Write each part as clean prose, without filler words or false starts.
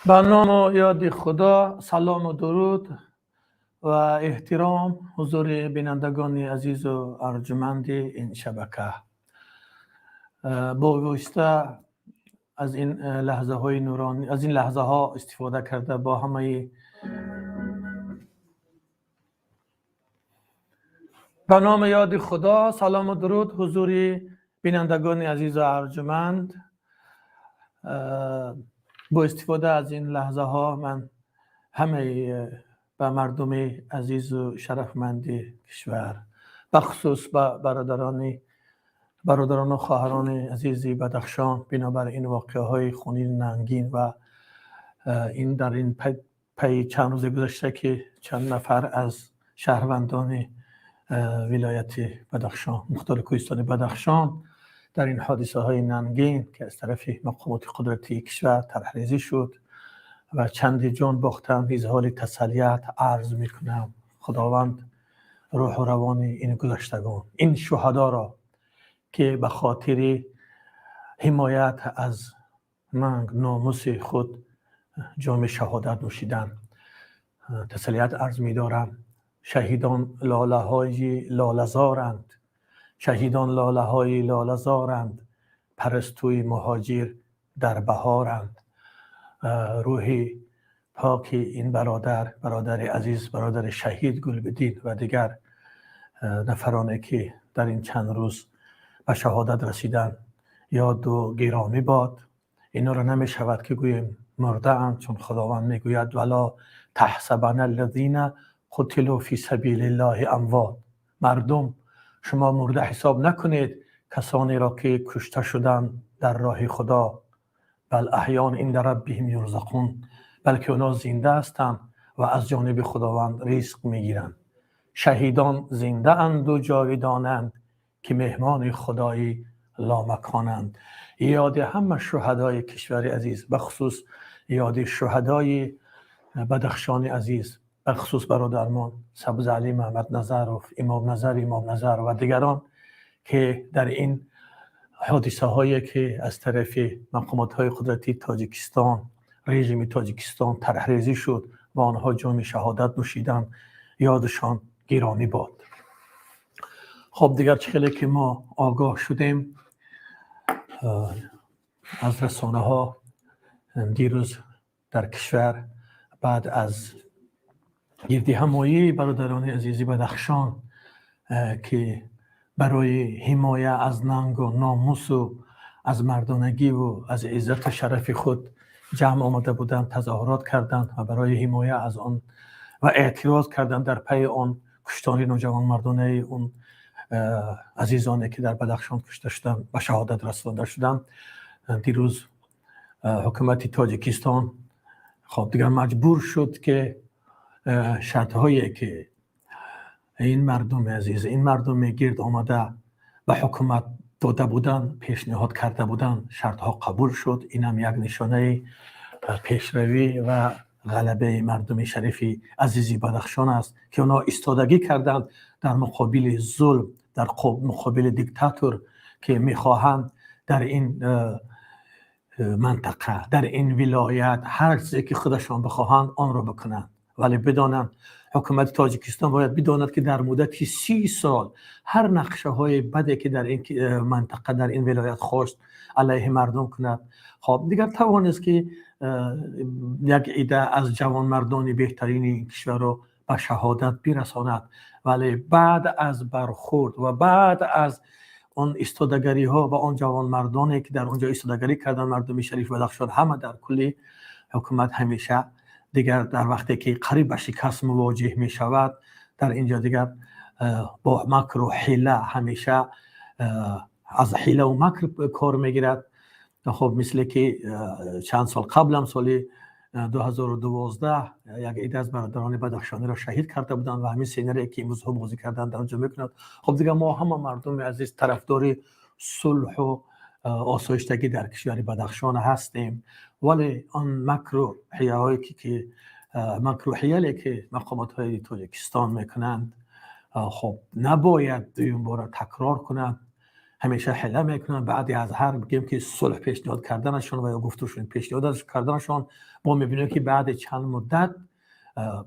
به نام و یاد خدا. سلام و درود و احترام حضور بینندگان عزیز و ارجمند این شبکه. با واسطه از این لحظه های نورانی، از این لحظه ها استفاده کرده با همه به نام یاد خدا. سلام و درود حضور بینندگان عزیز و ارجمند. با استفاده از این لحظه ها من همه به مردم عزیز و شرفمند کشور، بخصوص به برادران و خواهران عزیزی بدخشان، بنابر این واقعه های خونین ننگین و این در این پی چند روز گذشته که چند نفر از شهروندان ولایت بدخشان، مختار کوهستان بدخشان، در این حادثه های ننگین که از طرف مقامات قدرتی کشور طرحریزی شد و چند جان باختم، اظهار تسلیت عرض میکنم. خداوند روح و روان این گذشتگان، این شهدا را که به خاطر حمایت از ناموس خود جام شهادت نوشیدن، تسلیت عرض می‌دارم. شهیدان لاله های لاله‌زارند، شهیدان لاله های لاله‌زارند، پرستوی مهاجر در بهارند. روحی پاک این برادر عزیز، برادر شهید گلبدین و دیگر نفرانی که در این چند روز به شهادت رسیدن یاد و گرامی باد. اینا را نمی شود که گوییم مرده اند، چون خداوند میگوید ولا تحسبن الذین قتلوا فی سبیل الله اموات. مردم شما مرده حساب نکنید کسانی را که کشته شدند در راه خدا، بل احیان عند ربهم یرزقون، بلکه اونا زنده هستند و از جانب خداوند رزق میگیرند. شهیدان زنده اند و جاودانند که مهمان خدای لامکانند. یاد همه شهدای کشور عزیز، بخصوص یاد شهدای بدخشان عزیز، بخصوص برادرمان سبز علی محمد نظرов، امام نظر و دیگران که در این حادثه هایی که از طرف مقامات های قدرتی تاجیکستان، رژیم تاجیکستان طرحریزی شد و آنها جام شهادت نوشیدند، یادشان گرامی باد. خب دیگر چخیلی که ما آگاه شدیم از رسانه ها دیروز در کشور، بعد از گردی همایی برادران عزیزی بدخشان که برای حمایت از ننگ و ناموس و از مردانگی و از عزت و شرف خود جمع آمده بودند، تظاهرات کردند و برای حمایت از آن و اعتراض کردند در پی آن کشتار نوجوان مردانه اون عزیزانی که در بدخشان کشته شدند و شهادت رسانده شدند. دیروز حکومت تاجیکستان خب دیگر مجبور شد که شرط هایی که این مردم عزیز، این مردم گرد آمده به حکومت داده بودن، پیشنهاد کرده بودن، شرط ها قبول شد. این هم یک نشانه پیشروی و غلبه مردم شریف عزیزی بدخشان است که اونا ایستادگی کردند در مقابل ظلم، در مقابل دیکتاتور که میخواهند در این منطقه، در این ولایت هر چیزی که خودشان بخواهند آن را بکنند. ولی بدانند حکومت تاجیکستان باید بداند که در مدت 30 سال هر نقشه های بدی که در این منطقه، در این ولایت خواست علیه مردم کند، خب دیگر توانست که یک عده از جوان مردان بهترین کشور را به شهادت برساند. ولی بعد از برخورد و بعد از اون استادگری ها و اون جوان مردانی که در اونجا استادگری کردن، مردم شریف بدخشان همه در کلی، حکومت همیشه دیگر در وقتی که قریب به شکست مواجه می شود، در اینجا دیگر با مکر و حیله، همیشه از حیله و مکر کار میگیرد. خب مثل که چند سال قبل هم سال 2012 یک عده از برادران بدخشانی را شهید کرده بودند و همین سینری که امروز هم بازی کردن در اونجا میکند. خب دیگه ما همه مردم عزیز طرفدار صلح و آسایشتگی در کشور بدخشان هستیم، ولی آن مکر و حیلی که مقامات های تاجیکستان میکنند خب نباید این بار تکرار کنند. همیشه حله میکنن. بعدی از هر بگیم که صلح پیشنهاد کردنشون و یا گفتگوشون پیشنهاد کردنشون، ما میبینیم که بعد چند مدت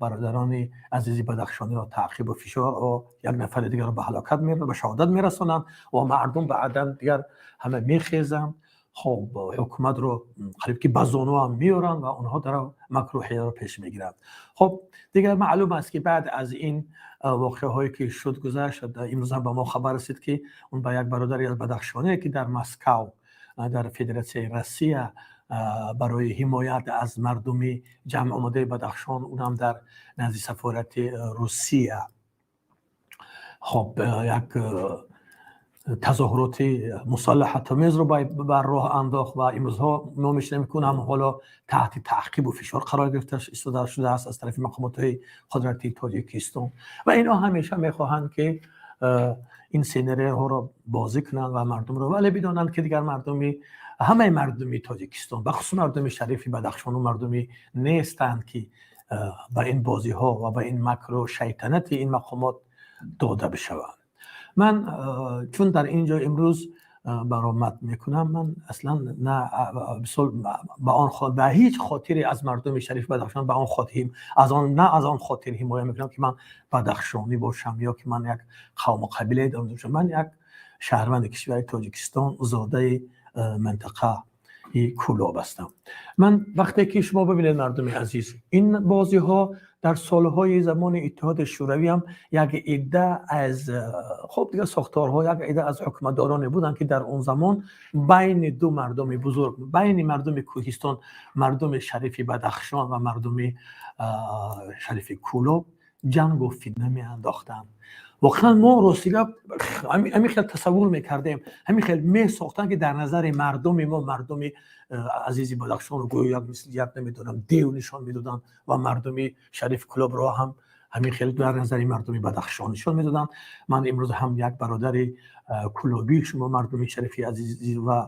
برادران عزیزی بدخشانی را تعقیب و فشار و یک نفر دیگر را به هلاکت میرسونند، به شهادت میرسونند و مردم بعدا دیگر همه میخیزند. خب حکومت رو قریب که بزانو هم میارن و اونها در مکروهی را پیش میگیرند. خب دیگر معلوم است که بعد از این واقعه هایی که شد گذشت، امروز هم به ما خبر رسید که اون با یک برادری از بدخشانی که در مسکو در فدراسیون روسیه برای حمایت از مردمی جمع آمده بدخشان، اونم در نزد سفارت روسیه، خب یک تظاهرات مسلح تمیز رو بر راه انداخت و امروزها ما میشنویم که هم حالا تحت تعقیب و فشار قرار گرفته شده است از طرف مقامات قدرتی تاجیکستان و اینا همیشه میخواهند که این سینری ها را بازی کنند و مردم رو ولی بدانند که دیگر همه مردمی تاجیکستان بخصوص مردم شریف بدخشان و مردمی نیستند که به این بازی ها و به این مکر و شیطنت این مقامات داده بشوند. من چون در اینجا امروز برآمد میکنم، من اصلا نه به هیچ خاطری از مردم شریف بدخشان به آن خاطریم از آن خاطر حمایت میکنم که من بدخشانی باشم یا که من یک قوم و قبیله دارم باشم. من یک شهروند کشور تاجیکستان زاده منطقه کولاب هستم. من وقتی که شما ببینید مردم عزیز، این بازی ها در سالهای زمان اتحاد شوروی هم یک عده از خب دیگه ساختارها، یک عده از حکمداران بودند که در اون زمان بین دو مردم بزرگ، بین مردم کوهستان، مردم شریف بدخشان و مردم شریف کولاب جنگ و فتنه می انداختند. واقعا ما روسیه همین خیلی تصور میکردیم، همین خیلی میساختن که در نظر مردم ما، مردم عزیزی بدخشان رو گویا مثل یک نمیدونم دیو نشان میدادن و مردم شریف کلاب را هم همین خیلی در نظر مردم بدخشان نشان میدادن. من امروز هم یک برادر کلابی شما مردم شریفی عزیزی و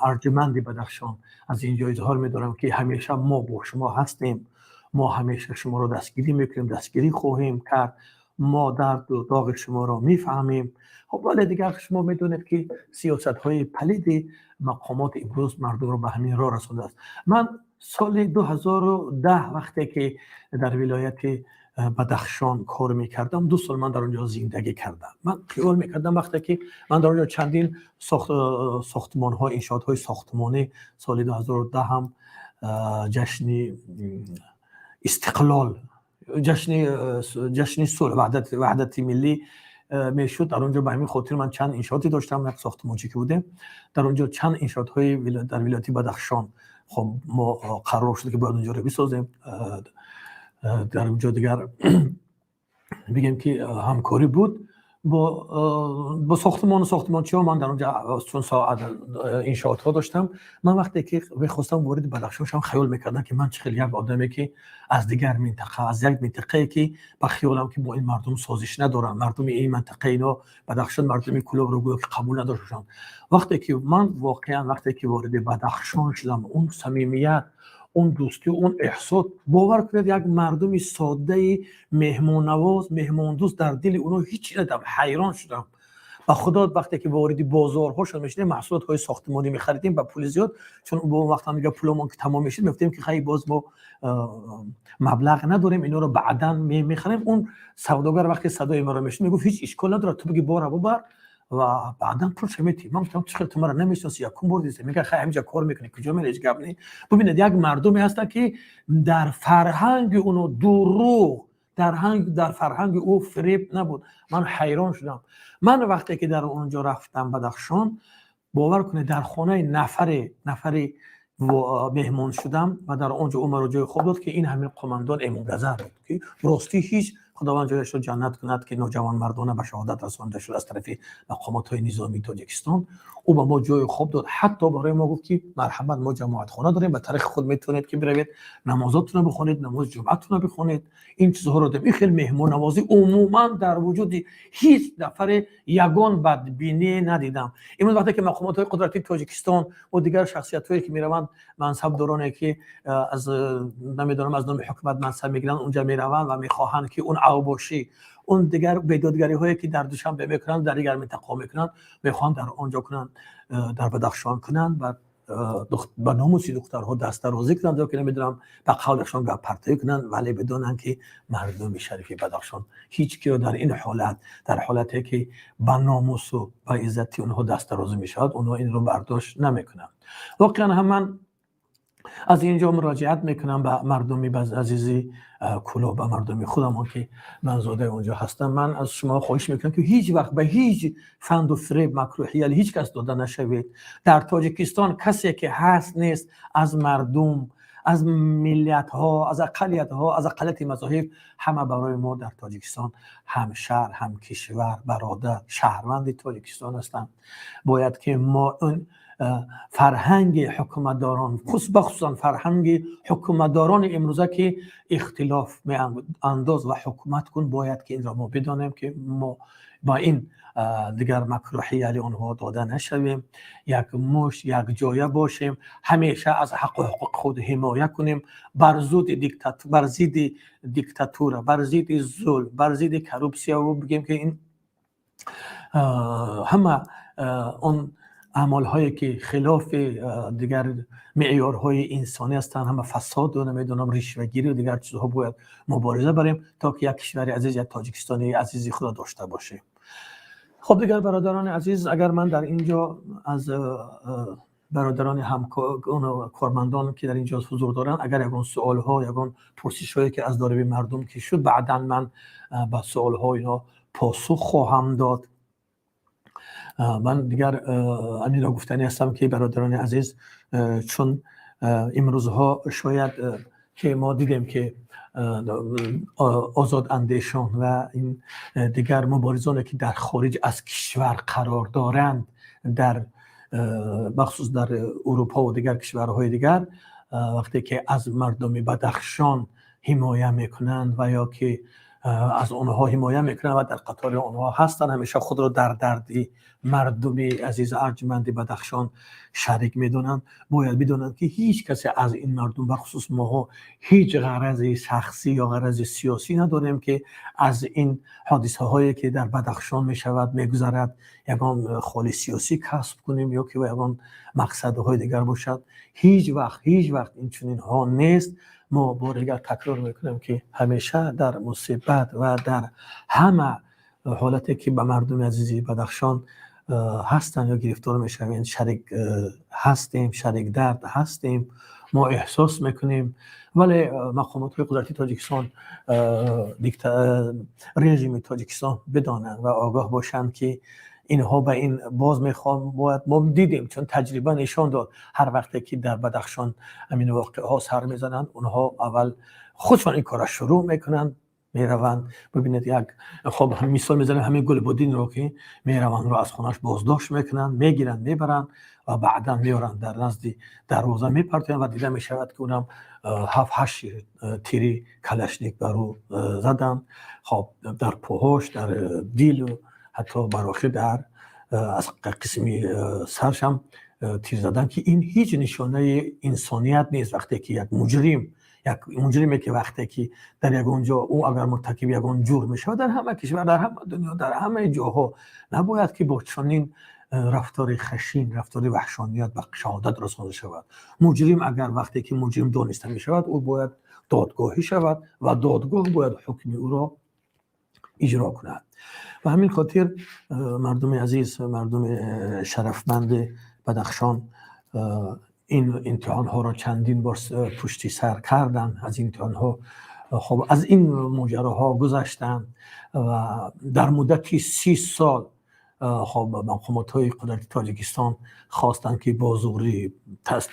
ارجمند بدخشان از اینجا اظهار میدارم که همیشه ما با شما هستیم، ما همیشه شما رو دستگیری میکنیم، دستگیری خواهیم کرد، ما درد و داغ شما را میفهمیم. خب ولی دیگر شما میدونید که سیاست های پلید مقامات امروز مردم رو به همین راه رسونده است. من سال 2010 وقتی که در ولایت بدخشان کار میکردم، 2 سال من در اونجا زندگی کردم. من خیال میکردم وقتی که من در اونجا چندین ساختمان ها، انشاءات های ساختمانی، سال 2010 هم جشن استقلال، جشن صلح وحدت ملی میشد. در اونجا به همین خاطر من چند انشااتی داشتم، یک ساختمانچی که بوده در اونجا، چند انشاات های در ولایت بدخشان. خب ما قرار شد که باید اونجا رو بسازیم. در اونجا دیگر بگیم که همکاری بود با ساختمانچی ها. من در اونجا چون ساعت انشاات ها داشتم. من وقتی که بخواستم وارد بدخشان شدم خیال میکردم که من چه یک آدمی که از دیگر منطقه، از یک منطقه که با خیالم که با این مردم سازش ندارم، مردم این منطقه اینا بدخشان مردم کلاب رو گویا که قبول نداشتن. وقتی که من واقعا وارد بدخشان شدم، اون صمیمیت، اون دوستی، اون احساس، باور کنید یک مردم ساده مهمان نواز، مهمان دوست در دل اونها هیچ ندیدم. حیران شدم و خدا. وقتی که وارد بازارها شدیم میشدیم محصولات های ساختمانی میخریدیم با پول زیاد، چون با وقتا میگه پولمون که تمام میشه میگفتیم که خیلی باز ما مبلغ نداریم، اینا رو بعداً میخریم. اون سوداگر وقتی صدای ما رو میشنید میگفت هیچ اشکال نداره، تو بگی بار ببر و بعداً پولش میدی. من گفتم چرا تو مرا نمیشناسی یا کم بردی؟ میگه خیلی همینجا کار میکنی، کجا میری؟ هیچ گپ نی. ببینید یک مردمی هستن که در فرهنگ اونو دروغ، در فرهنگ او فریب نبود. من حیران شدم. من وقتی که در اونجا رفتم بدخشان، باور کنید در خانه نفری مهمان شدم و در اونجا عمر جای خوب داد که این همین قماندان امامرضا بود که راستی هیچ خداوند جایش رو جنت کند که نوجوان مردانه به شهادت رسانده شد از طرف مقامات های نظامی تاجیکستان. او به ما جای خوب داد، حتی برای ما گفت که مرحبا ما جماعت خانه داریم، به طریق خود میتونید که بروید نمازاتون رو بخونید، نماز جمعتون رو بخونید. این چیزها رو داریم. خیلی مهمان نوازی عموما در وجود هیچ نفر یگان بدبینی ندیدم. امروز وقتی که مقامات های قدرتی تاجیکستان و دیگر شخصیت هایی که میروند منصبدارانی که از نمیدونم از نام حکومت منصب میگیرن اونجا میروند و میخواهند که اون اوباشی، اون دیگر بیدادگری هایی که در دوشنبه میکنن در دیگر منطقه میکنن میخوان در آنجا کنن، در بدخشان کنن و با ناموسی دخترها دست درازی کنن که نمیدونم به قولشان گپ پرتایی کنن، ولی بدونن که مردم شریف بدخشان هیچ کی در این حالت، در حالتی که با ناموس و با عزت اونها دست درازی میشود، اونها این رو برداشت نمیکنن. واقعا هم من از اینجا مراجعت میکنم به مردمی عزیزی کلوب، به مردمی خودم که من زاده اونجا هستم. من از شما خواهش میکنم که هیچ وقت به هیچ فند و فریب مکروهی علی هیچ کس داده نشوید. در تاجیکستان کسی که هست نیست از مردم، از ملت ها، از اقلیت ها، از اقلیت مذاهب، همه برای ما در تاجیکستان هم شهر، هم کشور، برادر، شهروند تاجیکستان هستند. باید که ما اون فرهنگ حکومتداران، خصوصا فرهنگ حکومتداران امروزه که اختلاف می انداز و حکومت کن، باید که این را ما بدانیم که ما با این دیگر مکروهی علی آنها داده نشویم، یک مشت یک جایه باشیم، همیشه از حق و حقوق خود حمایت کنیم، بر ضد دیکتاتور، بر ضد ظلم، بر ضد کروپسیا و بگیم که این همه اون اعمال هایی که خلاف دیگر معیارهای انسانی هستند، همه فساد و نمیدونم رشوه‌گیری و دیگر چیزها باید مبارزه بریم تا که یک کشور عزیز، یک تاجیکستانی عزیزی خود داشته باشیم. خب دیگر برادران عزیز، اگر من در اینجا از برادران کارمندان که در اینجا حضور دارن، اگر یگان سوال ها، یگان پرسش هایی که از جانب مردم که شد، بعدا من با سوال ها اینا پاسخ خواهم داد. من دیگر همین را گفتنی هستم که برادران عزیز، چون امروزها شاید که ما دیدیم که آزاد اندیشان و این دیگر مبارزانی که در خارج از کشور قرار دارند، در بخصوص در اروپا و دیگر کشورهای دیگر، وقتی که از مردم بدخشان حمایت میکنند و یا که از اونها حمایت میکنن و در قطار اونها هستن، همیشه خود را در دردی مردم عزیز ارجمند بدخشان شریک میدونن. باید بدونن که هیچ کسی از این مردم، بخصوص ماها، هیچ غرض شخصی یا غرض سیاسی نداریم که از این حادثه هایی که در بدخشان میشود میگذرد یگان خالی سیاسی کسب کنیم یا که یگان مقصدهای دیگر باشد. هیچ وقت این چنین ها نیست. ما بارگر تکرار میکنیم که همیشه در مصیبت و در همه حالتی که به مردم عزیزی بدخشان هستن یا گرفتار میشوند شریک هستیم، شریک درد هستیم، ما احساس میکنیم. ولی مقامات های قدرتی تاجیکستان، رژیم تاجیکستان بدانند و آگاه باشند که اینها به این باز میخوام. باید ما دیدیم، چون تجربه نشان داد هر وقتی که در بدخشان همین واقعه ها سر میزنند، اونها اول خودشان این کار شروع میکنند، میروند. ببینید یک خب مثال میزنیم همین گلبودین رو که میروند رو از خونش بازداشت میکنن، میگیرن میبرن و بعدا میارن در نزد دروازه میپرتن و دیده میشود که اونم 7-8 تیری کلشنیک برو زدن. خب در پوهاش، در دیل و حتی براخی در از قسمی سرشم تیر زدن که این هیچ نشانه انسانیت نیست. وقتی که یک مجرمی که وقتی که در یک اونجا او اگر مرتکب یک اون جرم میشه در همه کشور، در همه دنیا، در همه جاها نباید که با چنین رفتار خشن، رفتار وحشانیت و شهادت رسانده شود. مجرم اگر وقتی که مجرم دانسته می شود، او باید دادگاهی شود و دادگاه باید حکم او را اجرا کند. و همین خاطر مردم عزیز، مردم شرفمند بدخشان این امتحان ها را چندین بار پشتی سر کردن. از این امتحان ها خب از این ماجراها گذشتن و در مدتی 30 سال خب مقامات های قدرتی تاجیکستان خواستن که با زوری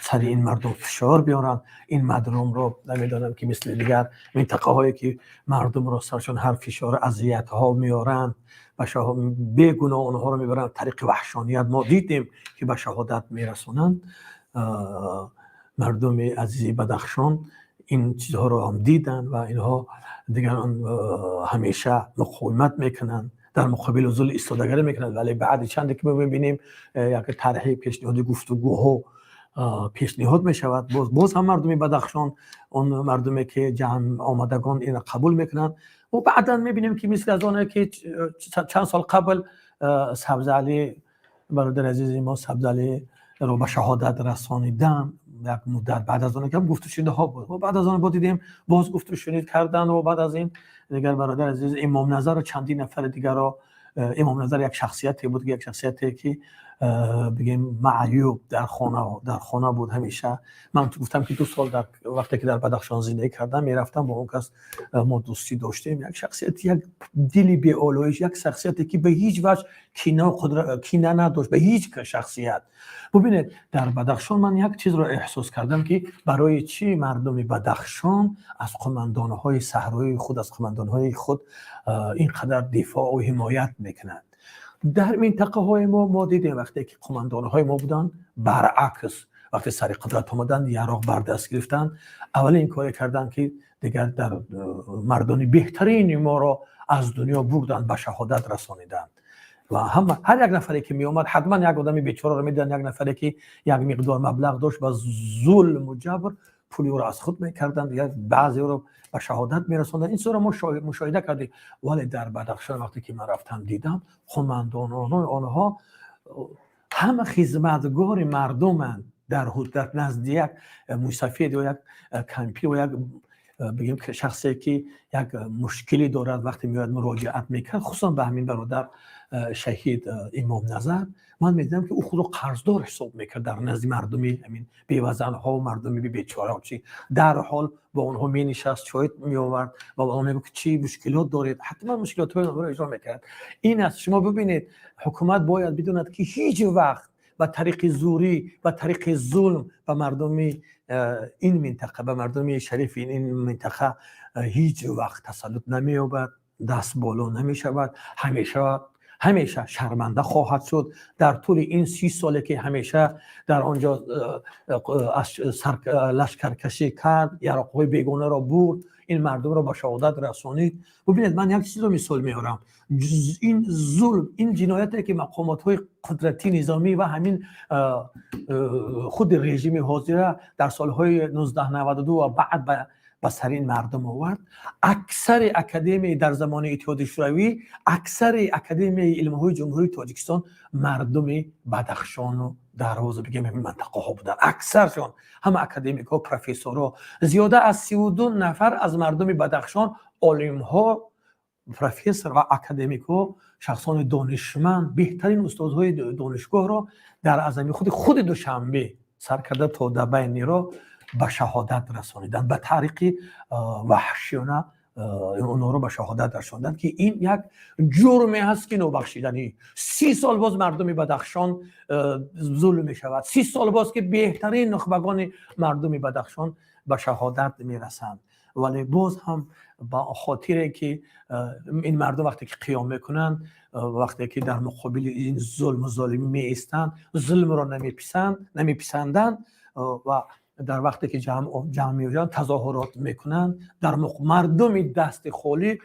سر این مردم فشار بیارن. این مردم را نمیدانم که مثل دیگر منطقه هایی که مردم را سرشان هر فشار اذیت ها میارن و بگونه اونها رو میبرن طریق وحشانیت. ما دیدیم که به شهادت میرسونن. مردم عزیزی بدخشان این چیزها رو هم دیدن و اینها دیگران همیشه مقاومت میکنن، در مقابل ظلم ایستادگی میکنن. ولی بعد چندی که میبینیم یک طرح پیشنهاد گفتگوها پیشنهاد میشود، باز هم مردم بدخشان، اون مردمی که جمع آمدگان این قبول میکنن و بعدا میبینیم که مثل از آنه که چند سال قبل سبزعلی برادر عزیز ما سبزعلی رو به شهادت رسانیدن، یک مدت بعد از اون که گفت و شنیده ها بود و بعد از اون دیدیم باز گفت و شنید کردن و بعد از این دیگر برادر عزیز امام نظر و چندین نفر دیگر رو امام نظر یک شخصیتی بود، یک شخصیتی که بگیم معیوب در خانه بود همیشه. من گفتم که 2 سال در وقتی که در بدخشان زندگی کردم میرفتم با اون کس ما دوستی داشتیم. یک شخصیت، یک دلی بی آلایش، یک شخصیتی که به هیچ وجه کینه نداشت به هیچ شخصیت. ببینید در بدخشان من یک چیز رو احساس کردم که برای چی مردم بدخشان از قماندانهای صحرایی خود، از قماندانهای خود اینقدر دفاع و حمایت میکنند. در منطقه های ما دیدیم وقتی که قماندان های ما بودن برعکس وقتی سر قدرت آمدن عراق بر دست گرفتن اول این کار کردن که دیگر در مردان بهترین ما را از دنیا بردن به شهادت رسانیدن و هر یک نفری که می اومد حتما یک آدمی بیچاره رو میدن، یک نفری که یک مقدار مبلغ داشت با ظلم و جبر پولی رو از خود میکردن یا بعضی رو به شهادت میرسوندن. این صورت ما مشاهده کردیم. ولی در بدخشان وقتی که من رفتم دیدم قماندانان آنها همه خدمتگار مردمند، در نزدیک موسفید و یک کمپی و یک بگیم که شخصی که یک مشکلی دارد وقتی میاد مراجعت میکرد، خصوصا به همین برادر شهید امام نظر، من میدیدم که او خود رو قرضدار حساب میکرد در نزد مردمی همین بیوزن ها و مردمی بیچاره ها. چی در حال با اونها می نشست، چای می آورد و با اونها میگفت چی مشکلات دارید، حتما مشکلات رو اجرا میکرد. این است. شما ببینید حکومت باید بدوند که هیچ وقت با طریق زوری و طریق ظلم و مردمی این منطقه، به مردمی شریف این منطقه هیچ وقت تسلط نمی‌یابد، دست بالا نمی‌شود، همیشه شرمنده خواهد شد. در طول این 30 ساله که همیشه در آنجا لشکرکشی کرد، عراق‌های بیگانه را برد، این مردم را به شهادت رسانید. ببینید من یک چیز رو مثال میارم. این ظلم، این جنایتی که مقامات‌های قدرتی نظامی و همین خود رژیم حاضر در سالهای 1992 و بعد به سر این مردم آورد. اکثر اکادمی در زمان اتحاد شوروی، اکثر اکادمی علم‌های جمهوری تاجیکستان مردم بدخشان و در حوزه بگیم این منطقه ها بودن. اکثرشون هم اکادمیک‌ها، پروفسورها، زیاده از 32 نفر از مردم بدخشان، عالم‌ها، پروفسور و اکادمیک‌ها، شخصان دانشمند، بهترین استادهای دانشگاه را در عظمی خود دوشنبه سر کرده تا دبی نیرو به شهادت رسانیدن، به طریق وحشیانه اونها رو به شهادت رساندن که این یک جرمی هست که نابخشیدنی. 30 سال باز مردم بدخشان ظلم می شود، 30 سال باز که بهترین نخبگان مردم بدخشان به شهادت می رسند. ولی باز هم با خاطر که این مردم وقتی که قیام میکنن، وقتی که در مقابل این ظلم و ظالمی می ایستند، ظلم را نمیپسندن و در وقتی که جمع میشن تظاهرات میکنن، در مردم دست خالی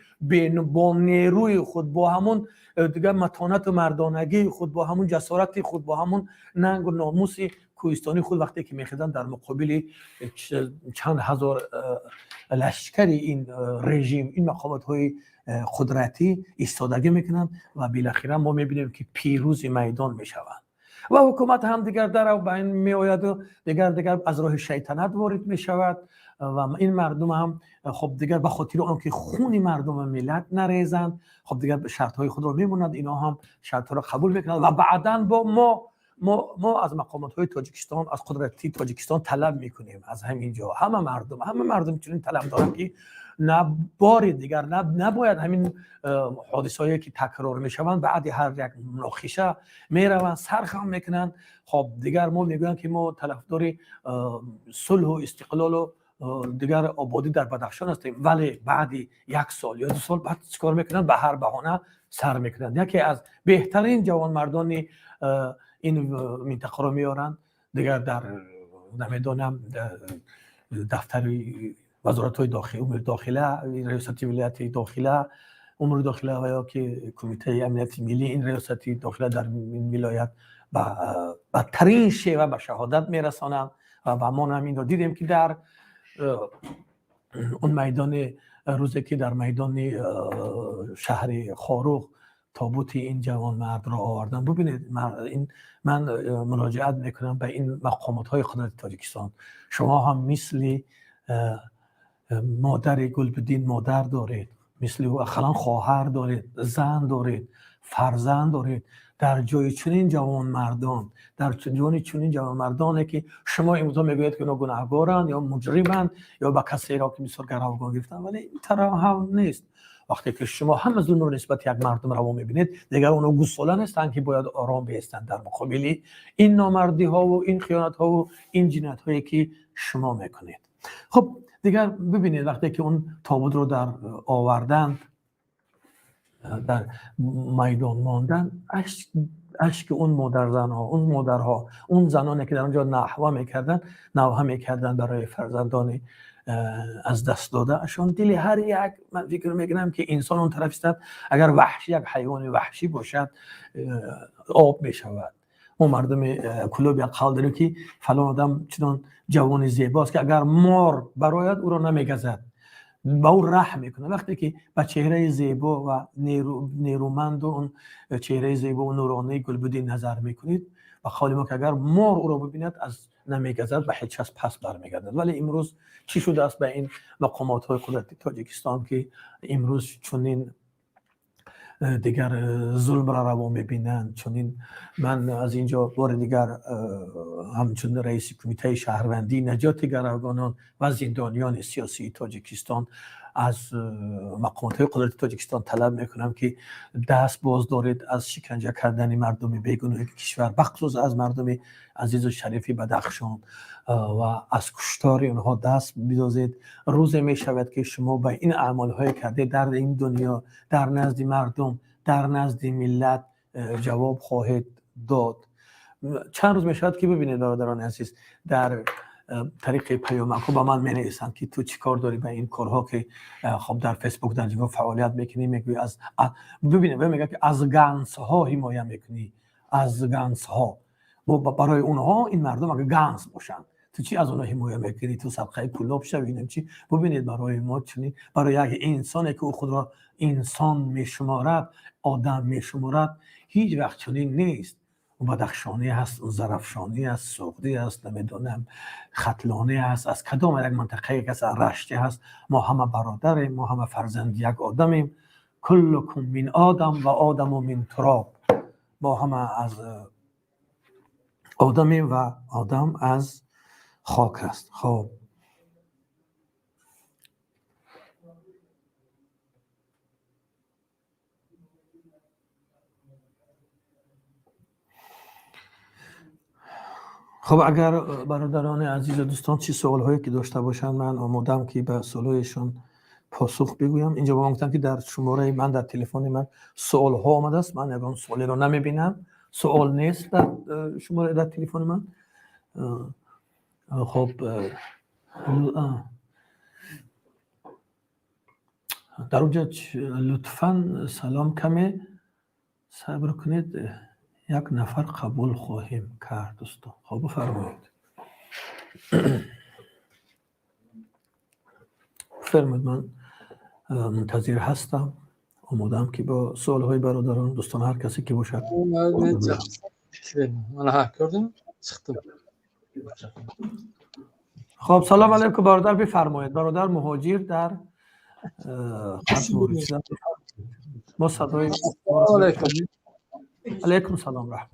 با نیروی خود، با همون دیگه متانت و مردانگی خود، با همون جسارت خود، با همون ننگ و ناموس کوهستانی خود، وقتی که میخیدن در مقابل چند هزار لشکری این رژیم، این مقامات های قدرتی ایستادگی میکنن و بالاخره ما میبینیم که پیروز میدان میشوند و حکومت هم دیگر در بین می آید و دیگر از راه شیطنت وارد می شود و این مردم هم خب دیگر به خاطر آنکه خون مردم ملت نریزند، خب دیگر شرط های خود رو میمونند، اینا هم شرط را قبول میکنند و بعداً با ما از مقامات های تاجیکستان، از قدرتی تاجیکستان طلب میکنیم، از همینجا همه مردم چنین طلب دارن که نه بار دیگر نباید همین حادثه‌ای که تکرار میشوند بعد هر یک مناقشه میروند سرخم میکنن. خب دیگر ما میگوییم که ما طرفدار صلح و استقلال و دیگر آبادی در بدخشان هستیم، ولی بعد 1 سال یا 2 سال بعد چیکار میکنن؟ به هر بهانه سر میکنن. یکی از بهترین جوانمردان این منطقه رو میارن دیگر در نمیدونم دفتر وزارت های داخلی، امور داخله، ریاست ولایت داخله، امور داخله و یا که کمیته امنیت ملی، این ریاست داخله در این ولایت با ترین شیوه به شهادت میرسانند و ما هم این رو دیدیم که در اون میدان روزی که در میدان شهر خاروق تابوت این جوان مرد را آوردن. ببینید من مراجعت میکنم به این مقامات های قدرت تاجیکستان. شما هم مثل مادر گلبدین مادر دارید، مثل او اخلاً خواهر دارید، زن دارید، فرزند دارید. در جای چنین جوان مردان، در جای چنین جوان مردانه که شما امروز میگویید که اونا گناهکارن یا مجرمن یا با کسی را که مثل گروگان گرفتن، ولی این طرح هم نیست. وقتی که شما هم ظلم رو نسبت یک مردم رو میبینید، دیگر اونا گوساله نیستن که باید آرام بایستند در مقابل این نامردی ها و این خیانت ها و این جنایت هایی که شما میکنید. خب دیگر ببینید وقتی که اون تابوت رو در آوردن، در میدان ماندن، اشک اون مادرزنها، اون مادرها، اون زنانی که در اونجا نوحه میکردن برای فرزندان از دست داده اشان، دل هر یک، من فکر میکنم که انسان اون طرف است، اگر وحشی یک حیوان وحشی باشد آب میشود. اون مردم کلوب یک قول داره که فلان آدم چنان جوان زیباست که اگر مار برایت او را نمیگزد، با او رحم میکنه. وقتی که با چهره زیبا و نیرومند و اون چهره زیبا و نورانی گلبدین نظر میکنید، و قول ما که اگر مار او را ببیند از نمیگزد و هیچ از پس برمیگردد. ولی امروز چی شده است به این مقامات های قدرتی تاجیکستان که امروز چنین دیگر ظلم را روا میبینند؟ چنین من از اینجا بار دیگر همچون رئیس کمیته شهروندی نجات گروگانان و زندانیان سیاسی تاجیکستان از مقامات های قدرتی تاجیکستان طلب میکنم که دست باز دارید از شکنجه کردن مردم بیگناه کشور، بخصوص از مردم عزیز و شریف بدخشان، و از کشتار اونها دست بدازید. روز می شود که شما به این اعمال های کرده در این دنیا در نزد مردم، در نزد ملت جواب خواهید داد. چند روز می شود که ببینید برادران عزیز، در طریق پیامک ها با من می نویسند که تو چی کار داری به این کارها که خب در فیسبوک در جنگا فعالیت میکنی، میگوی از ببینید میگه که از گنس ها حمایت میکنی، از گنس ها. برای اونها این مردم اگه گنس باشن، تو چی از اونها حمایت میکنی؟ تو صدقه کلاب شوید چی؟ ببینید برای ما چنین، برای یک انسانی که او خود را انسان میشمارد، آدم میشمارد، هیچ وقت چنین نیست. اون بدخشانی هست، اون زرفشانی هست، سغدی هست، نمیدونم ختلانی هست، از کدام یک منطقه که از رشتی هست. ما همه برادریم، ما همه فرزند یک آدمیم. کلکم من آدم و آدم من تراب. ما همه از آدمیم و آدم از خاک است. خب اگر برادران عزیز و دوستان چی سوال هایی که داشته باشن، من آمادم که به سوالایشون پاسخ بگویم. اینجا با گفتم که در شماره من در تلفن من سوال ها آمده است، من یگان سوالی رو نمیبینم، سوال نیست در شماره در تلفن من. خب در اونجا لطفاً سلام کمی صبر کنید، یک نفر قبول خواهیم کرد دوستان. خب بفرمایید. فرمایید، من منتظر هستم، آمادم که با سوال های برادران دوستان هر کسی که باشد. من حق کردم چختم. خب سلام علیکم برادر، بفرمایید. برادر مهاجر در ما صدای علیکم سلام رحمت.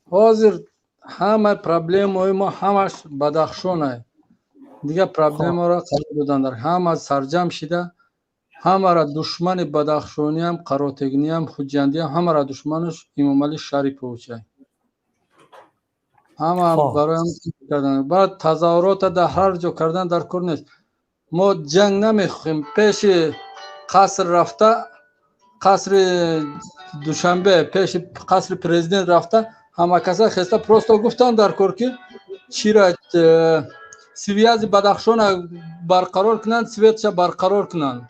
حاضر همه پرابلم های ما همش بدخشانه دیگه. پرابلم ها را قرار دادن در همه سرجم شده، همه را دشمن بدخشانی هم، قراتگنی هم، خوجندی هم، همه را دشمنش امام علی شریف اوچه. همه برای هم کردن. بعد تظاهرات در هر جا کردن در کار نیست. ما جنگ نمیخوایم. پیش قصر رفته، قصر دوشنبه پیش قصر پرزیدنت رفته، همه کسا خسته پروستا گفتن در کار که چی را سویت بدخشان برقرار کنند، سویتش برقرار کنند.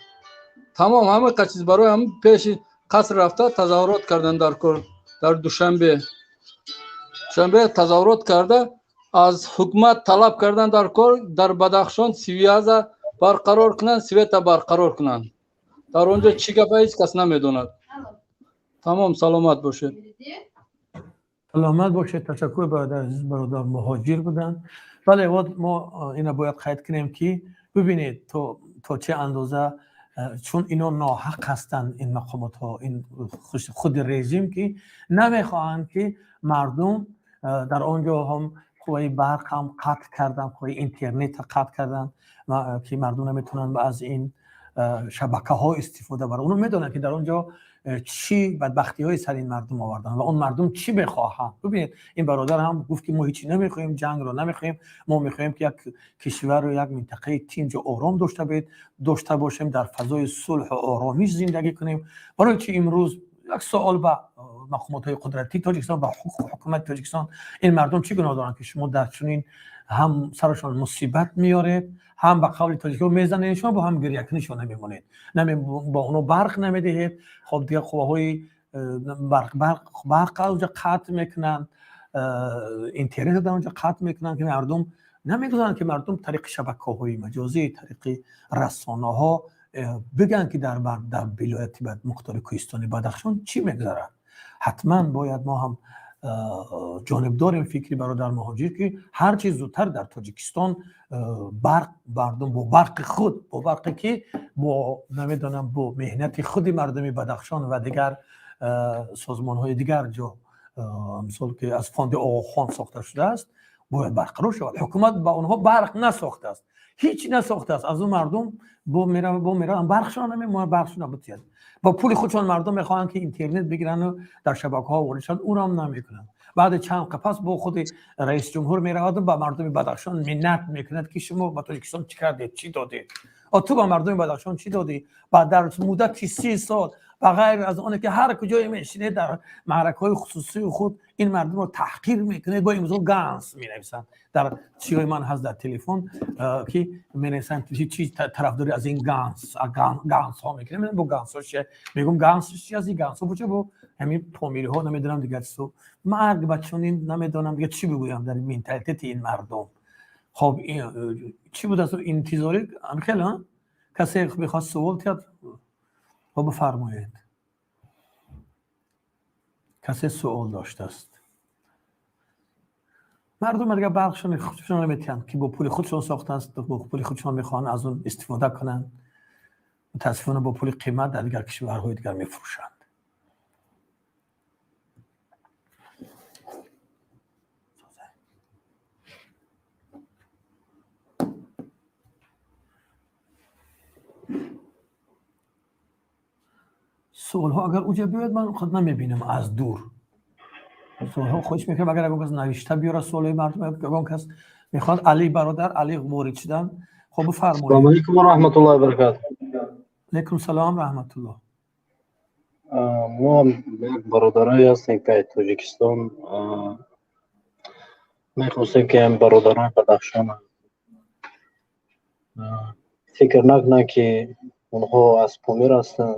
تمام همه چیز برای هم پیش قصر رفته تظاهرات کردن در کار. در دوشنبه تظاهرات کرده، از حکومت طلب کردن در کار در بدخشان سویت برقرار کنند، سویت برقرار کنند. در اونجا چی گپه هیچ کس نمیدوند. تمام سلامت باشید. سلامت باشید. تشکر برادر عزیز. برادر مهاجر بودن. بله ما اینا باید قید کنیم که ببینید تا چه اندازه چون اینا ناحق هستند این مقامات ها، این خود رژیم که نمیخواهند که مردم در آنجا هم خوی برق هم قطع کردن، خوی اینترنت قطع کردن که مردم نمیتونن از این شبکه ها استفاده برن. اونو میدونن که در آنجا چی بدبختی های سر این مردم آوردن و اون مردم چی بخواهند. ببینید این برادر هم گفت که ما هیچی نمیخوایم، جنگ رو نمیخوایم، ما میخوایم که یک کشور و یک منطقه تینج آرام داشته باشیم، در فضای صلح و آرامش زندگی کنیم. برای چی امروز یک سوال به مقامات های قدرتی تاجیکستان و حکومت تاجیکستان، این مردم چی گناه دارن که شما در چنین هم سرشان مصیبت میارید، هم به قول تاجیک‌ها میزنید، شما با هم گریه کنیشون نمیمونید، با اونو برق نمیدهید. خب دیگه قواهای برق اونجا قطع میکنن، اینترنت در اونجا قطع میکنن که مردم نمیگذارن که مردم طریق شبکه‌های مجازی، طریق رسانه‌ها بگن که در ولایت مختار کوهستانی بدخشان چی میگذره. حتما باید ما هم جانبدار فکری برادر مهاجر که هر چیز زودتر در تاجیکستان مردم با برقی که با نمیدونم با مهنت خود مردم بدخشان و دیگر سازمان های دیگر جا مثل که از فاند آقا خان ساخته شده است باید برقرار شود. حکومت با اونها برق نساخته است، هیچ نساخته است. از اون مردم با میرن برقشان نمیمونه، برقشون نبودید با پول خودشان مردم میخوان که اینترنت بگیرن و در شبکه‌ها واردشن، اون هم نمیکنن. بعد چند قپس با خود رئیس جمهور میرود و با مردم بدخشان منت میکند که شما با تاجیکستان چی کردید، چی دادید، تو با مردم بدخشان چی دادی؟ بعد در مدت 30 سال بغیر از اون که هر کجای میشینه در معرکه‌های خصوصی خود این مردم رو تحقیر میکنه، با امضا گانس مینویسن. در چیزای من هست در تلفن که مینویسن چی طرفداری از این گانس ها میکنه. با گانس ها میگم گانس چی از این گانس ها بچه با همین پامیری ها نمیدونم دیگه سو مرگ بچون این نمیدونم دیگه چی بگویم در منتالیته این مردم. خب چی بود از انتظاری انخیل کسی بخواد سوال کرد خب بفرمایید. کسی سوال داشته است؟ مردم دیگه برقشون خودشون نمیتونن که با پول خودشون ساخته است، با پول خودشون میخوان از اون استفاده کنن، متاسفانه با پول قیمت در دیگر کشورهای دیگر میفروشند. سوال ها اگر اوجه بیاد من خود نمیبینم از دور. سوال ها خوش میکنم اگر اگه کس نوشته بیاره سوال مردم، اگه کس میخواد علی برادر علی وارد شدن. خب بفرمایید. السلام علیکم و رحمت الله و برکاته. علیکم سلام رحمت الله. ما یک برادرای هستیم که تاجیکستان میخواستیم که این برادران بدخشان فکر نکنن که اونها از پامیر هستن.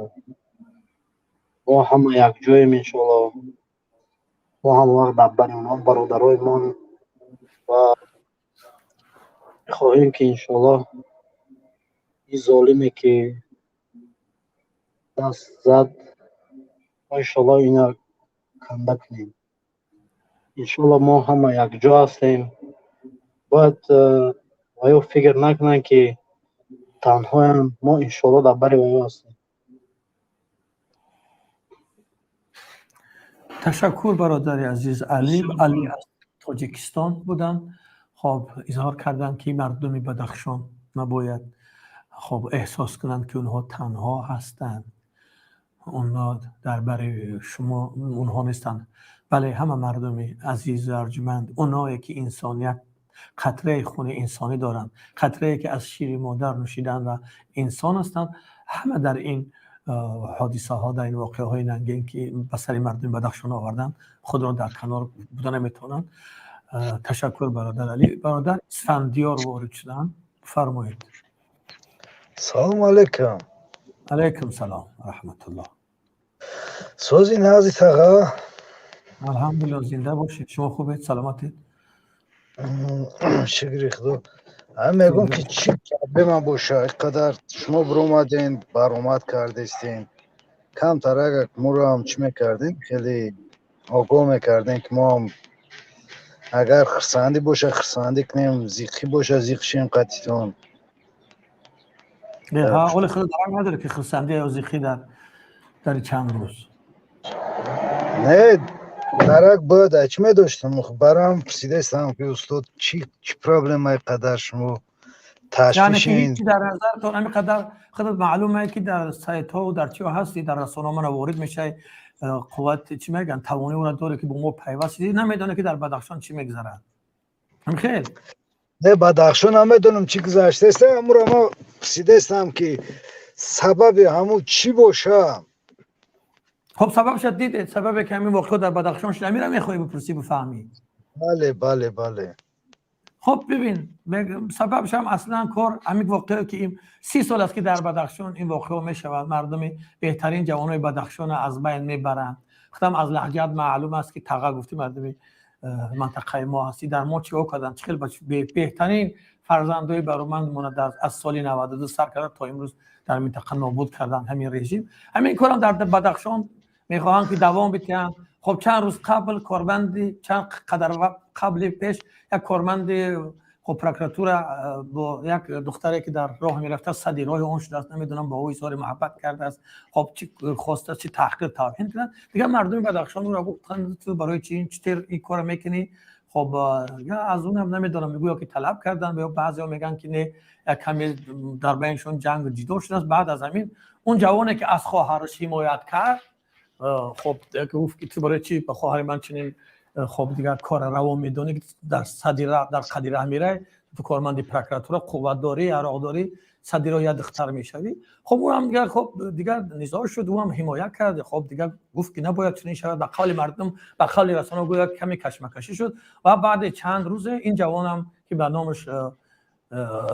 ما همه یک جاییم انشالله. ما هم وقت دبر اونها برادرای ما و خواهیم که انشالله این ظالمی که دست زد انشالله اینا کنده کنیم. انشالله ما همه یک جا هستیم. باید آیا فکر نکنن که تنها هم ما انشالله در بری آیا هستیم. تشکر برادر عزیز. علی از تاجیکستان بودن. خب اظهار کردن که مردم بدخشان نباید خب احساس کنند که اونها تنها هستند، اونها در برای شما اونها نیستند. بله همه مردم عزیز و ارجمند، اونایی که انسانیت قطره خون انسانی دارند، قطره که از شیر مادر نوشیدن و انسان هستند، همه در این حادثه ها، در این واقعه های ننگین که به سر مردم بدخشان آوردن خود را در کنار بودن نمیتونن. تشکر برادر علی. برادر اسفندیار وارد شدن، فرمایید. سلام علیکم. علیکم سلام رحمت الله. سوزی نازی آقا. الحمدلله زنده باشید. شما خوبید؟ سلامتید؟ شکر خدا. من میگم که چی به من باشه اینقدر شما برومدین برآمد کردین کمتر اگر ما رو هم چی میکردین خیلی آگاه میکردین که ما هم اگر خرسندی باشه خرسندی کنیم زیقی باشه زیق شیم قطیتون ها اول خود درنگ نداره که خرسندی یا زیخی در چند روز نه درک باید اچمه داشتم برام پرسیده استم که استاد چی پرابلم های قدر شما یعنی تشویش که این هیچی در نظر تو همینقدر خودت معلومه که در سایت ها و در چی هستی در رسانه من وارد میشه قوت چی میگن توانی اون داره که به ما پیوستی نمیدونه که در بدخشان چی میگذره خیلی نه بدخشان هم میدونم چی گذشته است امور ما پرسیده استم که سبب همون چی باشه خب سبب شد دیده سبب که همین واقعا در بدخشان شده میره میخوای بپرسی بفهمی بله خب ببین سببش هم اصلا کار همین واقعه که این 30 سال است که در بدخشان این واقعه میشود مردم بهترین جوانای بدخشان از بین میبرند خودم از لهجات معلوم است که تقا گفتی مردم منطقه ما هستی در ما چیکار کردن خیلی بهترین فرزندای برومند مون از سال 92 سر کردن تا امروز در منطقه نابود کردن همین رژیم همین کارم در بدخشان میخواهند که دوام بدن خب چند روز قبل کارمند چند قدر قبل پیش یک کارمند خب پروکراتور با یک دختری که در راه میرفته صدی راه اون شده است نمیدونم با او اظهار محبت کرده است خب چی خواسته چی تحقیر توهین کردن دیگه مردم بدخشان رو گفتن تو برای چی این کارو میکنی خب یا از اون هم نمیدونم میگویا که طلب کردن یا بعضیا میگن که نه کمی در بینشون جنگ جدا شده است بعد از همین اون جوانی که از خواهرش حمایت کرد خب گفت که تو برای چی به خواهر من چنین خب دیگه کار روا میدونی که در صدیره در قدیره میره تو کارمند پروکراتور قوت داری عراق داری صدیره یا دختر میشوی خب اون هم دیگه خب دیگه نزاع شد اون هم حمایت کرد خب دیگه گفت که نباید چنین شود به قول مردم به قول رسانه گویا کمی کشمکشی شد و بعد چند روز این جوانم که به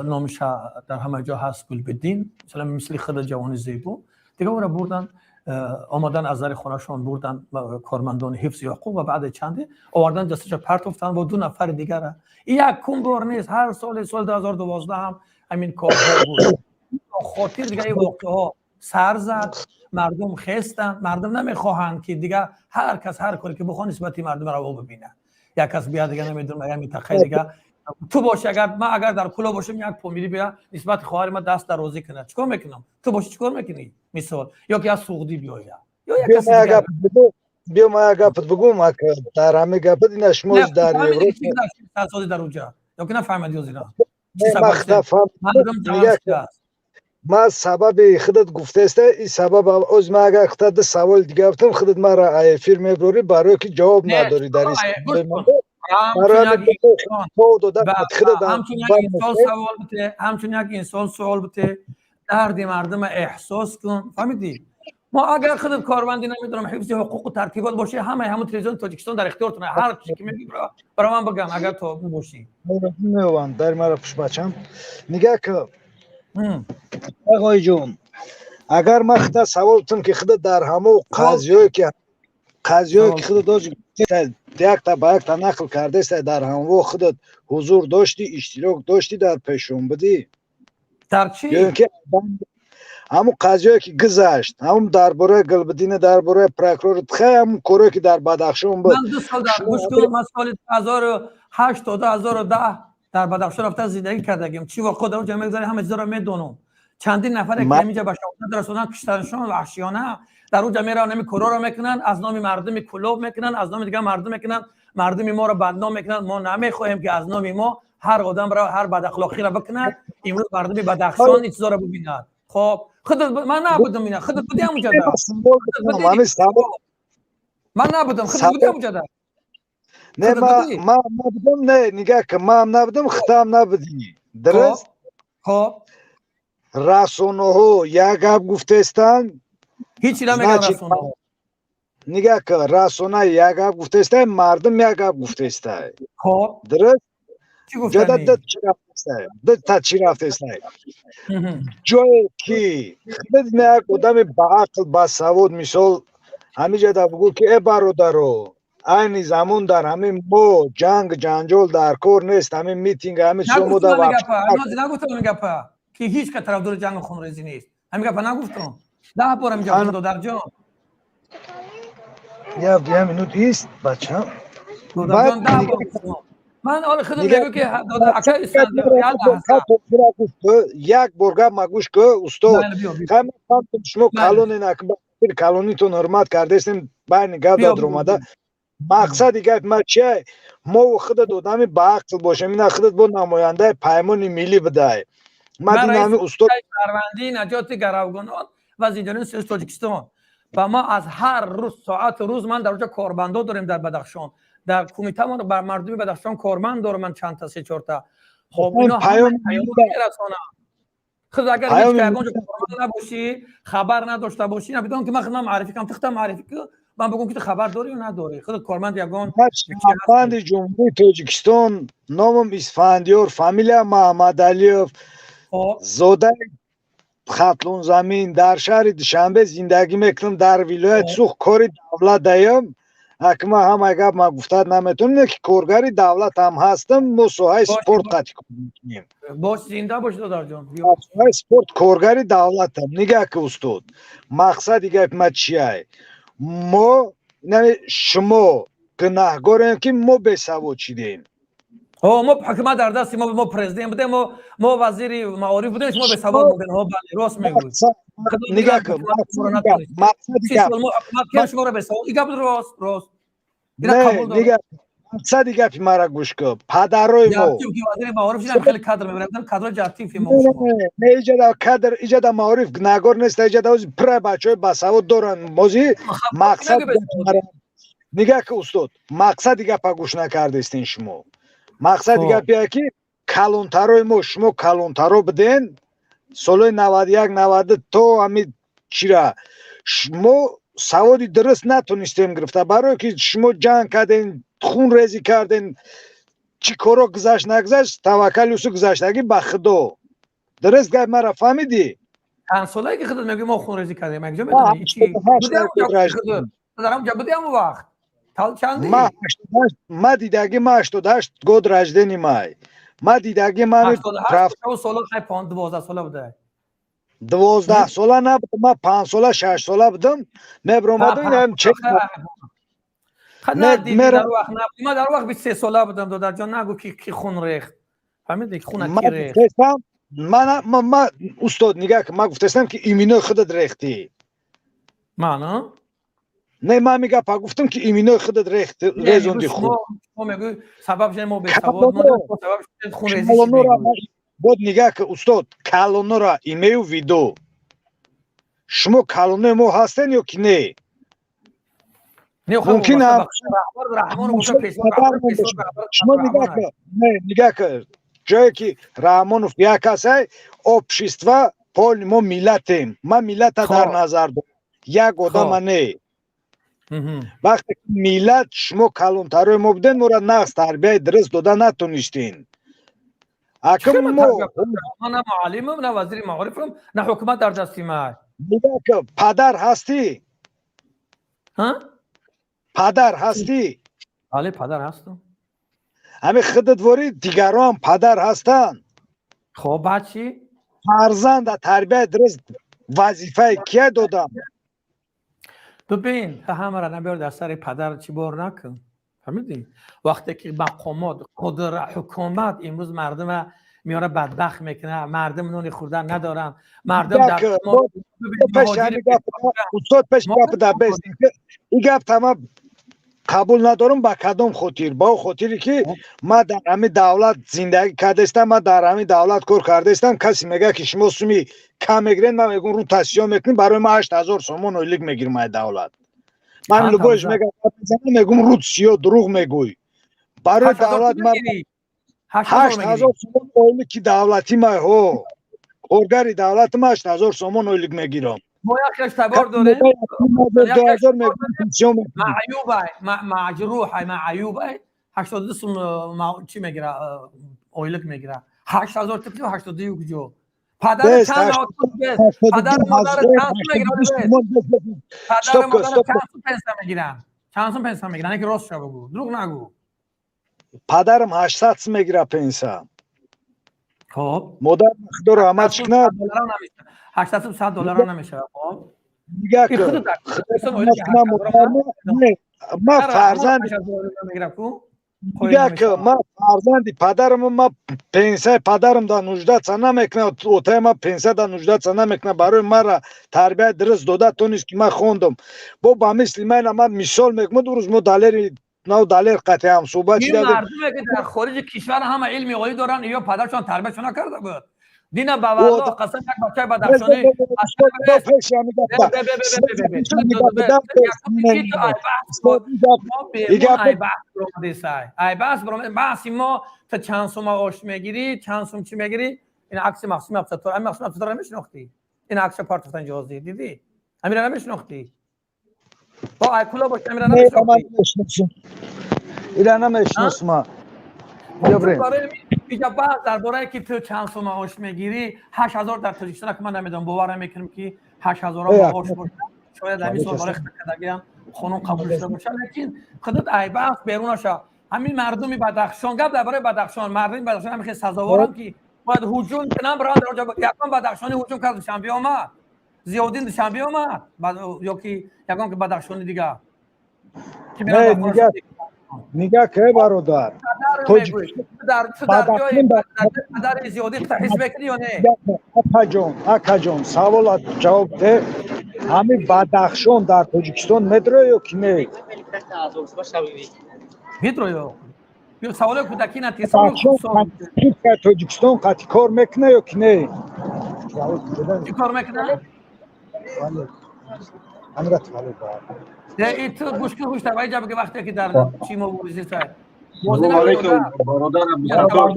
نامش در همه جا هست گلبدین مثل خود جوان زیبا دیگه اون رو بردن آمدن از در خونه‌شان بردن کارمندان حفظ یعقوب و بعد چند آوردن جسدش پرت افتادن و 2 نفر دیگر یک بار نیست هر سال 2012 هم همین کارها بود خاطر دیگه این واقعه ها سر زد مردم خستن مردم نمیخواهند که دیگه هر کس هر کاری که بخواد نسبت مردم رو ببینه یک کس بیاد دیگه نمیدونم یا میتخه دیگه تو باشه اگر در کلا باشم یک پومیری بیا نسبت خواهر ما دست درازی کنه چیکار میکنم تو باشه چیکار میکنی مثال یا که از سعودی بیاید یا یک کسی دیگه بیا ما گپ بگم در همه گپ دینا شما در اروپا سازی در اونجا یا که نفهمیدی از اینا ما سبب خودت گفته است این سبب از ما اگر خودت سوال دیگه گفتم خودت ما را فیلم بروری برای که جواب نداری در این همچون یک انسان سوال بده درد مردم احساس کن فهمیدی ما اگر خودت کارمندی نمیدونم حفظ حقوق و ترتیبات باشه همون تلویزیون تاجیکستان در اختیارتونه هر چیزی که میگی برای من بگم اگر تو باشی میوان در مرا پوش بچم نگاه که آقای جون اگر ما خودت سوال بتم که خودت در همه قضیه‌ای که خودت داشت یک تا نقل کرده است در همه خودت حضور داشتی اشتراک داشتی در پیشون بدی در چی؟ یعنی که همون قضیه‌ای که گذشت همون درباره گلبدین درباره پروکرور همون کاری که در بدخشان بود من 2 سال در گوشتم از سال 2008 تا 2010 در بدخشان رفته زندگی کردم چی واقعا در اونجا میگذره همه چیزا رو میدونم چندین نفر که اینجا به شهادت رسوندن کشتارشون وحشیانه در اونجا میرن نمی کورا رو میکنن از نام مردم کلوب میکنن از نام دیگه مردم میکنن مردم ما رو بدنام میکنن ما نمیخوایم که از نام ما هر آدم را هر بد اخلاقی را بکنن امروز مردم بدخشان این چیزا رو ببینن خب خودت من نبودم اینا خودت بودی اونجا من نبودم خودت بودی اونجا نه ما نبودم نه نگاه که ما هم نبودم خودم نبودی درست خب رسانه ها یک گپ گفته استن هیچی نمیگن رسانه ها نگاه که رسانه یک گپ گفته استن مردم یک گپ گفته استن خب درست چی گفتنی تا چی رفته استن جایی که خود نه آدم با عقل با سواد مثال همینجا دا بگو که ای برادرو این زمان در همین مو جنگ جنجال در کار نیست. همین میتینگ همین سومو نگفتم دا میگه پا نگفتم میگه پا که هیچ که طرفدار جنگ خونریزی نیست. همین گپا نگفتم. 10 بار میگم دادر جان. یه منوت است بچه. دادر جان 10 بار گفتم. من حال خودم میگم که دادر اکا اسفندیار یک بار مگوش که استاد همین شما کالونی نکبر کالونی تو حرمت کردین بین گپ داد اومده. مقصد گپ ما چیه؟ ما خود دادم با عقل باشیم. این خودت با نماینده پیمان ملی بده. من رئیس استاد شهروندی نجات گروگانان و زندانیان سیاسی تاجیکستان و ما از هر روز ساعت روز من در اونجا کارمندا داریم در بدخشان. در کمیته ما بر مردم بدخشان کارمند دارم من چند تا 3 4 تا. خب اینا پیام میرسونم. خود اگر هیچ که اونجا کارمند نباشی خبر نداشته باشی بدون که من خودم معرفی کنم تخت معرفی کنم من بگم که خبر داری یا نداری. خود کارمند یگان شهروند جمهوری تاجیکستان نامم اسفندیار فامیلیا محمد علیوف زاده خطلون زمین در شهر دوشنبه زندگی میکنم در ولایت سوخ کاری دولت دایم اکما هم گپ ما گفتاد نمیتونم که کارگری دولت هم هستم مسوهای سپورت قطعی کنیم باش زنده باش دادر جان مسوهای سپورت کارگری دولت هم نگه که استاد مقصد گپ ما چیه ما شما گناهگاریم که ما بسواد شدیم ما حکومت در دست ما پرزیدنت بودیم ما وزیر معارف بودیم شما به سواد بودین ها بله راست میگوید نگاه کن مقصد شما رو به سواد این گپ راست نگاه مقصد گپ مرا گوش کن پدرای ما وزیر معارف شدن خیلی کادر میبردن کادر جاتیم فی ما نه ایجاد کادر ایجاد معارف گناهگار نیست ایجاد از پر بچهای با سواد دارن موزی مقصد نگاه که استاد مقصد گپ گوش نکردین شما مقصد گپیه که کلانترای ما شما کلانترا بدین سال 91 92 تا همین چیرا شما سوادی درست نتونستیم گرفته برای که شما جنگ کردین خون ریزی کردین چی کارا گذشت نگذشت توکل یوسف گذشتگی به خدا درست گپ مرا فهمیدی چند ساله که خودت میگی ما خون ریزی کردیم مگه میدونی چی دارم جا بودیم اون وقت تال چندی ما دیدگی ما 88 گود رجدنی مای ما دیدگی ما رفت ساله 12 ساله بوده 12 ساله نبود ما 5 ساله 6 ساله بودم میبرم اینم چه نه در وقت نبود ما در وقت 23 ساله بودم دادر جان نگو کی خون ریخت فهمیدی خون کی ریخت من استاد نگاه که ما گفتم که ایمینو خودت ریختی من نه من میگم گفتم که ایمینو خودت ریخت ریزوندی خون ما میگم سبب ما به سواد ما سبب خون ریزی بود نگاه که استاد کالونو را ایمیو ویدو شما کالونو ما هستین یا کی نه ممکن هم شما نگاه که جایی که رحمانوف یک هسته общество پول ما ملتیم ما ملت در نظر دارم یک آدم نه وقتی ملت شما کلانترای ما بودین ما را نقص تربیه درست داده نتونستین اکم ما نه معلمم نه وزیر معارفم نه حکومت در دستی ما نگاه که پدر هستی ها پدر هستی بله پدر هستم همه خودت وری دیگران پدر هستن خب بچی فرزند تربیه درست وظیفه کیه دادم ببین همه را نبیار در سر پدر چی بار نکن فهمیدی وقتی که مقامات قدرت حکومت امروز مردم میاره بدبخت میکنه مردم نون خوردن ندارن مردم در پیش گپ در بیست این گپ تمام قبول ندارم با کدام خاطر با خاطری که ما در همین دولت زندگی کردستم ما در همین دولت کار کردستم کسی میگه که شما سومی کم میگیرین من میگم رو تاسیون میکنیم برای ما 8000 سومون اولیک میگیرم ما دولت من لباش میگم رو سیو دروغ میگوی برای دولت ما 8000 سومون اولیک دولتی ما هو کارگری دولت ما 8000 سومون اولیک میگیرم ما یک اشتبار داریم معجروح معیوبه 82 سوم چی میگیره اویلک میگیره 8000 تپی و 82 جو پدر چند پدر مادر چند میگیره پدر مادر چند پنسه میگیرن چند سوم پنسا میگیرن که راست شو بگو دروغ نگو پدرم 800 سوم میگیره پنسا خب مادر مقدار آمد چکنه $800 $100 نمیشه خب میگه که ما فرزند میگه که ما فرزندی پدرم ما پنسه پدرم دا 19 سنه میکنه اوتای ما پنسه دا 19 سنه میکنه برای ما را تربیت درست داده تو نیست که من خوندم با مثل من مثال میگم دو روز ما $9 قطعی هم صحبت این مردمی که در خارج کشور همه علم عالی دارن یا پدرشان تربیتشون نکرده بود دینا با والله قسم یک بچه بدخشانی ای بحث ما تا چند سوم آش میگیری چند سوم چی میگیری این عکس مقسوم ابسطور این مقسوم ابسطور نمیشناختی این عکس پارتستان جهازی دیدی امیر نمیشناختی با ایکولا باشه امیر نمیشناختی اینا نمیشناسم اینجا بعد درباره که تو چند سوم معاش میگیری 8000 در تاجیکستان که من نمیدونم باور نمیکنم که 8000 معاش باشه شاید همین سوال برای خدمت خانم قبول شده باشه لیکن خودت ای بحث بیرونشه همین مردمی بدخشان گپ درباره بدخشان مردم بدخشان همین سزاوارن که باید هجوم کنن برای راجع به یکم بدخشانی هجوم کرد شنبه اومد زیادین شنبه اومد بعد یا که یکم که بدخشانی دیگه میگه که برادر تو در جای در زیادی تحس بکنی یا نه اکا جون سوال جواب ده همین بدخشان در تاجیکستان مترو یا کی نه مترو یا سوال کودکی نتی تاجیکستان قطعی کار میکنه یا کی نه چی کار میکنه امرت ولی ایت گوش که گوش تبعی جب که وقتی که در چی مبارزه سر سلام علیکم برادر عبدالستار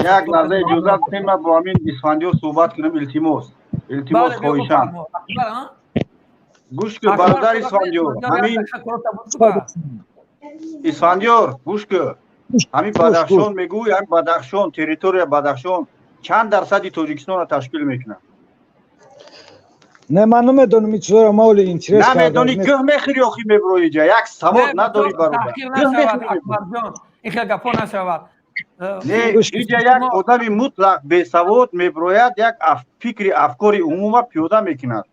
یک لحظه اجازه بدید من با همین اسفندیار صحبت کنم التماس خواهشاً گوش که برادر اسفندیار همین اسفندیار گوش که همین بدخشان میگوی همین بدخشان تریتوری بدخشان چند درصدی تاجیکستان را تشکیل میکنه نه من نمیدونم میچورا مولی اینترس کرده نمیدونی که میخوری آخی میبروی جا یک سواد نداری برادر این خیلی گپا نشود نه اینجا یک آدم مطلق به سواد میبروید یک فکر افکاری عموما پیاده میکند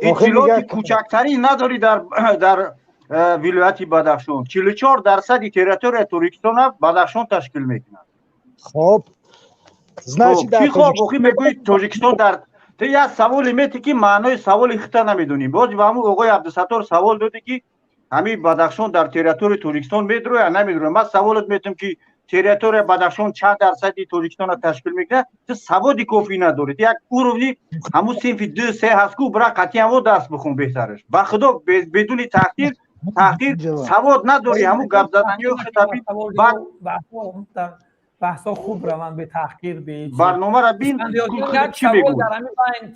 اطلاعات کوچکتری نداری در ولایت بدخشان 44 درصد تریتوری تاجیکستان بدخشان تشکیل میکند خب значит در تاجیکستان میگوی تاجیکستان در تو یک سوال میتی که معنای سوال خطا نمیدونیم باز و همون آقای عبدالستار سوال داده که همین بدخشان در تریتوری تاجیکستان میدروه یا نمیدروه من سوالت میتونم که تریتوری بدخشان چند درصدی تاجیکستان را تشکیل میکنه تو سوادی کافی ندارید یک اروی همون صنف 2 3 هست که برای قطعی هم درس بخون بهترش با خدا بدون تحقیر سواد نداری همون گپ زدنی و خطابی بعد بحثا خوب روان به تحقیر به برنامه را بین چی میگوی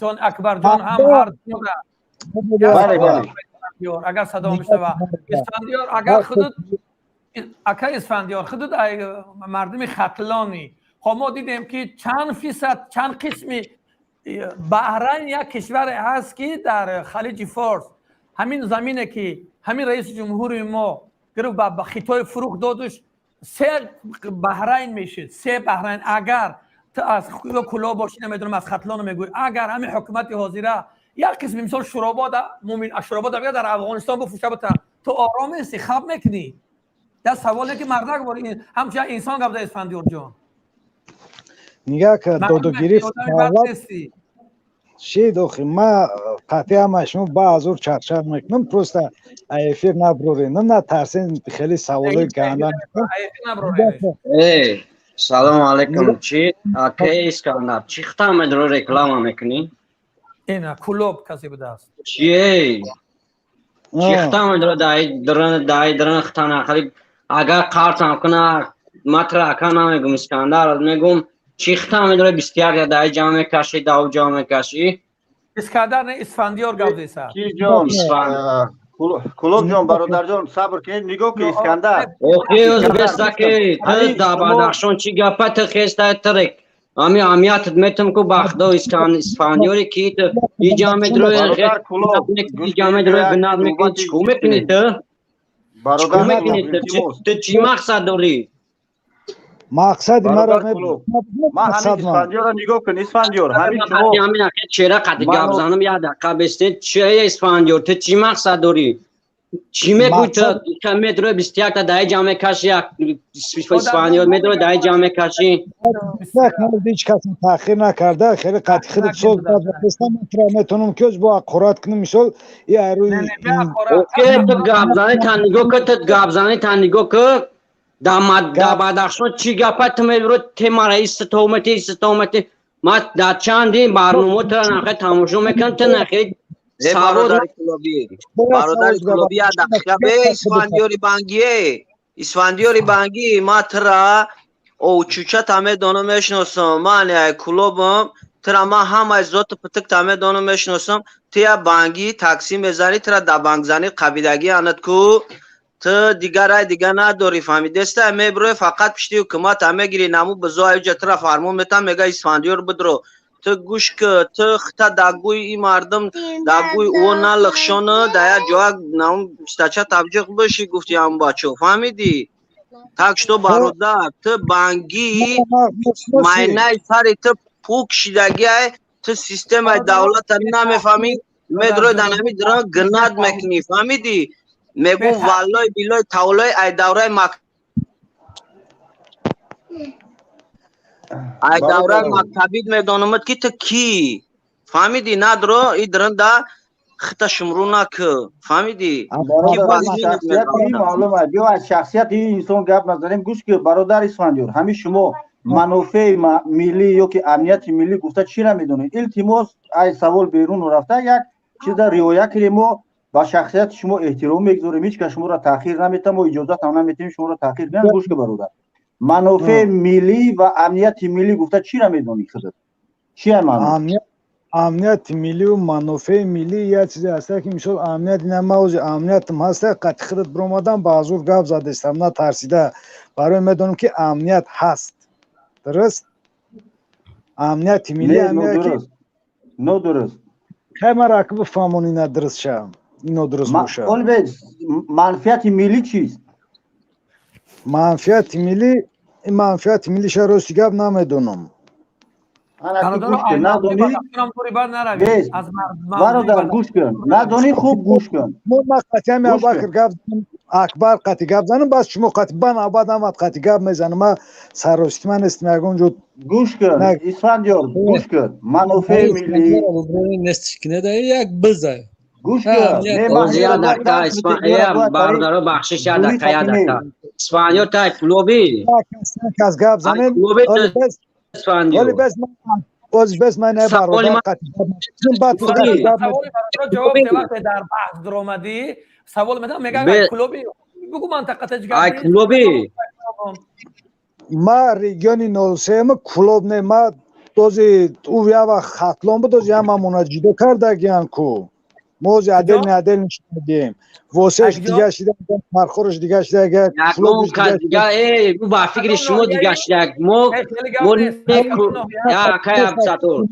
چون اکبر جان هم هر دو اگر صدا میشنوه اسفندیار اگر خودت اسفندیار خودت مردم ختلانی خب ما دیدیم که چند فیصد چند قسمی بحرین یک کشور هست که در خلیج فارس همین زمینه که همین رئیس جمهور ما گرفت با خطای فروغ دادش 3 بحرین میشه 3 بحرین اگر تو از کلا باشی نمیدونم از ختلان میگوی اگر همین حکومت حاضره یک قسم مثال شرابات مومن شرابات در افغانستان بفروشه تو آرام استخاب میکنی در سوالی که مردک باری همچنین انسان گفته اسفندیار جان میگه که دودگیری چی دوخی ما قطعی همشون با ازور چرچر میکنم پروسته ایفیر نبروری نه ترسین خیلی سوالی گندن سلام علیکم چی؟ اکی اسکندر چی خطا مدرو رکلام میکنی؟ اینا کلوب کسی بوده است چی؟ چی خطا مدرو دای خطا نخلی اگر قارتم کنه مطرح کنه میگم اسکندر میگم چی خطا مدرو بسیار یا دای جامعه کشی داو جامعه کشی اسکندر نه اسفندیار گفته سر کی جان کلوب جان برادر جان صبر کنید نگاه که اسکندر اوکی از بسته که در بدخشان چی گپت خیسته ترک امی امیات میتم کو باخته اسپانیولی کی تو ای جامعه درو ای جامعه درو بناد میکنی چکو میکنی چکو میکنی تو چی مقصد داری؟ مقصد مرا ما همین اسفندیار را نگاه کن اسفندیار همین شما همین اخی چرا قطع گپ زنم یاد قبسته چه اسفندیار تو چی مقصد داری؟ چی میگوی تو که میدرو 21 تا دای جامعه کشی اسپانیول میدرو دای جامعه کشی هیچ کس تاخیر نکرده خیلی قطعی خیلی سوال داشتم میتونم که با قرات کنم مثال یا روی اوکی تو گپ زنی تنگو که تو گپ زنی تنگو که دا بدخشان چی گپت تو میبرو تیمارا استومتی ما دا چندی برنامه تو نخه تماشا میکنم تو نخه برادر کلوبی دقیقه به اسفندیاری بانگی ما ترا او چوچه تامه دانو میشناسم من کلوبم ترا ما همه زوت پتک تامه دانو میشناسم تیا بانگی تقسیم بزنی ترا دا بانگ زنی قبیلگی آنت کو تو دیگر نداری فهمیده است میبروی فقط پشتی حکومت همه گیری نمو بزای جترا فرمون میتم میگه اسفندیار بدرو تو گوش که تو خطا داگوی این مردم داگوی او نلخشانه دایا جواب نام استاچه تبجیق بشی گفتی هم بچه فهمیدی تاکش تو برادر تو بانگی ماینه سری تو پوک شیدگی های تو سیستم دولت نمیفهمی میدروی دانمی دران گناد مکنی فهمیدی میگو والای بیلای تاولای ای دوره ای دوره مکتبید میدانمت که تو کی فهمیدی ندرو ای درن دا خطا شمرو نک فهمیدی برادر شخصیت این معلومه جو از شخصیت این انسان گپ نزنیم گوش که برادر اسفندیار همین شما منافع ملی یا که امنیت ملی گفته چی نمیدونید التماس ای سوال بیرون رفته یک چیز رعایت کنیم ما با شخصیت شما احترام میگذاریم هیچ که شما را تاخیر نمیتیم و اجازه هم نمیتیم شما را تاخیر کنیم گوش که برادر منافع ملی و امنیت ملی گفته چی نمیدونید خودت چی امنیت ملی و منافع ملی یه چیزی هست که میشه امنیت نه موضوع امنیت هم هست قطع خودت برآمدن با حضور گپ زده استم نه ترسیده برای میدونم که امنیت هست درست امنیت ملی امنیت نه درست خیلی راکب فهمونی نه درست شم اینو درست باشه منفعت ملی چیست منفعت ملی شروعی گپ نمیدونم برادر گوش کن ندانی خوب گوش کن ما قطعی ابوبکر گپ اکبر قطعی گپ زنم بس شما قطعی بن آباد هم قطعی گپ میزنم ما سروشتی من است میگم جو گوش کن اسفندیار گوش کن منافع ملی نستشکنه ده یک بزای گوش کن اوزیا دکا اسپانیا باردارو بخشش دکا اسپانیا تا کلوبی از گپ زنم ولی بس من نه برادر قطعی بعد سوالی جواب وقتی در بحث در اومدی سوال میگم کلوبی بگو منطقه ای کلوبی ما ریگیونی 03 کلوب نه ما دوزی او یا خطلون بود دوزی هم مناجیدو کرده گیان کو موز عدل نشدیم واسهش دیگه شده مرخورش دیگه شده اگه کلوبش دیگه ای رو با فکر شما دیگه شده مو یا که ابساتور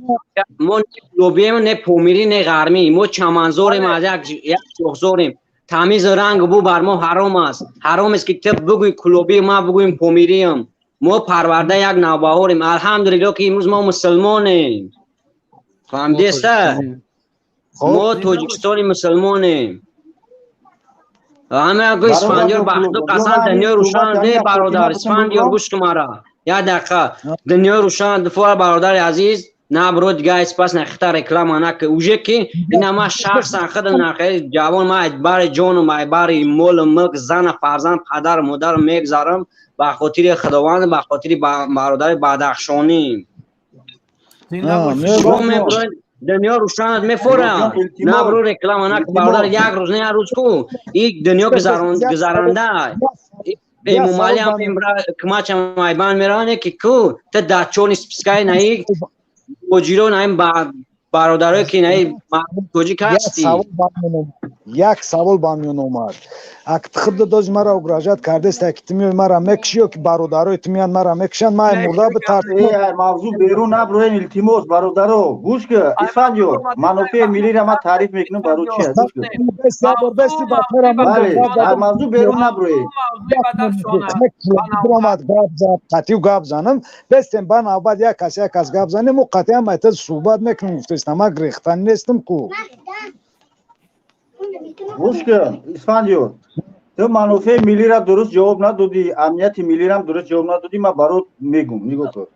مو کلوبیم نه پومیری نه غرمی مو چمنزوریم از یک شخزوریم تمیز رنگ بو بر ما حرام است که تب بگوی کلوبی ما بگویم پومیریم ما پرورده یک نوبهاریم الحمدلله که امروز ما مسلمانیم فهمیدی است ما توجیکستانی مسلمانیم همه اگه اسفندیار بخدو قسم دنیا روشن ده برادر اسفندیار گوش که مرا یا دقیقه دنیا روشن دفعه برادر عزیز نه برو دیگه اسپاس نخطه رکلام نکه اوجه که این ما شخص خود نخیر جوان ما ادبار جان و ما ادبار مول ملک زن فرزند پدر مادر میگذارم با خاطر خداوند با خاطر برادر بدخشانی شما میبرید دنیا روشنت میفورم نه برو رکلام نکه برادر یک روز نه روز کو این دنیا گذرانده ایمو مالی هم کماچ هم مایبان میرانه که کو تا دچون اسپسکای نایی بجیرو نایم با برادرای کینایی محمود کوجی هستی یک سوال با من اومد اگه خود دوز مرا اگراجت کرده است که تمی مرا مکشیو که برادرای تمیان مرا مکشن ما مردا به ای موضوع بیرون نبروین التماس برادرو گوش که اسفندیو منافع ملی را ما تعریف میکنم برای چی گوش که بله موضوع بیرون نبروین قطعی گاب زنم بستم با نوبت یک کس گاب زنم و قطعی هم ایت صحبت میکنم گفتم ما گریختن نیستم کو گوش که اسفندیو تو منافع ملی را درست جواب ندادی امنیت ملی را درست جواب ندادی ما برات میگم نگاه کن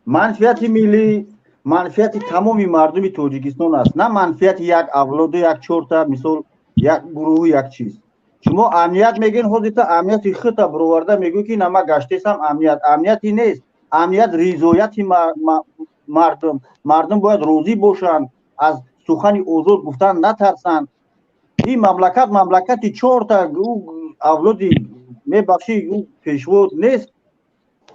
منفعت ملی منفعت تمامی مردم تاجیکستان است نه منفعت یک اولاد و یک چورتا مثال یک گروه یک چیز شما امنیت میگین خودت امنیت خودت برآورده میگو که نما گشتم امنیتی نیست امنیت ریزایت مردم باید روزی باشن از سخن آزاد گفتن نترسن این مملکتی 4 تا اولادی میبخشی او پیشوا نیست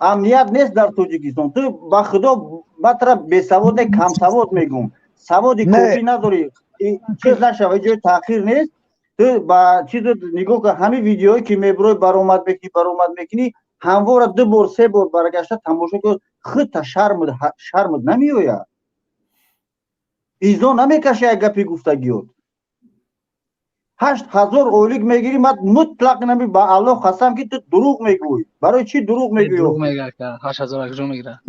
امنیت نیست در تاجیکستان تو با خدا مطرح به سواد کم سواد میگم سواد کافی نداری چیز نشوه جای تاخیر نیست تو با چیز نگاه که همه ویدیوهایی که میبروی برآمد میکنی همواره 2 بار 3 بار برگشته تماشا کن خود شرمت نمیآید ایزا نمیکشه یک گپی گفتگیات 8000 اولیگ میگیری مطلق نمی با الله قسم که تو دروغ میگویی برای چی دروغ میگویی دروغ میگه که 8000 اجرا میگیره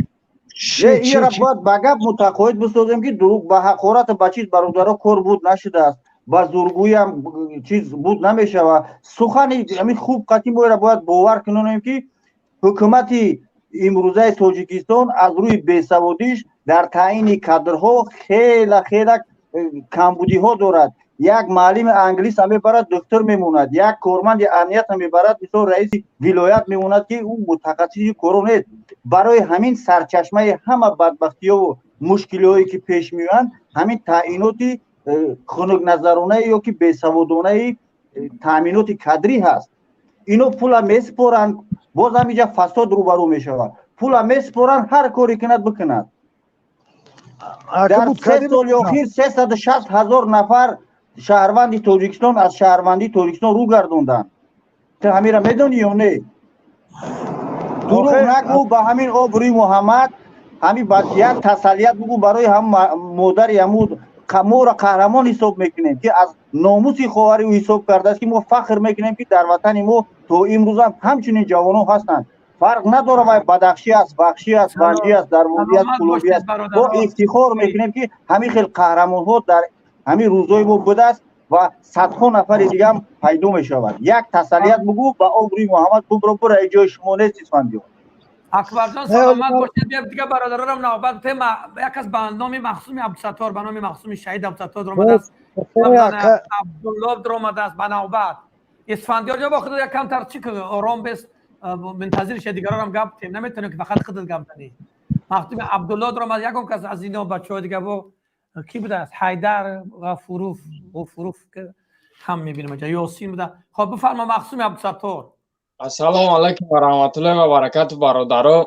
این را باید با گپ متقاعد بسازیم که دروغ با حقارت بچیز برادرها کار بود نشده است با زورگویی هم چیز بود نمیشه و سخنی همین خوب قطعی ما را باید باور کنیم که حکومت امروزه تاجیکستان از روی بیسوادیش در تعیین کادرها خیلی کمبودی ها دارد یک معلم انگلیس هم میبرد دکتر میموند یک کارمند امنیت هم میبرد مثل رئیس ولایت میموند که او متخصص کرونا نیست برای همین سرچشمه همه بدبختی ها و مشکلی هایی که پیش میاد همین تعیینات خنک نظرانه یا که بیسوادانه تامینات کادری هست اینو پولا میسپرن باز هم اینجا فساد روبرو میشود پولا میسپرن هر کاری کند بکند در 3 سال اخیر 360,000 نفر شهروندی تاجیکستان از شهروندی تاجیکستان رو گردوندن تو همین را میدونی یا نه دروغ نگو با همین آبروی محمد همین یک تسلیت بگو برای هم مادر یمود ما را قهرمان حساب میکنیم که از ناموسی خواهری او حساب کرده است که ما فخر میکنیم که در وطن ما تو امروز هم همچنین جوانان هستند فرق نداره وای بدخشی است بخشی است بنجی است درموندی است کلوبی است ما افتخار میکنیم که همین خیلی قهرمان ها در همین روزای ما بوده است و صدها نفر دیگه هم پیدا میشود یک تسلیت بگو با آبروی محمد برو جای شما نیست اسفندیار اکبر جان سلامت باشید بیام دیگه برادرانم نوبت یک از بندنام مخصوم عبدالستار به نام مخصوم شهید عبدالستار درآمد است عبدالله درآمد است به نوبت اسفندیار جا با خود یک کم تر چی که آرام بست منتظر شه دیگران هم گپ تیم نمیتونه که فقط خودت گپ زنی مخصوم عبدالله درآمد یکم کس از اینا بچه‌ها دیگه با کی بوده است حیدر و فروف که هم میبینیم اینجا یاسین بوده خب بفرما مخصوم عبدالستار السلام علیکم و رحمت الله و برکات برادران.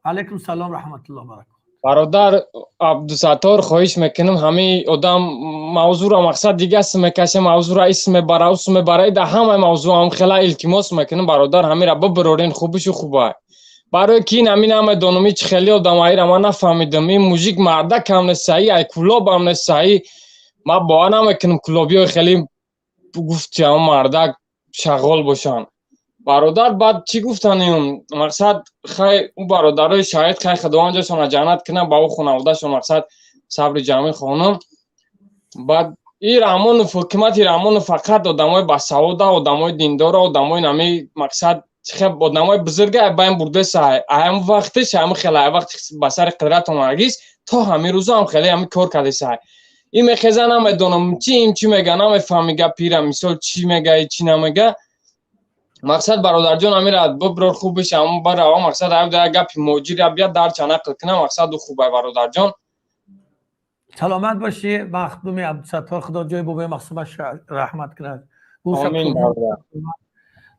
علیکم سلام رحمت الله و برکات. برادر عبدالستار خواهش میکنم همه آدم موضوع را مقصد دیگه است میکشه موضوع را اسم برای ده همه موضوع هم خیلی التماس میکنم برادر همه را ببرورین خوبش و خوبه برای کی نمی همه دانمی چه خیلی آدمایی را من نفهمیدم این موزیک مرده کم نیست صحیح ای کلوب هم نیست صحیح ما با نمیکنم کلوبی های خیلی گفت که هم مرده شغال باشن برادر بعد چی گفتن مقصد خیلی اون برادرای شاید خیلی خداوند جاشون جنت کنه با او خانواده‌شون مقصد صبر جمعی خانم بعد این رحمان حکومت رحمان فقط آدمای باسواد آدمای دیندار آدمای نمی مقصد خیلی آدمای بزرگ بایم برده سه هم وقتش هم خیلی وقت بسر قدرت اومگیس تا همین روزا هم خیلی همین کار کرده سه این میخزن هم میدونم چی میگه نمیفهمیگه پیرم مثال چی میگه چی نمیگه مقصد برادر جان امیر ببرار خوب بشه اما برای مقصد هم در گپ موجی را بیاد در چنقل کنه مقصد خوبه برادر جان سلامت باشی مخدوم عبدالستار خدا جای بابای مخصومش رحمت کنه آمین برادر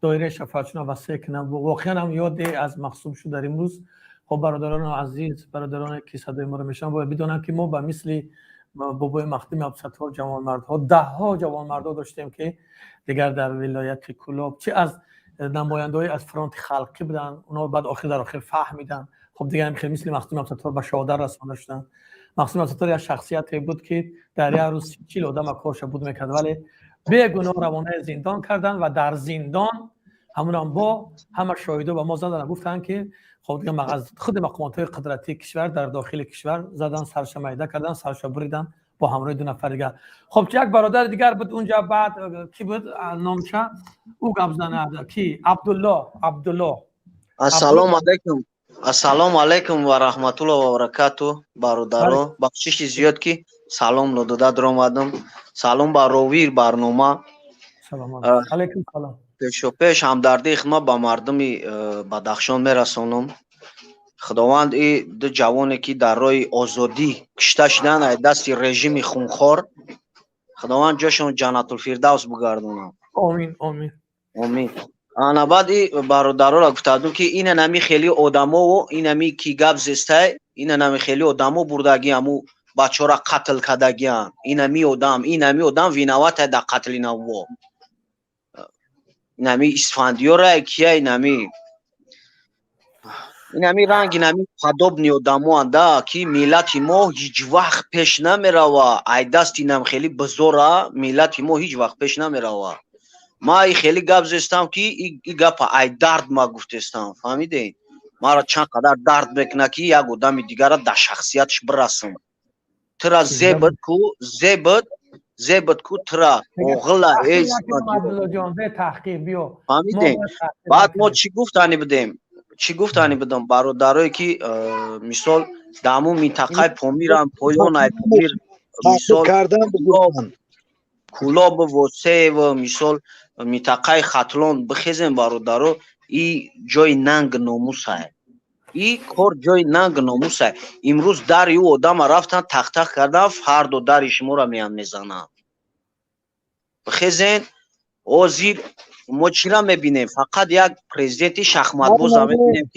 دایره شفاعتشون وسیع کنه واقعا هم یاد از مخصوم شد در امروز خب برادران عزیز برادران که صدای ما رو میشن باید بدونن که ما به مثل بابای مخدوم عبدالستار جوانمردها، 10 جوانمردها داشتیم که دیگر در ولایت کلوب چه از نماینده‌های از فرانت خلقی بودن، اونا بعد در آخر فهمیدن خب دیگه هم خیلی مثل مخدوم عبدالستار به شهادت رسانده شدن. مخدوم عبدالستار یک شخصیتی بود که در یک روز 40 آدم کارش بود میکرد، ولی بیگناه روانه زندان کردن و در زندان همون هم با همه شاهدا و ما زدن گفتن که خب دیگه از خود مقامات قدرتی کشور در داخل کشور زدن، سرش میده کردن، سرش بریدن با همراه 2 نفر دیگه. خب یک برادر دیگر بود اونجا، بعد کی بود نامش او گپ زنه کی عبدالله. السلام علیکم و رحمت الله و برکاته برادرو. بخشش زیاد کی سلام لوداده در اومدم. سلام بر رویر برنامه. سلام علیکم. سلام. پیش همدردی خدمت با مردم بدخشان میرسونم. خداوند این 2 جوانی که در راه آزادی کشته شدن از دست رژیم خونخوار، خداوند جاشون جنت الفردوس بگردونه. آمین آمین آمین. انا بعد برادرها را گفتم که این نمی خیلی آدما و این نمی کی گپ زسته، این نمی خیلی آدما بردگی همو بچه را قتل کردگیان، این نمی آدم وینوات در قتل نو نمی اسفندیو را کیه این نمی رنگ نمی خداب نیودامو انده که میلت ما هیچ وقت پیش نمیروه. ای دستی نم خیلی بزوره میلت ما هیچ وقت پیش نمیروه. ما ای خیلی گپ زستم که ای گپ ای درد ما گفتستم، فهمیدین؟ ما را چند قدر درد بکنه که یک آدم دیگر را در شخصیتش برسم. ترا زیبت کو ترا اوغلا ایس فهمیدین؟ بعد ما چی گفتانی بدم برادرایی که مثال دامو منطقه پامیرم پایان ای پامیر مثال کلاب و سه و مثال منطقه خطلان بخیزن برادرو، ای جای ننگ ناموسه، ای کار جای ننگ ناموسه. امروز در او آدم رفتن تخت کردن، فردا در شما را میان میزنن. بخیزن وزیر ما چی را میبینیم؟ فقط یک پرزیدنت شخمت باز را میبینیم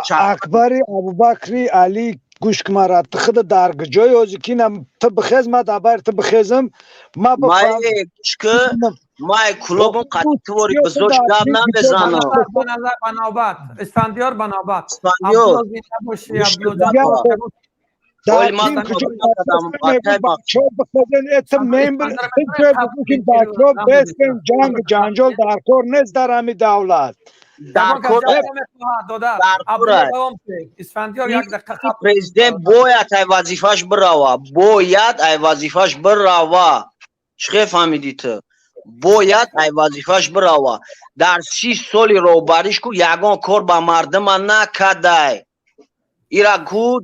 که اکبر ابوبکری علی گوش که مرا تخد درگ جای اوزی که نم تا بخیز ما دبر تا بخیزم ما بفهم ما کلوبم قطعی توری بزرگ گم نمیزنم. بنابت اسفندیار بنابت Oil man بچه بخوادن اتم ممبر بکنیم بچه بسکن جنجال در کار نیست در همی دولت پرزیدنت باید ای وظیفش براوه چه فهمیدی تو؟ باید ای وظیفش براوه. در 30 سال روبریش کو یگان کار با مردم نکده. ایرا کو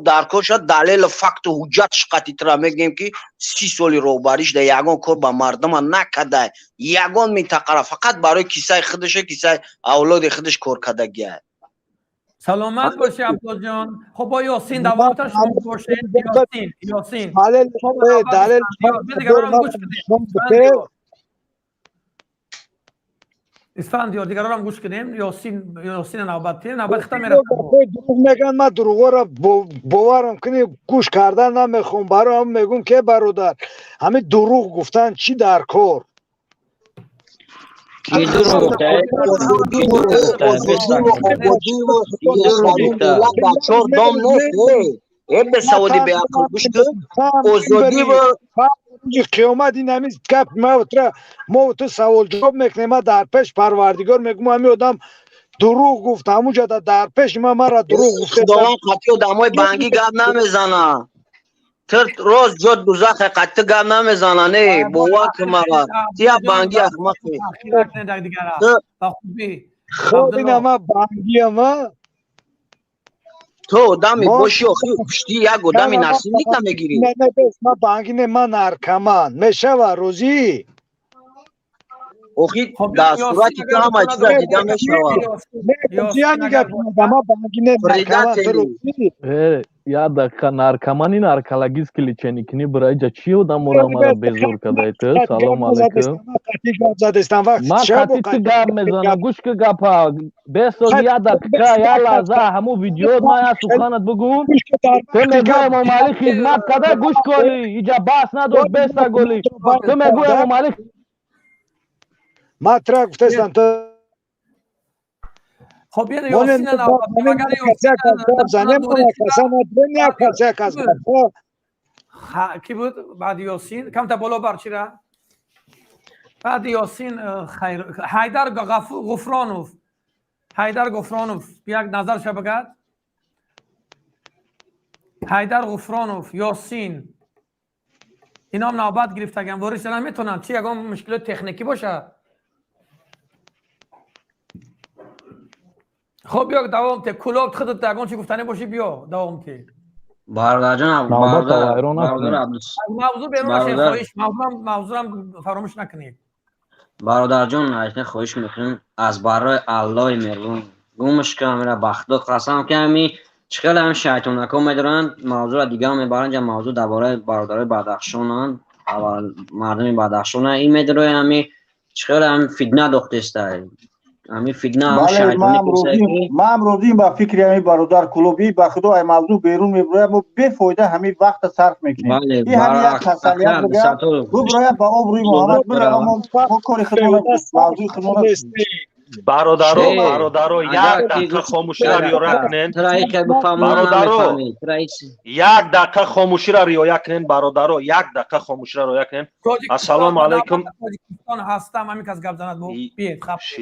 در کار شد دلیل فکت و حجتش قطعی تر میگیم که 30 سال روبریش در یگان کار با مردم نکده. یگان منطقه را فقط برای کیسه خودش کیسه اولاد خودش کار کردگیه. سلامت باشی عبدالله جان. خب با یاسین دوامتر شما باشین. یاسین دلیل اسفندیار دیگران هم گوش کنیم. یاسین نوبتی ختم میره. دروغ میگن، من دروغ را باورم کنی گوش کردن نمیخوام. برای هم میگم که برادر همه دروغ گفتن چی در کار کی دروغ گفته؟ به سعودی به عقل گوش کن آزادی و قیامت این همی گپ ما تو سوال جواب میکنیم. در پیش پروردگار میگم همین آدم دروغ گفت، همونجا در پیش ما را دروغ گفته. خداوند قطعی آدمای بانگی گپ نمیزنه، تر روز جد دوزخ قطعی گپ نمیزنه. نه بوا که مرا تیا بانگی احمقی خب این همه بانگی همه تو دمی باشی و پشتی یک و دمی نرسی نیتا میگیری. نه ما بانگی نه، من نرکمان میشه و روزی اوخی در صورتی که همه چیزا دیده میشه و ما بانگی نه نرکمان تو روزی я дақиқа наркомани наркологист леченикини бираҷа чи одамора мара безор кадаиту. Салом алейкум. Ма қати чи гап мезана гӯш ки гапа 20 соли я дақиқа я лаҳза ҳаму видеоат ман я суханат бугум. Ту мегӯи Имом Али хизмат када гӯш коли иҷа баҳс надошт 20 голи. Ту мегӯи Имом Али матра гуфтестам ту خب یه یاسین اگر کی بود بعد یاسین کم تا بالا بر چی را بعد یاسین حیدر غفرانوف حیدر غفرانوف یک نظر شو بگرد حیدر غفرانوف یاسین اینا هم نوبت گرفتگن وارث نمیتونن چی یگان مشکلات تکنیکی باشه خب بیا دوام ته کلاب خودت دگان چی گفتنی باشی بیا دوام ته برادر جان برادر موضوع بیرون نشه خواهش موضوع هم فراموش نکنید برادر جان اجازه خواهش میکنم از برای الله مهربون گومش که میره بخدا قسم که همی چقدر هم شیطانکا میدارن موضوع دیگه هم میبرن جا موضوع درباره برادرای بدخشانن اول مردم بدخشان این میداره همی چقدر هم فتنه داخته است همین فتنه هم شیطانی ما امروزی با فکر همین برادر کلوبی با خدا این موضوع بیرون میبره و بی فایده همین وقت صرف میکنیم این همین یک تسلیت بگم رو برای با آبروی محمد بره اما کاری خدمت موضوع خدمت برادرو یک دقیقه خاموشی را رعایت کنین برادرو یک دقیقه خاموشی را رعایت کنین برادرو یک دقیقه خاموشی را رعایت کنین السلام علیکم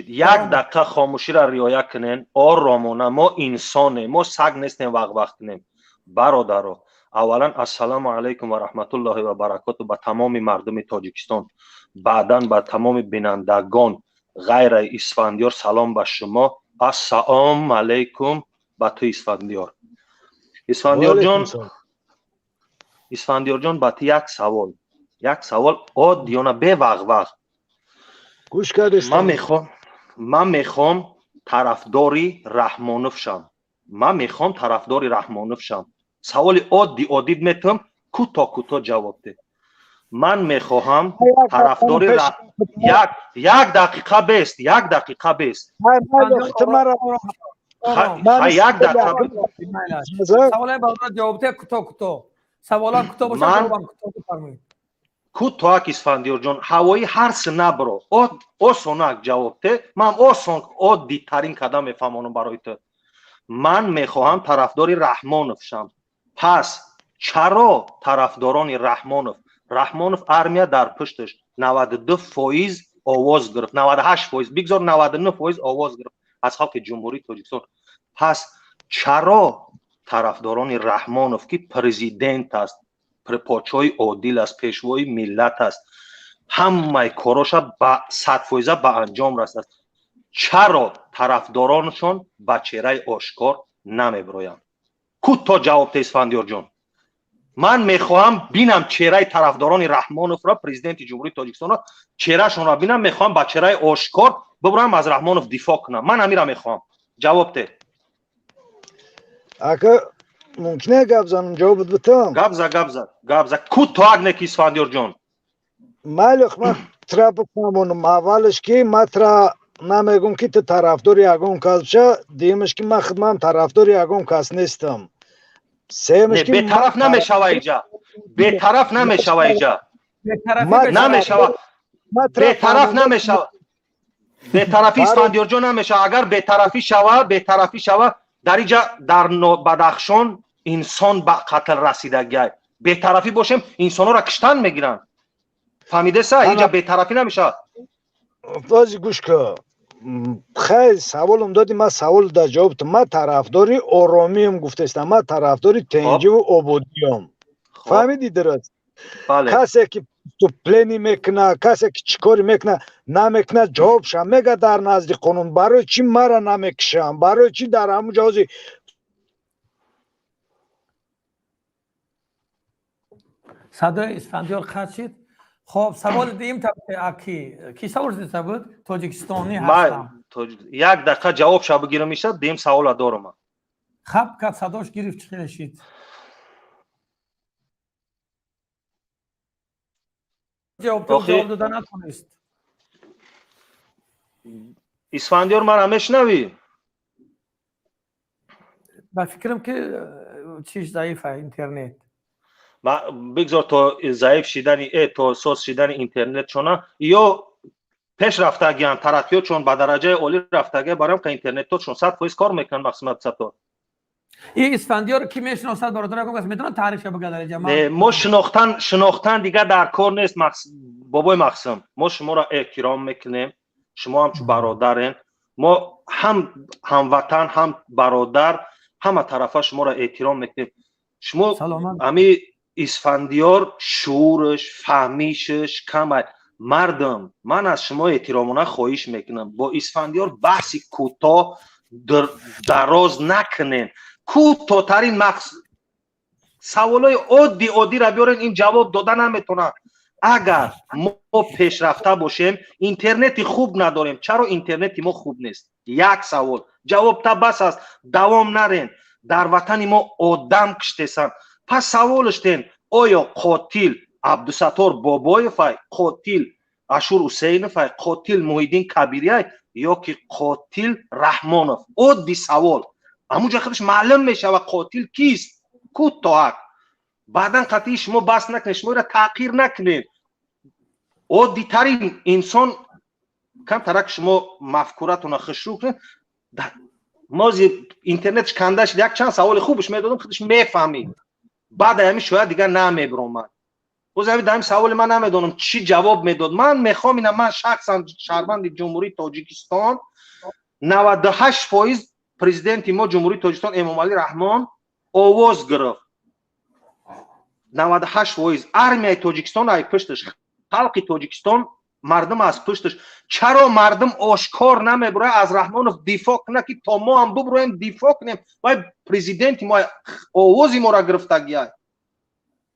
یک دقیقه خاموشی را رعایت کنین آرامانه ما انسانیم ما سگ نیستیم وقت کنیم برادرو اولا السلام علیکم و رحمت الله و برکاته به تمام مردم تاجیکستان بعداً به تمام بینندگان غیر اسفندیار سلام به شما السلام علیکم به تو اسفندیار اسفندیار جان به تو یک سوال عادیانه به وقت گوش کردستم من میخوام طرفداری رحمانوف شم سوال عادی میتونم کوتاه جواب ده من میخواهم طرفداری یک دقیقه بیست یک دقیقه سوال برادر جواب ده کوتاه سوالان کوتاه باشه جوابم کوتاه بفرمایید کوتاه اسفندیار جان هوایی هرس نبرو آسونک جواب ده من عادی ترین قدم میفهمونم برای تو من میخواهم طرفداری رحمانوف شم پس چرا طرفداران رحمانوف ارمیا در پشتش 92% آواز گرفت 98% بگذار 99% آواز گرفت از خلق جمهوری تاجیکستان پس چرا طرفداران رحمانوف که پرزیدنت است پاچای عادل است پیشوای ملت است همه کاراش با 100% به انجام رسید چرا طرفدارانشون با چهره آشکار نمیبرویند کوتاه جواب ده اسفندیار جان من میخواهم بینم چهره طرفداران رحمانوف را پرزیدنت جمهوری تاجیکستان را چهرهشون را بینم میخواهم با چهره آشکار ببرم از رحمانوف دفاع کنم من همین را میخواهم جواب ده اگه ممکنه گپ زنم جواب بدم گپ زد کوتاه نکی اسفندیار جان مالک من ترا بفهمونم اولش که مترا نمیگم که تو طرفدار یگان کس شه دیمش که من خودم طرفدار یگان کس نیستم به طرف نمیشوه اینجا به طرف به طرفی اسفندیار جان نمیشه اگر به طرفی شوه در اینجا در بدخشان انسان به قتل رسیدگی به طرفی باشیم انسان را کشتن میگیرن فهمیده سا اینجا به طرفی نمیشه بازی گوش که خیلی سوالم دادی من سوال در جواب تو من طرفداری آرامیم گفته استم من طرفداری تنجی و آبادیم فهمیدی درست کسی که تو پلنی میکنه کسی که چیکاری میکنه نمیکنه جوابشم میگه در نزد قانون برای چی مرا نمیکشم برای چی در همون جازی صدای اسفندیار قطع شد خب سوال دیم کی سوال دیده بود تاجیکستانی هستم یک دقیقه جواب شو بگیرم میشه دیم سوال دارم خب که صداش گرفت چی شد جواب دادن نتونست. اسفندیار مرا میشنوی؟ با فکرم که چیز ضعیفه اینترنت. بگذار تا ضعیف شدن تا سوس شدن اینترنت چونه یا پیش رفتگیان ترقیات چون به درجه عالی رفتگی برام که اینترنت تو چون 100% کار میکنن مقسم ستار. این اسفندیار کی میشناسد برادر اگه میتونن تعریف شه بگه در جمع. ما شناختن دیگه در کار نیست بابای مقسم. ما شما را احترام میکنیم. شما هم چون برادرین. ما هم هموطن هم برادر همه طرفا شما را احترام میکنیم. شما امی اسفندیار شعورش فهمیشش کمه. مردم من از شما احترامانه خواهش میکنم با اسفندیار بحثی کوتاه دراز نکنین. کوتاه‌ترین سوالای عادی را بیارین این جواب دادن نمیتونن. اگر ما پیشرفته باشیم اینترنتی خوب نداریم. چرا اینترنتی ما خوب نیست؟ یک سوال جواب تا بس است. دوام نرین. در وطن ما آدم کشته‌اند. پس سوالش دین آیا قاتل عبدالستار بابایف قاتل اشور حسینف قاتل محیدین کبیری یا که قاتل رحمانف؟ عادی سوال همونجا خودش معلوم میشه و قاتل کیست؟ کوتاه بعدا قطعی شما بس نکنید. شما را تحقیر نکنید. عادی ترین انسان کم ترک شما مفکورتون خشروع کنید. ما اینترنتش کنده شد یک چند سوال خوبش میدادم خودش میفهمید. بعد همین شاید دیگه نمیبرومد. باز همین دائم سوال من نمیدونم چی جواب میداد. من میخوام اینم من شخصا شهروند جمهوری تاجیکستان 98% پرزیدنت ما جمهوری تاجیکستان امام علی رحمان آواز گرفت. 98% ارمیای تاجیکستان ای پشتش خلق تاجیکستان مردم از پشتش. چرا مردم آشکار نمیبره از رحمانوف دفاع کنه که تا ما هم ببرویم دفاع کنیم؟ وای پرزیدنت ما آوازی ما را گرفتگی.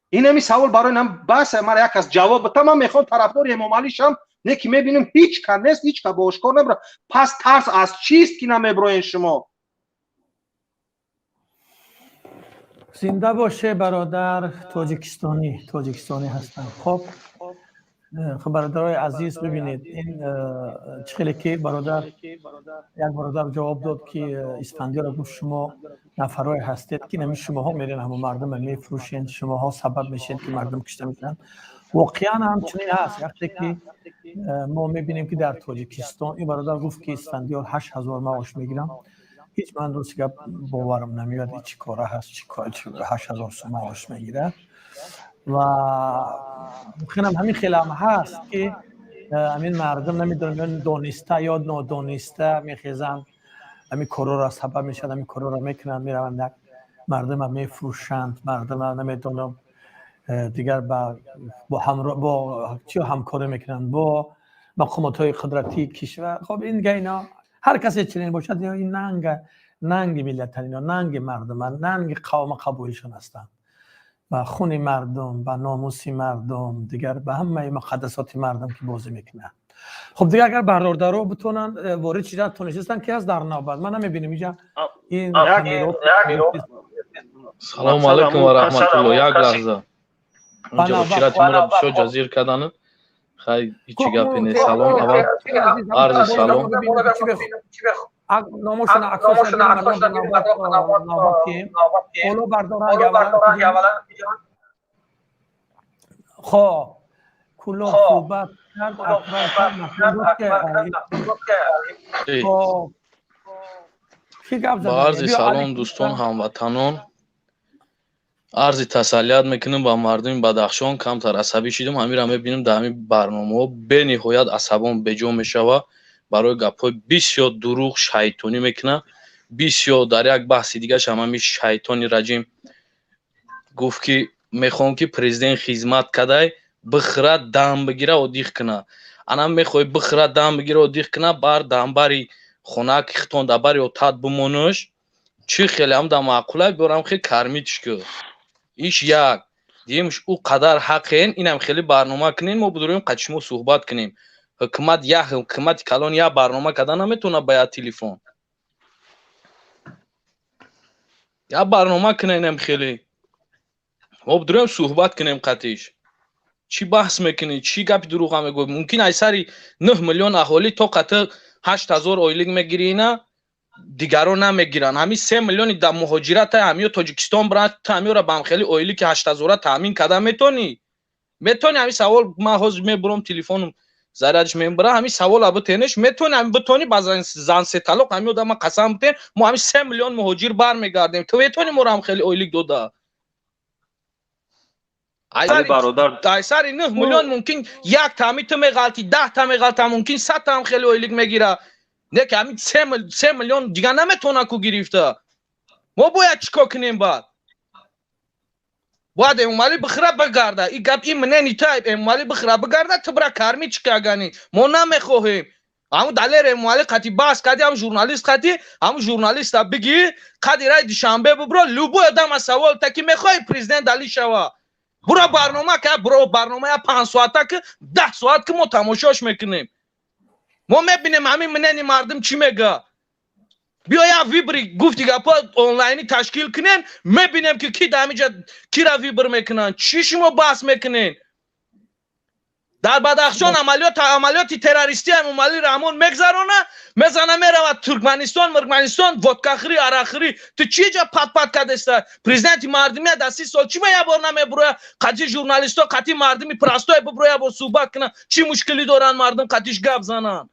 این همی سوال برای من بس من یک از جواب بدم. من میخوام طرفدار امام علی شم نه که میبینیم هیچ کن نیست هیچ که با آشکار نمیبره. پس ترس از چیست که نمیبروین شما؟ زنده باشه برادر تاجیکستانی هستن. خب برادرای عزیز ببینید این چخیلی که برادر یک برادر جواب داد که اسفندیار را گفت شما نفرای هستید که نمی شما ها میرین همه مردم میفروشین. شما ها سبب میشین که مردم کشته میشن. واقعا هم چنین هست. وقتی که ما میبینیم که در تاجیکستان این برادر گفت که اسفندیار 8000 معاش میگیرم. هیچ من درست که باورم نمیاد چی کاره هست چی کار 8000 معاش میگیره. و ممکنم همین خیلی هم هست که همین مردم نمیدونم دانسته یا نادانسته میخیزن همین کارا را سبب میشن همین کارا را میکنن میروند مردم هم میفروشند. مردم هم نمیدونم دیگر با چی همکاری میکنن با مقامات های قدرتی کشور. خب این اینا هر کسی چنین باشد یا این ننگ ملت اینا ننگ مردم ننگ قوم قبولیشون هستند و خون مردم و ناموس مردم دیگر به همه مقدسات مردم که بازی میکنن. خب دیگه اگر برادرها بتونن وارد چیزا تونستن که از در نوبت من نمیبینم اینجا این سلام علیکم و رحمت الله. یک لحظه اینجا بچیرات مرا بسیار جزیر کردن. خیلی هیچی گپی نیست. سلام اول عرض سلام ناموشن اکسوشن نوبتیم اولو بردارن اولا خب کلو صحبت کرد با عرض سلام دوستان هموطنان عرض تسلیت میکنم با مردم بدخشان. کمتر عصبی شدیم. همین را میبینیم در همین برنامه به نهایت عصبان بجا میشوه. برای گپ‌های بسیار دروغ شیطانی میکنه. بسیار در یک بحث دیگه همین شیطانی رجیم گفت که میخوام که پرزیدنت خدمت کده بخره دم بگیره و دیخ کنه. انا میخوای بخره دم بگیره و دیخ کنه بر دمبری خونه که ختون دبری و تاد بمونش چی خیلی هم در معقوله برام خیلی کرمیدش که ایش یک دیمش او قدر حقین اینم خیلی برنامه کنین ما بدوریم قدشمو صحبت کنیم. حکومت کلان یا برنامه کردن نمیتونه باید تلفن یا برنامه کنیم خیلی ما بدوریم صحبت کنیم قطعیش. چی بحث میکنی؟ چی گپ دروغ میگی؟ ممکن ای سری 9 میلیون اهالی تو قطع 8000 اویلینگ میگیری نه دیگران نمیگیرن. همین 3 میلیون در مهاجرت همیو تاجیکستان برات همیو را بام خیلی اویلی که 8000 تامین کردن میتونی همین سوال ما هوز میبرم تلفنم زرادش میبرم همین سوال ابو تنش بتونی بازن زان سه تعلق همیو دما قسم بده ما همین 3 میلیون مهاجر برمیگردیم تو میتونی مرام خیلی اویلی دودا علی برادر ایسر 9 میلیون ممکن یک تامی تو میغلطی 10 تا میغلطه ممکن 100 تا هم خیلی اویلیک میگیره نه که همین 3 میلیون دیگه نمیتونه کو گرفته ما باید چیکار کنیم باید اموالی بخره بگرده این گپ این مننی تایپ اموالی بخره بگرده تو برا کارمی چیکار ما نمیخواهیم همون دلیر اموالی قطی باز کردی هم ژورنالیست قطی همون ژورنالیست بگی قدی رای دوشنبه ببرو لوبو ادم سوال تا که میخوای پرزیدنت علی شوا برو برنامه که برو برنامه 5 ساعته که 10 ساعت که ما تماشاش میکنیم ما میبینیم همین مننی مردم چی میگه بیا ویبری گفتی گپا آنلاینی تشکیل کنین میبینیم که کی دمیجا کی را ویبر میکنن چی شما بحث میکنین در بدخشان عملیات تروریستی هم علی رحمان میگذرونه میزنه میره ترکمنستان ودکاخری عراخری تو چی جا پت کردسته پرزیدنت مردمی در 30 سال چی یه بار نمیبره قضیه ژورنالیستا قضیه مردمی پرستای ببره با صحبت کنه چی مشکلی دارن مردم قضیهش گپ زنن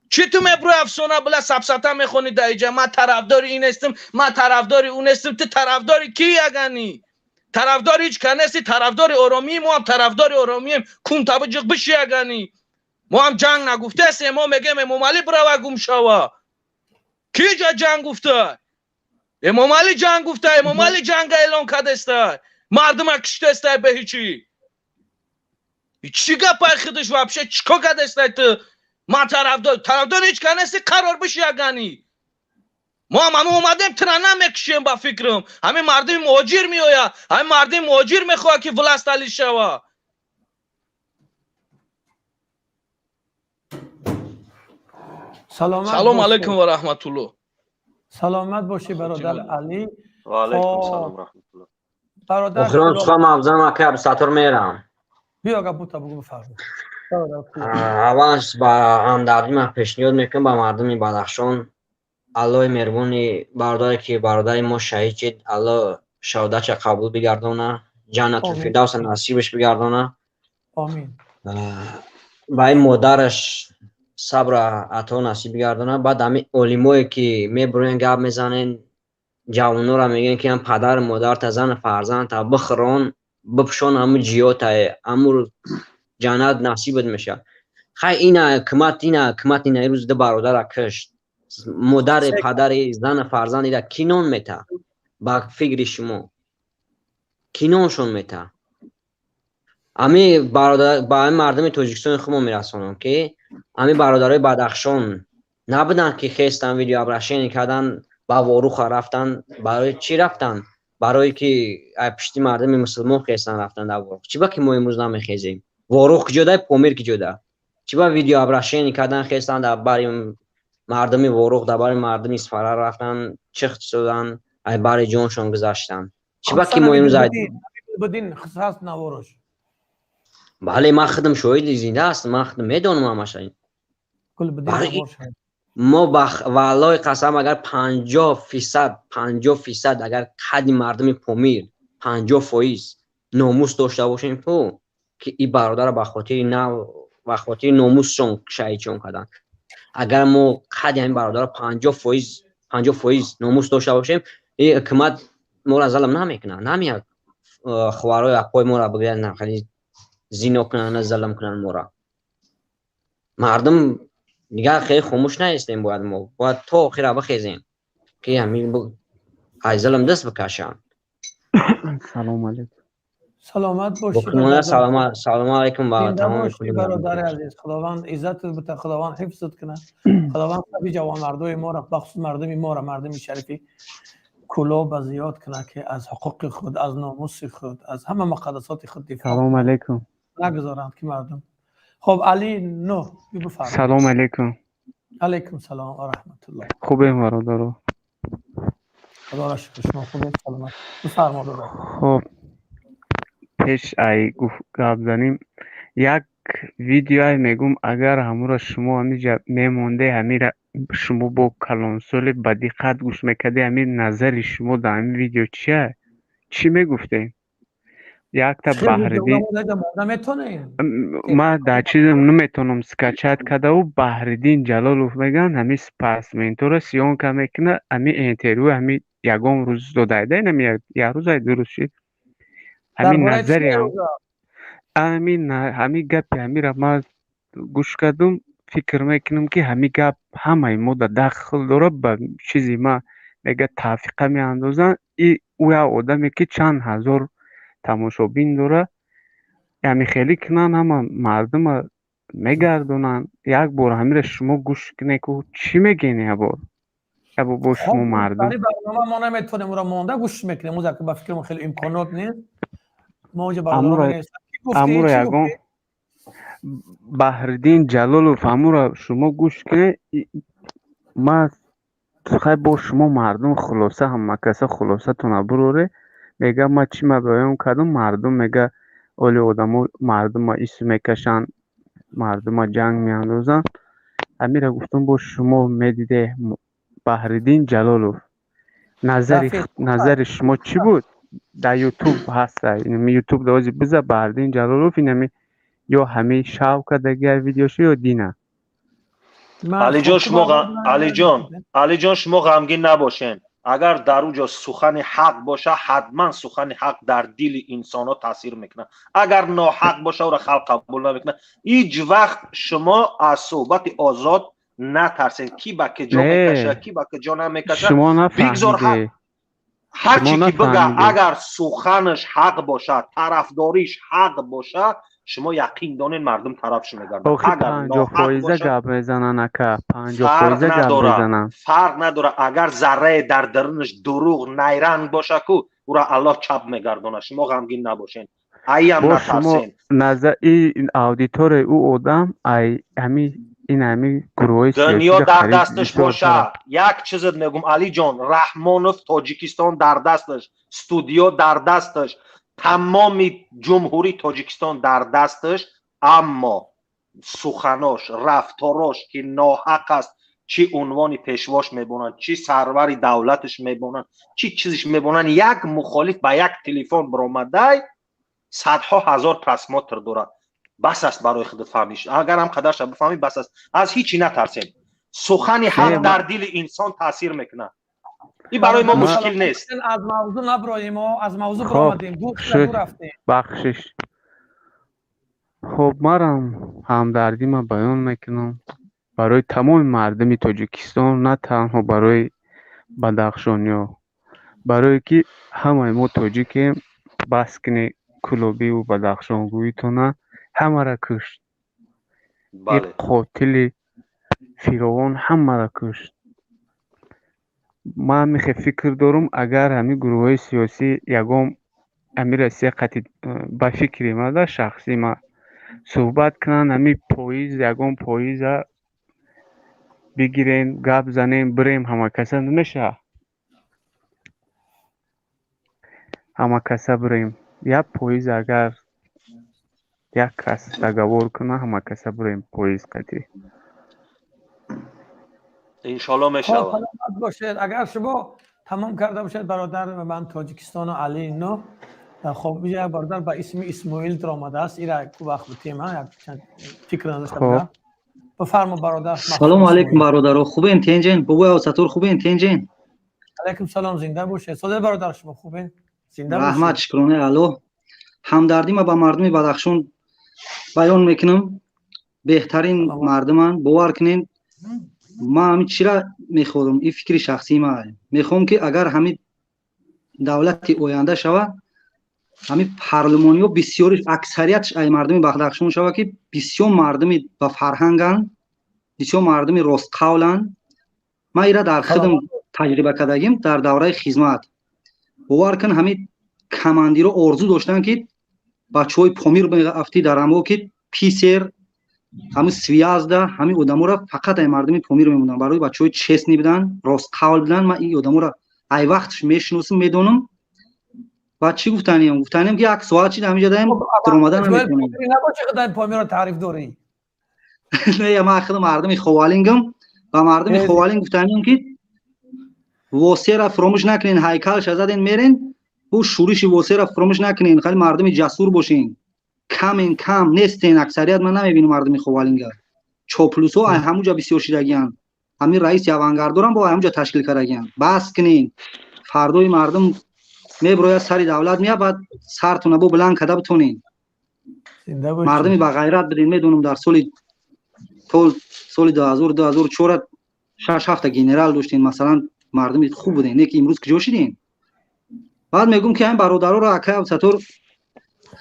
چی تو میبرو افسانه بلا سبسته میخونی در اینجا من طرفداری این استم من طرفداری اون استم تو طرفداری کی یگانی طرفداری هیچ کنستی طرفداری آرامی ما هم طرفداری آرامیم کون تبجق بشی یگانی ما هم جنگ نگفته استیم ما میگیم امام علی برو گم شوا کی جا جنگ گفته امام علی جنگ گفته امام علی جنگ اعلان کرده است مردم کشته است به هیچی چی گپ خودش وابشه چیکار کرده است تو ما طرفدار هیچ کنستی قرار بشی یگانی ما هم اومدیم ترانه میکشیم با فکرم همین مردم مهاجر میآید همین مردم مهاجر میخواد که ولست علی شوا سلام علیکم و رحمت الله سلامت باشی برادر علی و علیکم سلام و رحمت الله برادر بخیرم چخواه مبزن ما که عبدالستار میرم بیا گبوتا بگو بفرمایید اولش با همدردی من پیشنهاد میکنم با مردم بدخشان الله مهربانی برادری که برادر ما شهید شد الله شهادتش قبول بگردونه جنت الفردوس نصیبش بگردونه آمین با این مادرش صبر عطا نصیب بگردونه بعد همین علمایی که میبرین گپ میزنین جوانو را میگن که هم پدر مادر تا زن فرزند تا بخران بپشان همون جیات همون جنت نصیبت میشه خیلی این حکمت این روز ده برادر کشت مادر پدر زن فرزندی را کینون میته با فکر شما کینونشون میته امی برادر با این مردم تاجیکستان خودمون میرسونم که امی برادرای بدخشان نبودن که خواستن ویدیو ابرشین کردن با واروخ رفتن برای چی رفتن برای که پشتی مردم مسلمان خواستن رفتن در واروخ چی با که ما امروز نمیخیزیم واروخ جدا پومیر که جدا چی با ویدیو ابرشین کردن خواستن در برای مردمی واروخ در برای مردمی سفره رفتن چخت شدن برای جانشون گذاشتن چی با که ما امروز بدین خصاص نواروش بله من خودم شاهد زنده است من خودم میدونم همش کل بدین ما والله قسم اگر 50% اگر حد مردم پومیر 50% ناموس داشته باشیم تو که این برادر به خاطر ناموسشون شهیدشون کردن اگر ما حد این برادر 50% ناموس داشته باشیم این حکومت ما را ظلم نمیکنه نمیاد خوارای اقوای ما را بگیرن نه خیلی زینا کنن ظلم کنن ما را مردم دیگه خیلی خاموش نیستیم باید تا آخر بخیزیم که همین ای ظلم دست بکشن سلام علیکم سلامت باشی سلام علیکم با تمام برادر عزیز خداوند عزت بده خداوند حفظت کنه خداوند سبی جوان مردای ما را بخصوص مردمی ما را مردمی شریفی کلاه زیاد کنه که از حقوق خود از ناموس خود از همه مقدسات خود دفاع سلام علیکم نگذارند که مردم خب علی نو بفرمایید سلام علیکم علیکم سلام و رحمت الله خوبه برادر خدا را شکر شما خوبه سلامت بفرمایید خب پیش ای گپ زنیم یک ویدیو میگم اگر همورا شما همینجا میمونده همیرا شما با کلانسول با دقت گوش میکرده همین نظر شما در همین ویدیو چیه؟ چی میگفته؟ یک تا بحردین ما در چیزم نمیتونم سکچت کده و بحردین جلالوف میگن همین سپاس منطور سیون که میکنه همین انترویو همین یکم روز دو دایده نمیاد یک روز های درست شد همین نظری هم همین گپی همین را ما گوش کردم فکر میکنم که همین گپ همه ما داخل داره به چیزی ما میگه توافقه میاندازن او یا آدمی که چند هزار تماشابین داره یعنی خیلی کنن همه مردم میگردونن یک بار همین شما گوش کنه که چی میگین یه بار با شما مردم برنامه ما نمیتونیم را مونده گوش میکنیم موزه که با فکرم خیلی امکانات نیست موجه برنامه نیست امورا یکم بحردین جلالوف امورا شما گوش کنه ما خیلی با شما مردم خلاصه هم کسا خلاصه تونه بروره میگه ما چی ما بیان کردم مردم میگه اولی آدم مردم ما ایسو میکشن مردم ما جنگ میاندازن امیره گفتم با شما میدیده بحردین جلالوف نظر شما چی بود؟ در یوتیوب هست اینمی یوتیوب دوازی بزه بحردین جلالوف اینمی یا همه شاو که دیگر ویدیوشو یا دینه علی جان شما غمگین نباشین اگر در اونجا سخن حق باشه حتما سخن حق در دل انسان ها تاثیر میکنه اگر ناحق باشه او را خلق قبول نمیکنه هیچ وقت شما از صحبت آزاد نترسین کی با که جا میکشه کی با که جا نمیکشه بگذار هر چی که بگه اگر سخنش حق باشه طرفداریش حق باشه شما یقین دانین مردم طرفش میگردن اگر 50% گپ میزنن اکا 50% گپ میزنن فرق نداره اگر ذره در درونش دروغ نیرنگ باشه کو او را الله چپ میگردونه شما غمگین نباشین ایم نترسین نظر این اودیتور او آدم ای همین گروه دنیا در دستش باشه یک چیز میگم علی جان رحمانوف تاجیکستان در دستش استودیو در دستش تمام جمهوری تاجیکستان در دستش اما سخناش رفتاراش که ناحق است چی عنوانی پیشواش میبونن چی سرور دولتش میبونن چی چیزش میبونن یک مخالف با یک تلفن برآمده صدها هزار پرسماتر داره بس است برای خود فهمیش اگر هم قدرش بفهمی بس است از هیچی نترسین سخن حق در دل انسان تاثیر میکنه این برای ما مشکل نیست از موضوع نبراییم ما از موضوع برآمدیم دور رفتیم بخشش خب مرم همدردی ما بیان میکنم برای تمام مردم تاجیکستان نه تنها برای بدخشانیا برای که همه ما تاجیکیم بس کنه کلوبی و بدخشانگویی تونه همه را کشت این قاتل فیرعون همه را کشت ما میخواه فکر دارم اگر همین گروه های سیاسی یکم امیر رسی قطعی با فکری ما در شخصی ما صحبت کنن همین پاییز یکم پاییز بگیرین گپ زنیم بریم همه کسا نمیشه همه کسا بریم یا پاییز اگر یک کس تگوار کنه همه کسا بریم پاییز قطعی انشالله میشود اگر شما تمام کرده باشد برادر من تاجیکستان و علی نو خب یک برادر با اسم اسماعیل در آمده است ایرا یک وقت بتیم یک چند فکر نداشته بودم بفرما برادر سلام علیکم برادر خوبین تنجین بابا سطور خوبین تنجین علیکم سلام زنده باشید صدای برادر شما خوبین زنده باشید رحمت شکرانه الو همدردی ما با مردم بدخشان بیان میکنم بهترین مردمان باور کنین ما همین چرا میخوام این فکری شخصی ما میخوام که اگر همین دولت آینده شود همین پارلمانی و بسیار اکثریتش ای مردم بدخشان شود که بسیار مردم با فرهنگن بسیار مردم راست قولن ما ایرا در خودم تجربه کردیم در دوره خدمت باور کن همین کماندی رو آرزو داشتن که بچهای پامیر میگفتی در امو که پیسر همین سویازده همین آدما را فقط ای مردم پامیر میموندن برای بچهای چسنی بودن راست قول بودن ما این آدما را ای وقتش میشناسم میدونم و چی گفتنیم که یک ساعت چی همینجا داریم در اومدن نمیتونیم نباشه خدای پامیرا تعریف دوری نه ما خود مردم خوالینگم و مردم خوالینگ گفتنیم که واسه را فراموش نکنین هیکلش زدین میرین و شورش واسه را فراموش نکنین خیلی مردم جسور باشین کم نیستین اکثریت من نمیبینم مردم خوالینگ چوپلوسو همونجا بسیار شیرگیان همین رئیس یوانگاردورم با همونجا تشکیل کردگیان بس کنین فردای مردم میبروید سری دولت میاد بعد سرتون بو بلند کده بتونین مردمی با غیرت بدین میدونم در سال 2004 6 هفته گنرال داشتین مثلا مردم خوب بودین نه که امروز کجا شدین بعد میگم که این برادرها را اکا چطور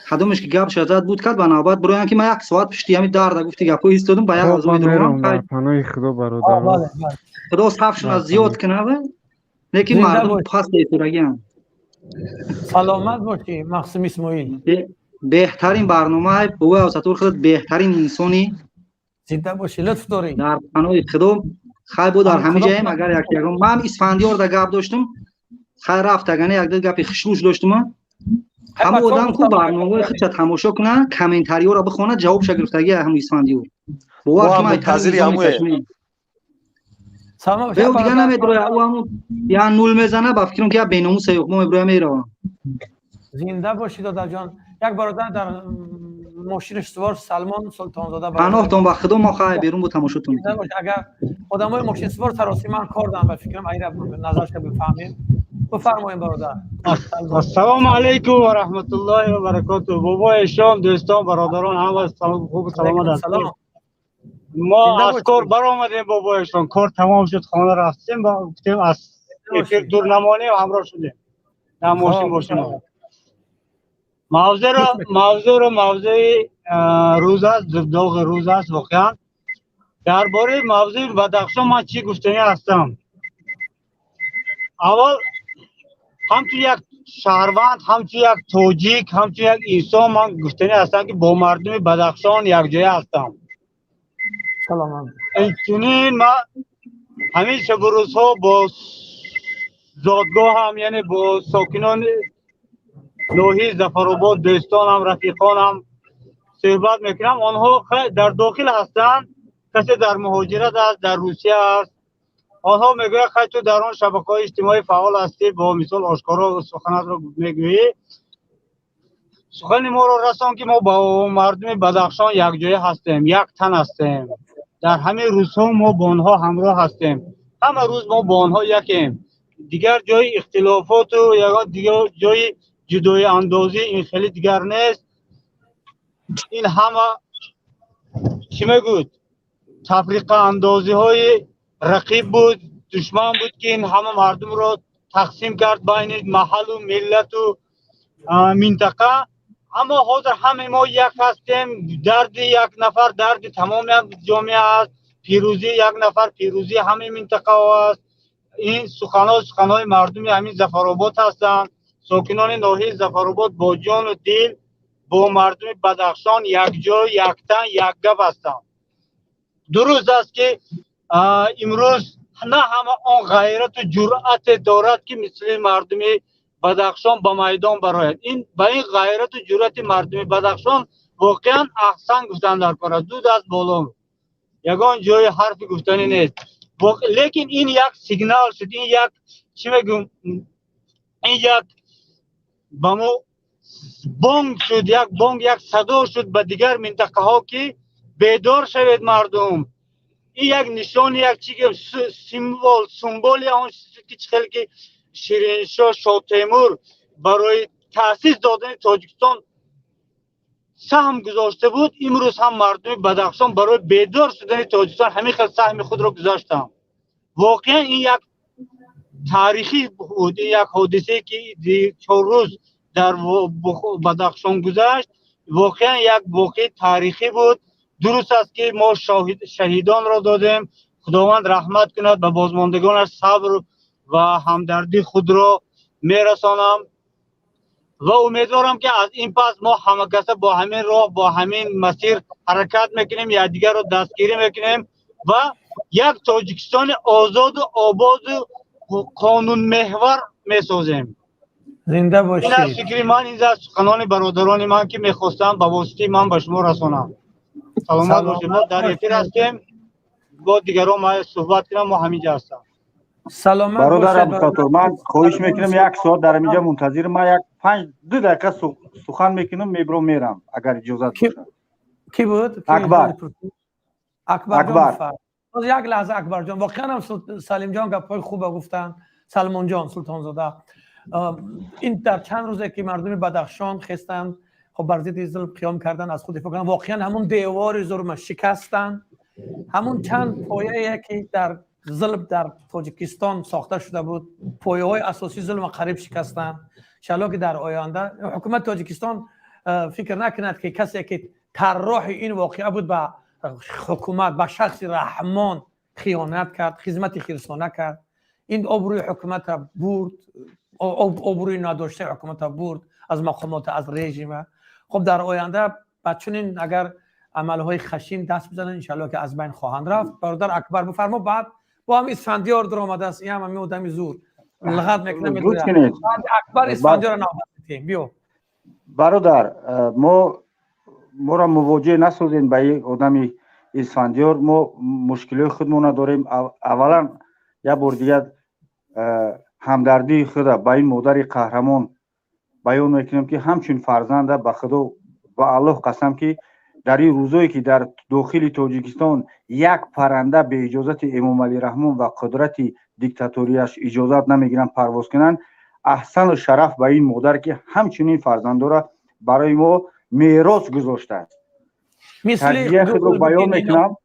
خدمش که گپ شزاد بود کرد بنابرای برویان که من یک ساعت پشتی همین در گفتی گپو ایستادم با یک از میدونم پناه خدا برادر خدا صفشون از زیاد کنه نه که مردم پاس ایستادگیان سلامت باشی مقسم اسماعیل بهترین برنامه بوی از چطور خودت بهترین انسانی زنده باشی لطف داری در پناه خدا خیر بود در همه جایم اگر یک من اسفندیار در گپ داشتم خیر رفتگانه یک دو گپی خشروش داشتم همه آدم کو برنامه خودت تماشا کنه کامنتاریو را بخونه جواب گرفتگی هم اسفندیار بوقت ما منتظری هموی سلام به دیگه نمیدونه او یا نول میزنه با فکرم که بیناموس یوم ابراهیم میره زنده باشی دادا جان یک برادر در ماشینش سوار سلمان سلطان زاده پناه تون وقت دو ما خواهی بیرون بود تماشاتون اگر آدمای ماشین سوار سراسی من کار دارم و فکرم ایره نظرش بفهمیم بفرمایید برادر السلام علیکم و رحمت الله و برکاته بابا شام دوستان برادران همه خوب سلامت هستید ما از کار برآمدیم بابا شام کار تمام شد خانه رفتیم با گفتیم از افیر دور نمانیم همراه شدیم در ماشین باشیم موضوع روز است داغ روز است واقعا درباره موضوع بدخشان من چی گفتنی هستم اول همچون یک شهروند همچون یک توجیک همچون یک انسان من گفتنی هستم که با مردم بدخشان یک جای هستم سلام اینچنین من همین شب و روزها با زادگاه هم یعنی با ساکنان نوحی ظفرآباد دوستانم رفیقانم صحبت میکنم آنها در داخل هستند کسی در مهاجرت است در روسیه است آنها میگوید خیلی تو در آن شبکه‌های اجتماعی فعال هستی با مثال آشکارا سخنت را میگویی سخن ما را رسان که ما با مردم بدخشان یک جای هستیم یک تن هستیم در همه روزها ما با آنها همراه هستیم همه روز ما با آنها یکیم دیگر جای اختلافات و یا دیگر جای جدای اندازی این خیلی دیگر نیست این همه چی میگوید تفریق اندازی های رقیب بود دشمن بود که این همه مردم را تقسیم کرد بین محل و ملت و منطقه اما حاضر همه ما یک هستیم درد یک نفر درد تمام جامعه است پیروزی یک نفر پیروزی همه منطقه است این سخنهای مردم همین ظفرآباد هستند ساکنان ناحیه ظفرآباد با جان و دل با مردم بدخشان یک جای یک تن یک گپ هستند درست است که امروز نه همه آن غیرت و جرأت دارد که مثل مردم بدخشان با میدان براید این با این غیرت و جرأت مردم بدخشان واقعا احسن گفتن در کار دو دست بالا یگان جای حرف گفتنی نیست لیکن این یک سیگنال شد این یک چی میگم این یک بامو بانگ شد یک صدا شد به دیگر منطقه ها که بیدار شوید مردم این یک نشان یک چیز سمبول اون که خیلی که شیرینشاه شاه تیمور برای تأسیس دادن تاجیکستان سهم گذاشته بود امروز هم مردم بدخشان برای بیدار شدن تاجیکستان همین خیلی سهم خود را گذاشتم واقعا این یک تاریخی بود یک حادثه که 4 روز در بدخشان گذشت واقعا یک واقع تاریخی بود درست است که ما شهیدان را دادیم خداوند رحمت کند به بازماندگانش صبر و همدردی خود را میرسانم و امیدوارم که از این پس ما همه کس با همین راه با همین مسیر حرکت میکنیم یا دیگر را دستگیری میکنیم و یک تاجیکستان آزاد و آباد و قانون محور میسازیم زنده این از باشید. فکری من، این از سخنان برادران من که میخواستم با واسطه من به شما رسانم. سلامت باشید. ما در اثر هستیم، با دیگران ما صحبت کنم. ما همینجا هستم. سلامت برادر باشید. عبدالستار، من خواهش میکنم یک ساعت در اینجا منتظر ما، یک 5-2 دقیقه سخن میکنم میبرم میرم اگر اجازه باشه. کی بود؟ اکبر جان. یک لحظه اکبر جان، واقعا هم سلیم جان گپای خوب گفتن. سلمان جان سلطان زاده، این در چند روزه که مردم بدخشان خستند خب بر ضد ظلم قیام کردن، از خود دفاع کردن، واقعا همون دیوار ظلم شکستن. همون چند پایه‌ای که در ظلم در تاجیکستان ساخته شده بود، پایه‌های اساسی ظلم قریب شکستن. ان شاءالله که در آینده حکومت تاجیکستان فکر نکند که کسی که طراح این واقعه بود به حکومت، به شخص رحمان خیانت کرد، خدمت خیرسانه کرد. این آبروی حکومت را برد، آبروی نداشته حکومت را برد از مقامات، از رژیم. خب در آینده بچونین اگر عملهای خشین دست بزنن ان شاءالله که از بین خواهند رفت. برادر اکبر بفرما. بعد با هم اسفندیار در آمده است، این هم همین آدمی زور لغت میکنه میگه اکبر اسفندیار نامزدیم. بیو برادر، ما را مواجه نسازین با یک آدم اسفندیار. ما مشکلی خودمون داریم. اولا یک بار دیگه همدردی خود با این مادر قهرمان بیان میکنم که همچون فرزنده به خدا و الله قسم که در این روزایی که در داخل تاجیکستان یک پرنده به اجازت امام علی رحمان و قدرت دیکتاتوریش اجازت نمیگیرن پرواز کنن، احسن و شرف به این مادر که همچنین فرزنده را برای ما میراث گذاشته است. مثل خود رو بیان میکنم.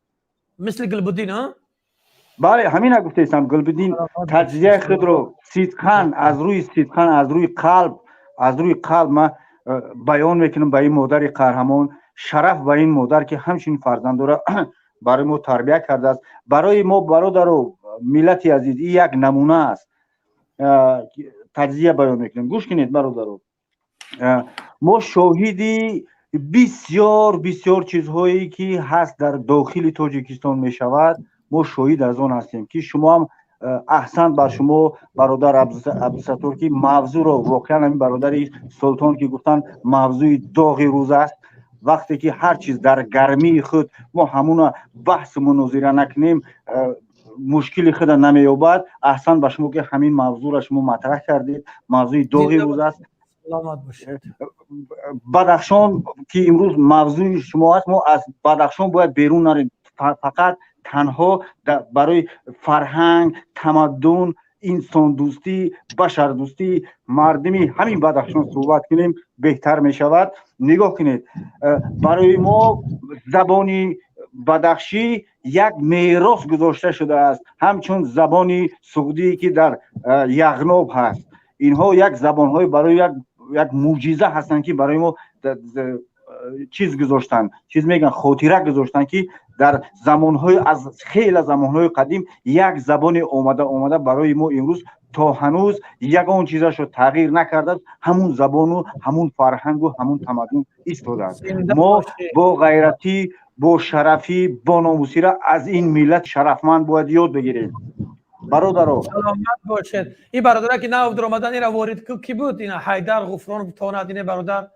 مثل گلبدین ها؟ بله همین گفته استم. گلبدین تجزیه خود رو صدقاً از روی قلب ما بیان میکنم به این مادر قهرمان. شرف به این مادر که همچین فرزند را برای ما تربیت کرده است. برای ما برادر و ملت عزیز این یک نمونه است. تجزیه بیان میکنم. گوش کنید برادر، ما شاهدی بسیار چیزهایی که هست در داخل تاجیکستان می شود. ما شاهد از آن هستیم که شما هم احسن بر شما برادر عبدالستار که موضوع را واقعا همین برادر سلطان که گفتن موضوع داغ روز است. وقتی که هر چیز در گرمی خود ما همون بحث مناظره نکنیم مشکل خود نمیابد. احسن بر شما که همین موضوع را شما مطرح کردید. موضوع داغ روز است. بدخشان که امروز موضوع شما است، ما از بدخشان باید بیرون نریم. فقط تنها برای فرهنگ، تمدن، انسان دوستی، بشر دوستی مردمی همین بدخشان صحبت کنیم بهتر می شود. نگاه کنید، برای ما زبانی بدخشی یک میراث گذاشته شده است، همچون زبانی سعودی که در یغناب هست. اینها یک زبانهای برای یک معجزه هستند که برای ما چیز گذاشتن، چیز میگن خاطره گذاشتن که در زمانهای از خیلی زمانهای قدیم یک زبان اومده برای ما امروز تا هنوز یگان چیزش رو تغییر نکرده، همون زبان و همون فرهنگ و همون تمدن ایستاده است. ما با غیرتی، با شرفی، با ناموسی را از این ملت شرفمند باید یاد بگیریم. برادران سلامت باشید. این برادر که نو در آمدن این وارد کی بود؟ این حیدر غفران تاند، این برادر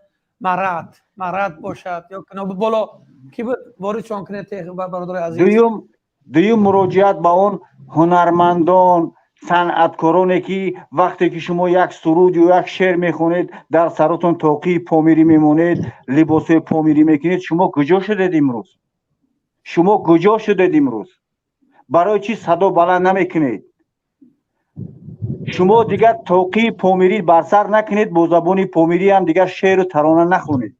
مرد باشد یا کنه بالا کی بود وارد چون کنه برادر عزیز؟ دویم مراجعت با اون هنرمندان، صنعتکارانی که وقتی که شما یک سرود یا یک شعر میخونید در سرتون توقی پامیری میمونید، لباسای پامیری میکنید. شما کجا شدید امروز؟ برای چی صدا بلند نمیکنید؟ شما دیگر توقی پامیری بر سر نکنید، با زبان پامیری هم دیگر شعر و ترانه نخونید.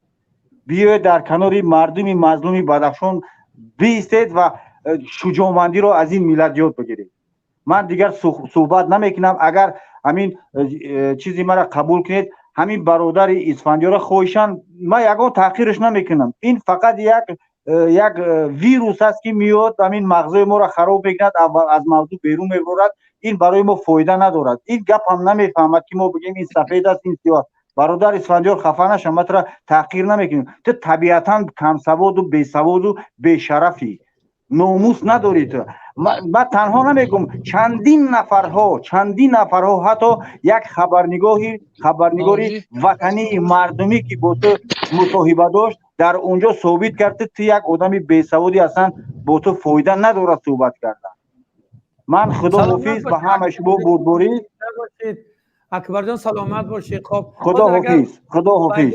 بیاید در کنار مردم مظلوم بدخشان بیستید و شجاعمندی رو از این ملت یاد بگیرید. من دیگر صحبت نمیکنم. اگر همین چیزی مرا قبول کنید، همین برادر اسفندیار خواهشان من یگان تحقیرش نمیکنم. این فقط یک ویروس است که میاد همین مغزای ما را خراب میکند، از موضوع بیرون میبرد. این برای ما فایده ندارد. این گپ هم نمیفهمد که ما بگیم این سفید است این سیاه. برادر اسفندیار خفه نشه، ما را تحقیر نمیکنیم. تو طبیعتا کم سواد و بی سواد و بی شرفی، ناموس نداری. تو من تنها نمیگم، چندین نفرها حتی یک خبرنگاری وطنی مردمی که با تو مصاحبه داشت در اونجا ثابت کرد تو یک آدم بیسوادی اصلا با تو فایده نداره صحبت کردن. من خدا حافظ به همه شما بردباری. اکبر جان سلامت باشید. خب خدا حافظ.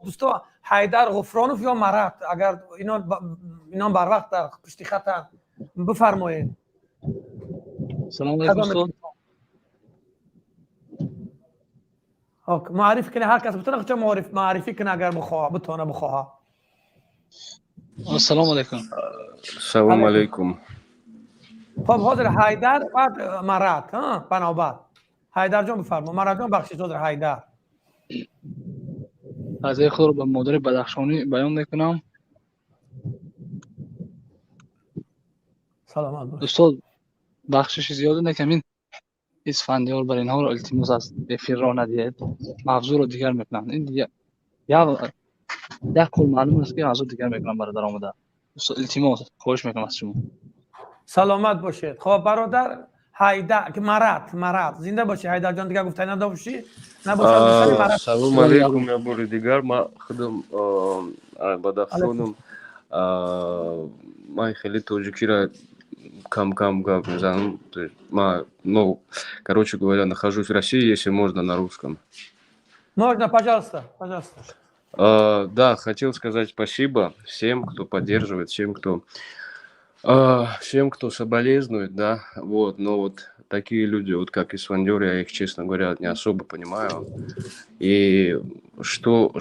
دوستا حیدر غفرانوف یا مرد اگر اینا بر وقت در پشت خط بفرمایید. سلام علیکم استاد. معرفی کنه هر کس بتونه چه معرفی کنه اگر بتونه بخواه. السلام علیکم. سلام علیکم. خب حاضر حیدر بعد مرد بنابر حیدر جان بفرما. مرد جان بخشید حاضر حیدر. از خود رو به مادر بدخشانی بیان میکنم. سلامت باش. استاد بخشش زیاده نکمین اسفندیار بر اینها رو التماس از افیر را ندید، موضوع رو دیگر میکنن. این دیگه یک کل معلوم است که موضوع دیگر میکنن برادر آمده. التماس خواهش میکنم از شما. سلامت باشید. خب برادر حیدر که مرد زنده باشی. حیدر جان دیگه گفتن نداشتی نباشه. سلام علیکم یا بار دیگر. ما خودم بدخشانم. من خیلی توجیکی را кам гап мизанам. Короче говоря, нахожусь в России, если можно, на русском. Можно, пожалуйста. Да, хотел сказать спасибо всем, кто поддерживает, всем, кто соболезнует, да, вот, но вот такие люди, вот как Исфандиар, я их, честно говоря, не особо понимаю. И что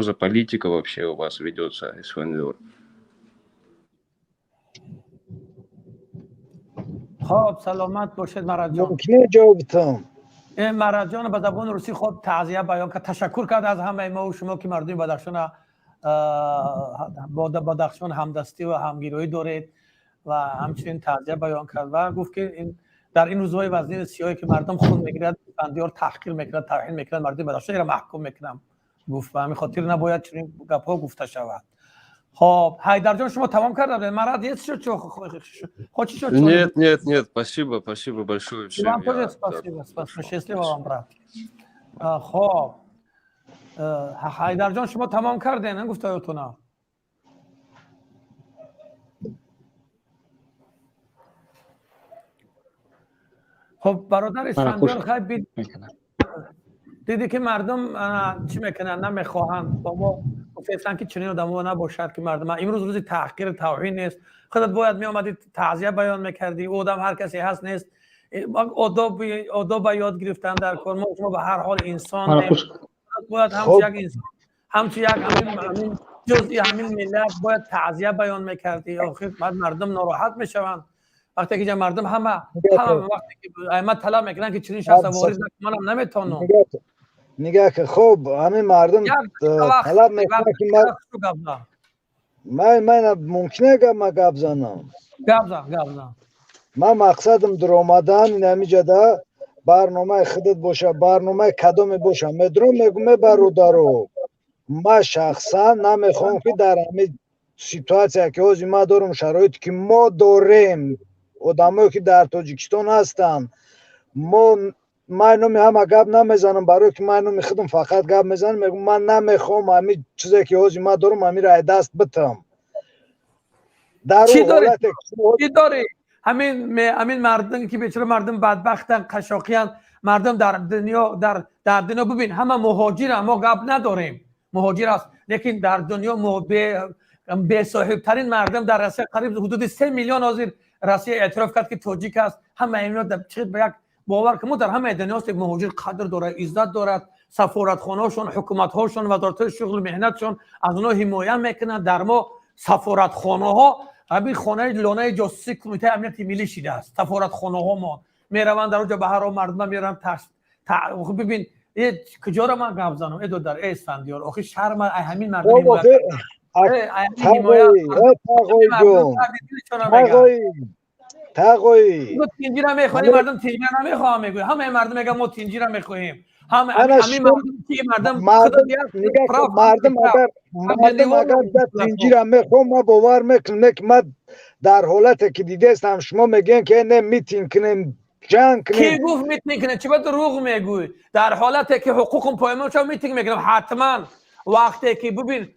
за политика вообще у вас ведется, Исфандиар? خب سلامت باشید مرد جان. ممکنه جواب بدم؟ این مرد جان به زبان روسی خود تعزیه بیان کرد، تشکر کرد از همه ما و شما که مردم بدخشان با بدخشان همدستی و همگیری دارید و همچنین تعزیه بیان کرد و گفت که در این روزهای وزنی سیاهی که مردم خون میگیرد، اسفندیار تحقیر میکرد، توهین میکرد، مردم بدخشان را محکوم میکنم. گفت به همین خاطر نباید چنین گپ‌ها گفته شود. خب حیدر جان شما تمام کردید؟ مرد есть еще хочешь что-то? Нет, спасибо большое всем. Вам тоже спасибо, счастливо вам брат. خب حیدر جان شما تمام کردین گفته‌هاتون؟ خب برادر اسفندیار خیلی دیدی که مردم چی میکنن نمیخواهند بابا گفتن که چنین آدم‌ها نباشد که مردم امروز روز تحقیر توهین نیست. خودت باید میآمدی تعزیه بیان میکردی. او آدم هر کسی هست نیست. آداب یاد گرفتن در کار. ما شما به هر حال انسان باید همچی یک همین جزئی همین ملت باید تعزیه بیان میکردی. آخر مردم ناراحت میشوند وقتی که مردم همه وقتی که ائمه طلب میکنن که چنین شخص وارد منم نمیتونم. نگاه که خب همین مردم طلب میکنن که من ممکنه گپ زنم. من مقصدم در آمدن این همیجا ده برنامه خودت باشه، برنامه کدام باشه. میدونم میگم برادرو ما شخصا نمیخوام که در همین سیتواسیه که از ما دارم شرایطی که ما داریم آدمایی که در تاجیکستان هستن من همه گپ نمیزنم برای که من میخوام فقط گپ میزنم. میگم من نمیخوام همین چیزی که از ما دارم همین را دست بتم. در اون حالت چی داری؟ همین مردم که بیچاره مردم بدبختن قشاقیان مردم در دنیا ببین همه مهاجرن. ما گپ نداریم مهاجر است لیکن در دنیا به صاحب ترین مردم در روسیه قریب حدود 3 میلیون حاضر روسیه اعتراف کرد که تاجیک است. همه اینا به یک باور که ما در همه دنیا است مهاجر قدر داره، عزت دارد. سفارتخانه‌هاشون، حکومت‌هاشون، وزارت شغل مهنتشون از اونها حمایت میکنن. در ما سفارتخانه‌ها همین خانه لانه جاسوسی کمیته امنیت ملی شده است. سفارتخانه‌ها ما میروند در اونجا به هر مردم میرن ببین کجا را من گپ زنم ادو در اسفندیار آخه شرم همین مردم تقوی تینجی را میخواهیم مردم تینجی را نمیخواهم میگویم همه مردم میگن ما تینجی را میخواهیم. مردم اگر زنجیر میخوام ما باور میکنه که ما در حالتی که دیدستم شما میگین که نه میتین کنیم جنگ کنیم. کی گفت میتین کنیم؟ چه دروغ میگوی؟ در حالتی که حقوقم پایمال شد میتین میکنم. حتما وقتی که ببین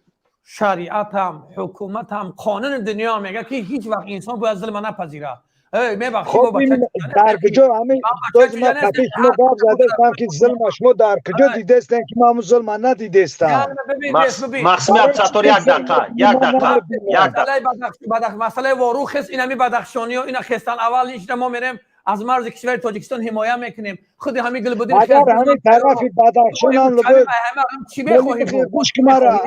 شریعت هم حکومت هم قانون دنیا میگه که هیچ وقت انسان باید ظلم نپذیره. خب در کجا همین دوز ما خطیش ما گاب زده استم که ظلم شما در کجا دیده استن که ما همون ظلم ندیده استم. مقسمی عبدالستار یک دقیقه مسئله واروخ است. اینمی بدخشانی و اینا خستن اول اینش ما میریم از مرز کشور تاجیکستان حمایت میکنیم. خود همین گلبودین اگر همین طرف بدخشان هم لبود چی بخواهیم گوش که مرا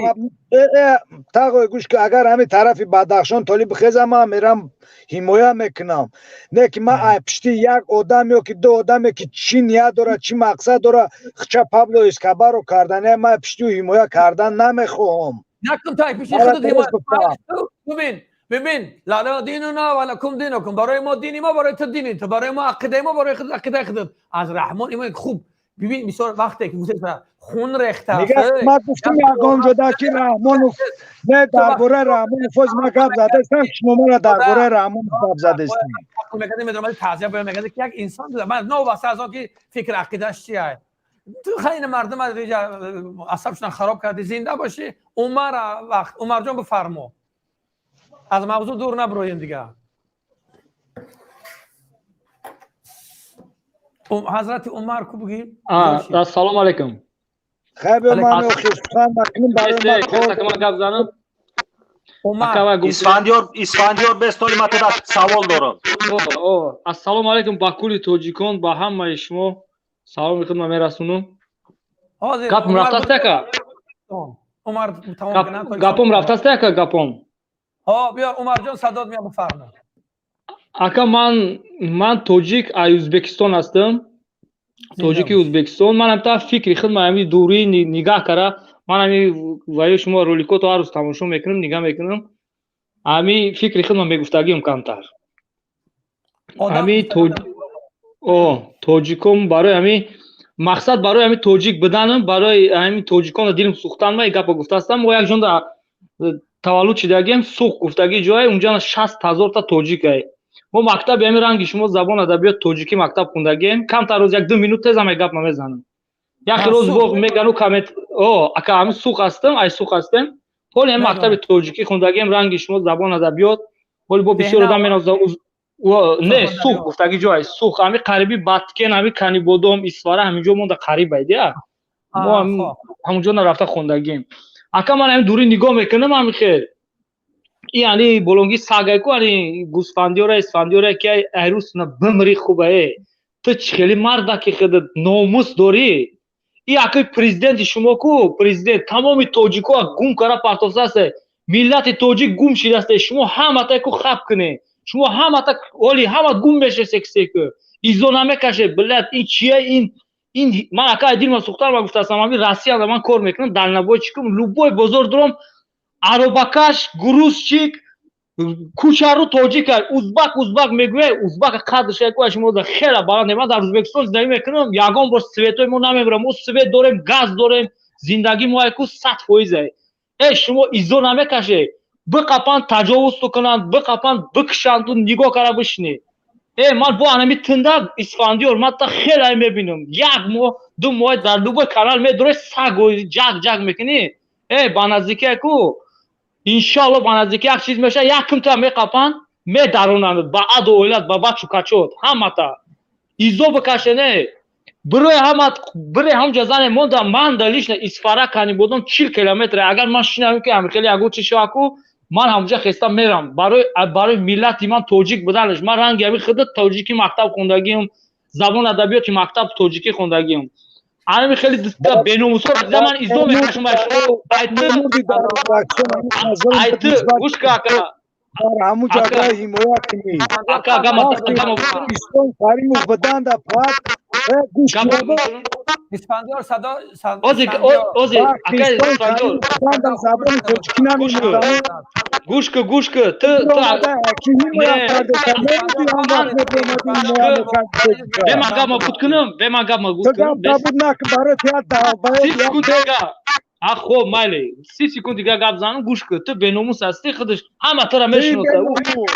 تاگوی گوش که اگر همین طرف بدخشان طالب خیزم هم میرم حمایت میکنم. نه که من پشتی یک آدم یا که دو آدمی که چی نیت داره چی مقصد داره چه پابلو اسکوبار رو کردن من پشتی حمایت کردن نمیخوام. نکن تا پشتی خودت حمایت ببین لا دینونا ولکم دینکم. برای ما دینی ما برای تو دینی تو، برای ما عقیده ما برای خود عقیده خودت. از رحمان ایمان خوب ببین مثلا وقتی که گفتم خون ریخته میگه ما گفتم یگان جدا که رحمان نه درباره رحمان فوز ما گپ زده استم شما را درباره رحمان گپ زده استم. میگم میدونم تعذیب میگم که یک انسان ده من نو واسه از که فکر عقیدهش چیه. تو خیلی مردم عصبشون خراب کردی. زنده باشی. عمر جان بفرما. از موضوع دور نبروین دیگه. حضرت عمر کو بگیم. السلام علیکم. خیلی من خواستم مکنون برای ما عمر اسفندیار بستولی ما تو سوال دارم. السلام علیکم با کل توجیکان با همه شما سلام میکنم میرسونم. گپم رفته است که عمر تمام کنه. گپم رفته است که گپم. ها بیا عمر جان صدات میاد بفرما. اکا من توجیک ازبکستان هستم. توجیکی ازبکستان. من هم تا فکری خود من همی دوری نگاه کرده. من همی وای شما رولیکو تو هر روز تماشا میکنم نگاه میکنم. همی فکری خود من میگفتگیم کمتر. همی توجیکم برای همی مقصد برای همی توجیک بدنم برای همی توجیکان دیلم سوختن من گپا گفته هستم. و یک جان تولد شدگیم سوخت گفتگی جای اونجا 60,000 تا توجیک ای. ما مکتب همین رنگی شما زبان ادبیات توجیکی مکتب خوندگیم. کم تر روز 1-2 منوت تیز هم گپ میزنم. یک روز میگن کامنت اکا همین سوخت هستم ای سوخت هستم. ولی هم مکتب توجیکی خوندگیم رنگی شما زبان ادبیات ولی با بسیار آدم منازم نه سوخت گفتگی جای سوخت همین قریبی باتکن همین کنی بودم اسواره همینجا مونده قریب ایده. ما همونجا نرفته خوندگیم. اکا من همین دوری نگاه میکنم همین خیر. یعنی بولونگی ساگای کو یعنی گوسفندیاره اسفندیاره که ایروس نه بمری خوبه. تو خیلی مرد که خود ناموس داری. این اکای پرزیدنت شما کو پرزیدنت تمام توجیکو گم کرده پارتوفسه است. ملت توجیک گم شده است. شما همه تا کو خاب کنه. شما همه تا ولی همه گم بشه سکسک. ایزو نمیکشه بلد این چیه این من اکای دیم سوختار ما گفته استم همین روسیه من کار میکنم دلنبوی چیکم لوبوی بزرگ دارم عربکش گروسچیک کوچارو توجیک ازبک میگوه ازبک قدش یکو شما خیلی بالا من در ازبکستان زندگی میکنم یگان با سویتوی ما نمیبرم ما سویت داریم گاز داریم زندگی ما یکو 100% ای شما ایزو نمیکشه بقپن تجاوز تو کنن بقپن بکشن تو نگاه کرده بشنی من با انمی تندک اسفندیار من تا خیلی میبینم یک ماه دو ماه در لوبه کانال میداره سگ جگ میکنی با نزدیکی کو انشالله با نزدیکی یک چیز میشه یکم تا میقپن میدارونند با عد و اولاد با بچو کچوت همه تا ایزو بکشنه برای هم جزانه من دلیش نه اسفاره کنی بودم 40 کیلومتر اگر من شنیدم که امریکایی اگه چی شاکو من همونجا خستم میرم برای ملت من توجیک بدنش من رنگ همین خودت توجیکی مکتب خوندگیم زبان ادبیات مکتب توجیکی خوندگیم آنمی خیلی دوستا بینوموسا زمان ایزو میکشم ایت گوش کاکا همون جاگه حمایت کنی اکا گام کاری مو بدن دا پاک گوش اسفندیار صدا اوزی اکا اسفندیار گوش که تو به من گام بود کنم خب مالی 30 سکند دیگه گپ زنم گوش که تو به ناموس هستی خودش همه تو را میشناسه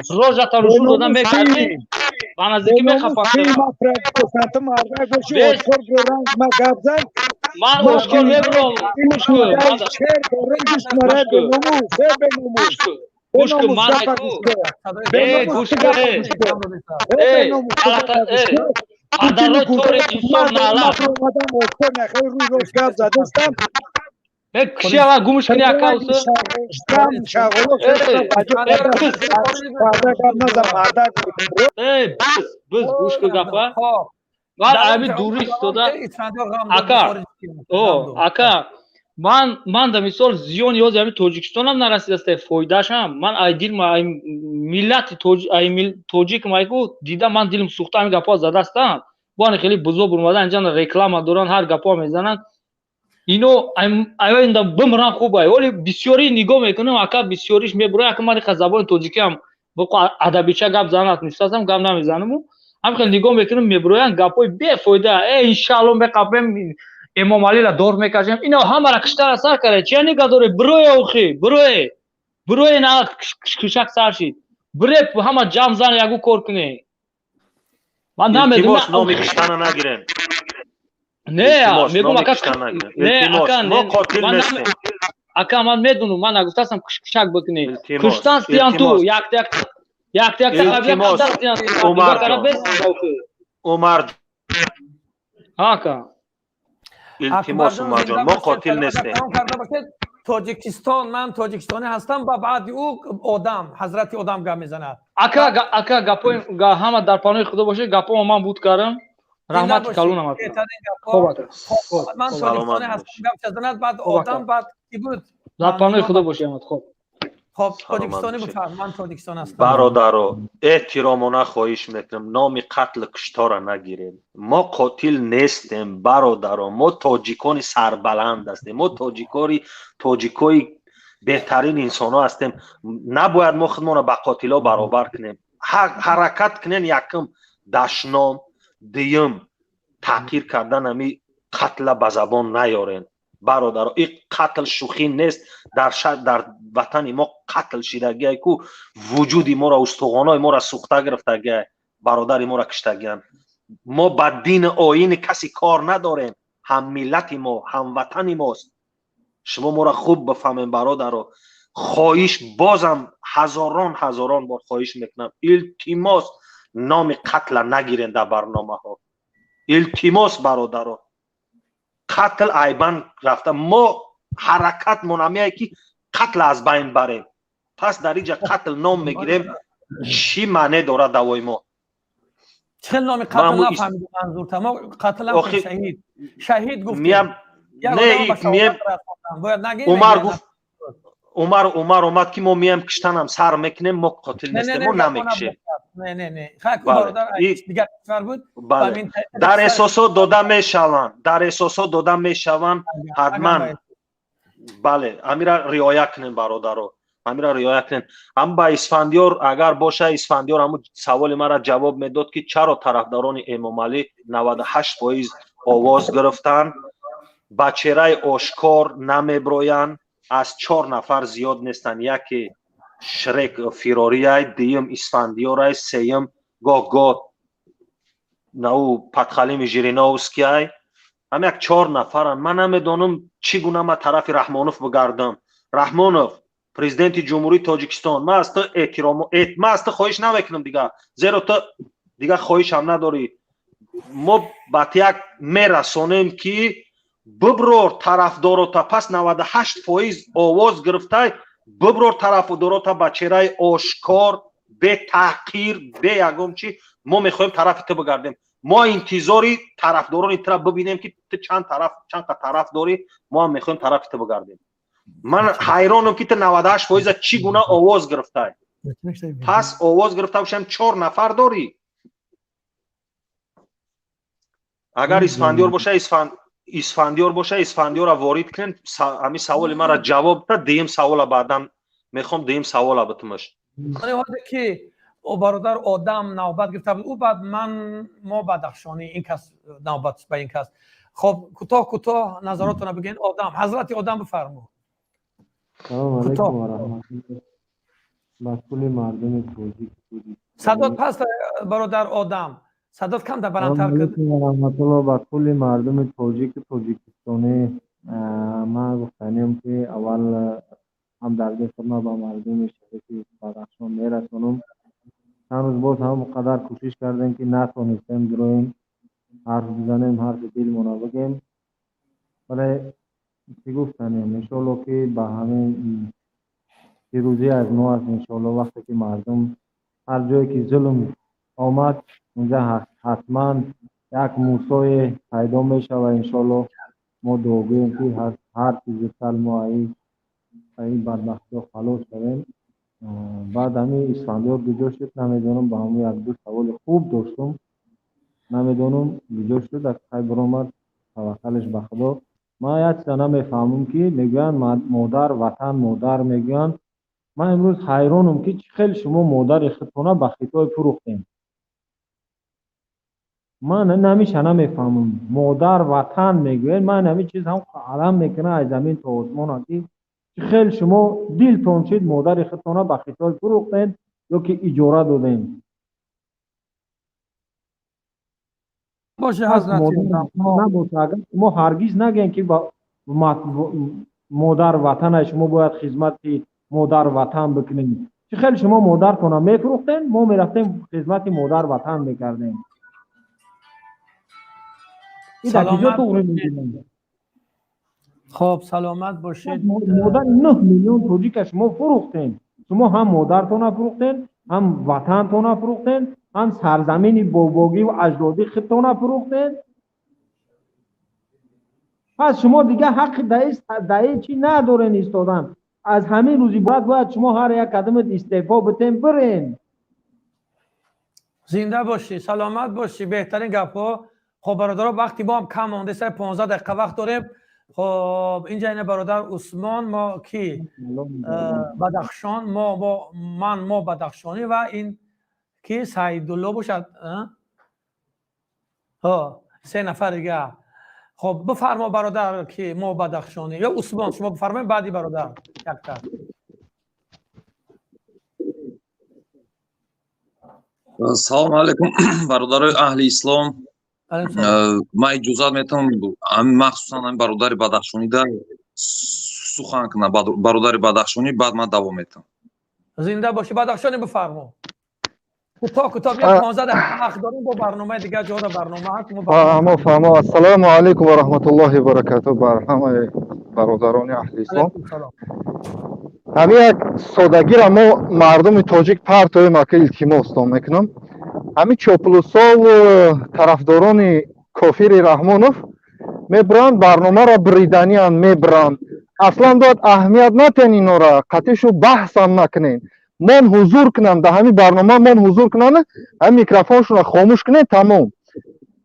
روزا تا روز دادم میکنی من از دیگه میخوام من مشکل میبرم گوش که من گوش که ادالت طور انسان نالا کشی آقا گوش کنی اکا اوسه بس گوش که گفا من امی دوریست دادا اکا من در مثال زیون یاز همی توجیکستان هم نرسید است فایدهش هم من ای دل ما ای ملت توجیک مایکو دیدم من دلم سوخته همی گپا زده استم بان خیلی بزرگ اومدن اینجا رکلام دوران هر گپا میزنن اینو ایندا بمران خوبه ولی بسیاری نگاه میکنم اکا بسیاریش میبره اکا من زبان توجیکی هم بقا ادبیچه گپ زنات میشناسم گپ نمیزنم هم خیلی نگاه میکنم میبره گپای بی فایده ان شاء الله بقبم امام علی را دور میکشیم اینا همه را کشتار اثر کرده چه نگاه داره بروی اوخی بروی نه کشک سرشید بروی همه جام زن یکو کار کنه من نمیدونم نامی کشتن نگیرن نه میگم اکا نه اکا ما قاتل نیستیم اکا من میدونم من نگفتم کشک بکنه کشتن سیان تو یک عمر اکا التماس عمر جان ما قاتل نیستیم تاجیکستان من تاجیکستانی هستم و بعد او آدم حضرت آدم گپ میزنه اکا گپای همه در پانوی خدا باشه گپا من بود کردم رحمت کلونم خوب من تاجیکستانی هستم گپ زدن بعد آدم بعد کی بود در پانوی خدا باشه احمد خب تاجیکستانی بفرم من تاجیکستان هستم برادرو احترامانه خواهش میکنم نام قتل کشتار نگیریم ما قاتل نیستیم برادرو ما تاجیکان سربلند هستیم ما تاجیکای بهترین انسان ها هستیم نباید ما خودمون را با قاتلا برابر کنیم حرکت کنین یکم دشنام دیم تحقیر کردن همی قتل به زبان نیارین برادر این قتل شوخی نیست در وطن ما قتل شدگی کو وجودی ما را استخوانای ما را سوخته گرفتگی برادر ما را کشتگی ما با دین آیین کسی کار نداریم هم ملت ما هم وطن ماست شما ما را خوب بفهمین برادر رو خواهش بازم هزاران بار خواهش میکنم التماس نام قتل نگیرین در برنامه ها التماس برادر رو قتل عیبان رفته ما حرکت منامیه که قتل از بین بریم پس در اینجا قتل نام میگیریم چی معنی داره دوای ما چه نام قتل نفهمید منظور ما قتل هم شهید گفتیم عمر گفت عمر اومد که ما میم کشتن هم سر میکنیم ما قاتل نیستیم ما نمیکشیم نه خاک برادر دیگر کشور بود در احساسات داده میشوند حتما بله امیرا رعایت کنین برادرو امیرا رعایت کنین هم با اسفندیار اگر باشه اسفندیار همون سوال مرا جواب میداد که چرا طرفداران امام علی 98% آواز گرفتن با چهره آشکار نمیبروین از 4 نفر زیاد نیستن یکی شرک فیراری های دیم اسفندیار های سیم گاه نو پتخلیم ژیرینوسکی های هم یک 4 نفرن من نمیدونم چگونه ما طرف رحمانوف بگردم رحمانوف پرزیدنت جمهوری تاجیکستان ما از تو ما از تو خواهش نمیکنم دیگه زیرا تو دیگه خواهش هم نداری ما با یک میرسانیم که ببرور طرفداراتا پس 98% آواز گرفته ببرور طرفداراتا با چهره آشکار به تحقیر به یگم چی ما میخوایم طرف تو بگردیم ما انتظاری طرفداران این طرف ببینیم که تو چند طرف داری ما هم میخوایم طرف تو بگردیم من حیرانم که تو 98% چگونه آواز گرفته پس آواز گرفته باشم 4 نفر داری اگر اسفندیار باشه اسفندیار باشه اسفندیار را وارد کن همین سوال مرا جواب بده دیم سوال بعدا میخوام دیم سوال بتمش من وقتی که او برادر آدم نوبت گرفته بود او بعد ما بدخشانی این کس نوبت به این کس خب کوتاه نظراتتون بگین آدم حضرت آدم بفرمو سلام علیکم و رحمت الله مسئول مردم توجیک صدات پس برادر آدم صدات کم در بلندتر کرد سلام علیکم و رحمت الله مسئول مردم توجیکستانی من گفتنیم که اول همدردی خودم با مردم شهری بدخشان میرسونم چند روز باز هم قدر کوشش کردیم که نتونستیم درویم حرف بزنیم حرف دلمون رو بگیم ولی چی گفتنیم انشالله که به همین پیروزی از نو است انشالله وقتی که مردم هر جایی که ظلم آمد اونجا حتما یک موسای پیدا میشه و انشالله ما دوگیم که هر چیز سلمایی این بدبختی ها خلاص شدیم بعد همین اسفندیار گذاشت شد نمیدونم با همین یک دو سوال خوب داشتم نمیدونم گذاشت شد از خیلی برآمد توکلش به خدا ما یک چیز نمیفهمم که میگن مادر وطن مادر میگن من امروز حیرانم که خیلی شما مادر خودتون به خطای فروختین من نمیشه نمیفهمم مادر وطن میگوین من همین چیز هم علم میکنه از زمین تا آسمان که خیلی شما دلتون شد مادر خودتون به خطای فروختین یا که اجاره دادین باشه حضرت ما هرگز نگین که با مادر وطن شما باید خدمت مادر وطن بکنیم چه خیلی شما مادرتون میفروختین ما میرفتیم خدمت مادر وطن میکردیم سلامت باشید خب سلامت باشید مادر 9 میلیون توجیک شما فروختین شما هم مادرتون فروختین هم وطنتون فروختین هم سرزمین باباگی و اجدادی خودتون فروختین پس شما دیگه حق دعی چی ندارین ایستادن از همین روزی باید شما هر یک قدم استعفا بتین برین زنده باشی سلامت باشی بهترین گپا خب برادرها وقتی با هم کم مونده سر 15 دقیقه وقت داریم خب اینجا این برادر عثمان ما کی بدخشان ما بدخشانی و این کی سعیدالله باشد ها 3 نفر دیگه خب بفرما برادر که ما بدخشانی یا عثمان شما بفرمایید بعدی برادر یک تا سلام علیکم برادرای اهل اسلام ما اجازت میتونم مخصوصا این برادر بدخشانی در سخن کنم برادر بدخشانی بعد من دوام میتونم زنده باشی بدخشانی بفرما کوتاه 15 دقیقه وقت داریم با برنامه دیگه جور برنامه هست فهمو السلام علیکم و رحمت الله و برکاته بر همه برادران اهل اسلام همین یک سادگی را ما مردم تاجیک پرتوی مکه التماس میکنم همین چاپلوسا و طرفداران کافر رحمانوف میبرند برنامه را بریدنی میبرند اصلا داد اهمیت نتین اینا را قطعشو بحث هم نکنین من حضور کنم در همین برنامه من حضور کنم همین میکروفونشون را خاموش کنین تمام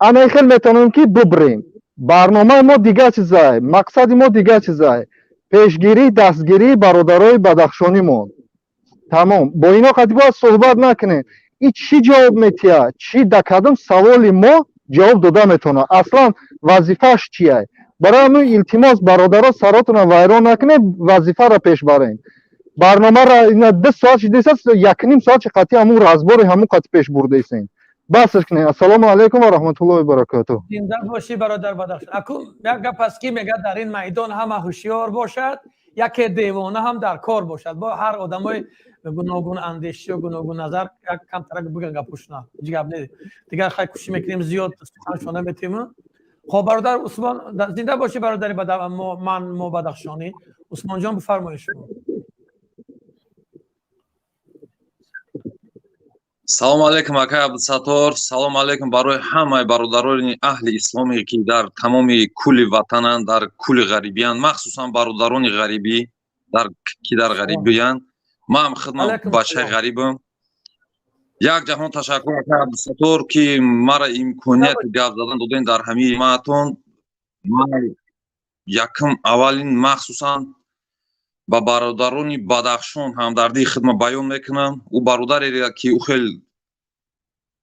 اما خیلی میتونیم که ببریم برنامه ما دیگه چیزه مقصد ما دیگه چیزه پیشگیری دستگیری برادرای بدخشانی ما تمام با اینا قطعی باید صحبت نکنین این چی جواب میتیه چی در کدام سوال ما جواب داده میتونه اصلا وظیفهش چیه برای همین التماس برادرها سراتون ویران نکنه وظیفه را پیش برین برنامه را اینا 2 ساعت 1.5 ساعت قطعی همون رازبار همون قطعی پیش برده ایستین بسش کنین السلام علیکم و رحمت الله و برکاته زنده باشی برادر بدخشان اکنون یک گپ است که میگه در این میدان همه هوشیار باشد یک دیوانه هم در کار باشد با هر آدمای گوناگون اندیشی و گوناگون نظر یک کم ترک بگن گپوش نه دیگه خیلی کوشش میکنیم زیاد سخنشون نمیتیم خب برادر عثمان زنده باشی برادر ما بدخشانی عثمان جان بفرمایید شما салом алейкум акай абдусаттор салом алейкум барои ҳамаи бародарони аҳли исломе ки дар тамоми кулли ватананд дар кулли ғарибиянд махсусан бародарони ғарибӣ ки дар ғарибиянд ман ҳам хидмат бачаи ғарибам як ҷаҳон ташаккур акай абдусаттор ки мара имконияти гап задан додем дар ҳамаи маътон من یکم اولین مخصوصا با برادرانی بدخشان همدردی خدمت بیان میکنم. او برادری که او خیلی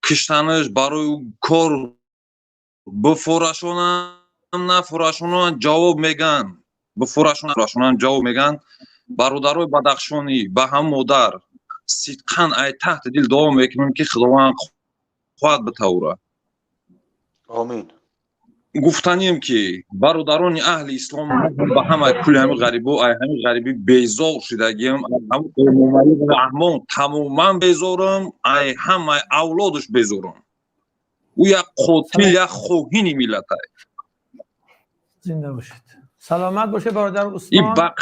کشتنش برای او کار بفراشونن نفراشونن جواب میگن، بفراشونن جواب میگن. برادرای بدخشانی به هم مادر صدقاً ای تحت دل دعا میکنم که خداوند خواهد بتوره. آمین. گفتنیم که برادران اهل اسلام به همه کل همه غریبا ای همه غریبی بیزار شدگیم، همه مملک رحمان تماما بیزارم، ای همه اولادش بیزارم. او یک قاتل یک خواهین ملت است. زنده باشید. سلامت باشه برادر عثمان. این با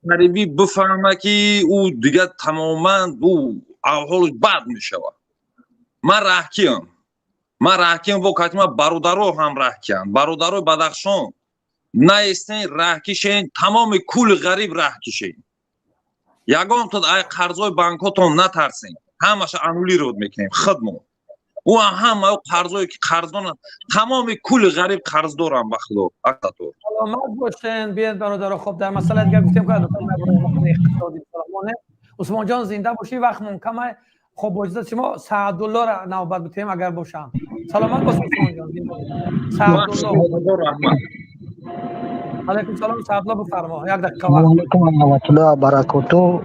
قریبی بفهمه که او دیگه تماما او احوالش بد میشود. من رحکیم وقتی من برادرو هم رحکیم، برادرو بدخشان نیستین رحکیشین، تمام کل غریب رحکیشین. یگان تا ای قرضای بانکاتون نترسین، همش انولی رود میکنیم خدمت. او همه قرضایی که قرضدارن تمام کل غریب قرض دارن به خدا. سلامت باشین. بیاین برادرها. خب در مسئله دیگه گفتیم که اقتصادی سلامانه عثمان جان زنده باشی. وقت کمه. خب با اجازه شما سعدالله را نوبت بتیم اگر باشم. سلامت باش عثمان جان. سعدالله. علیکم سلام سعدالله بفرما. یک دقیقه وقت. علیکم و رحمت الله و برکاته.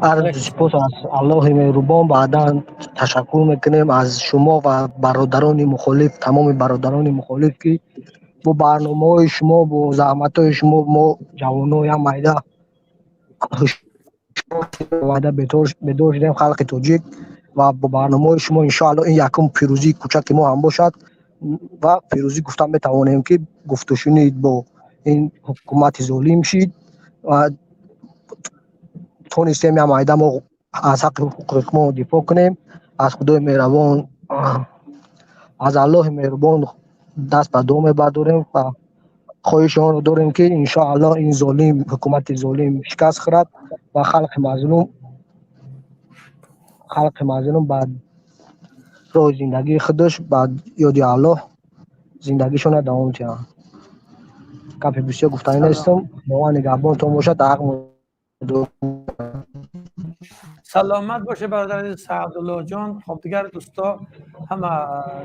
عرض سپاس از الله مهربان. بعدا تشکر میکنیم از شما و برادران مخالف، تمام برادران مخالف که با برنامه شما با زحمت های شما ما جوانای هم مایده بدور شدیم خلق تاجیک و با برنامه شما انشاءالله این یکم پیروزی کوچک ما هم باشد و پیروزی گفتم بتوانیم که گفتشونید با این حکومت ظالم شید و تونستیم یا مایده ما از حق حقوق ما دفاع کنیم. از خدای مهربان، از الله مهربان دست به دام برداریم و خواهش آن رو داریم که انشاءالله این ظالم حکومت ظالم شکست خورد و خلق مظلوم بعد راه زندگی خودش بعد یاد الله زندگیشون دوام کنن. کافی بسیار گفتنی نیستم. ما نگهبان تو باشد در حق سلامت باشه برادر سعدالله جان. خب دیگر دوستا همه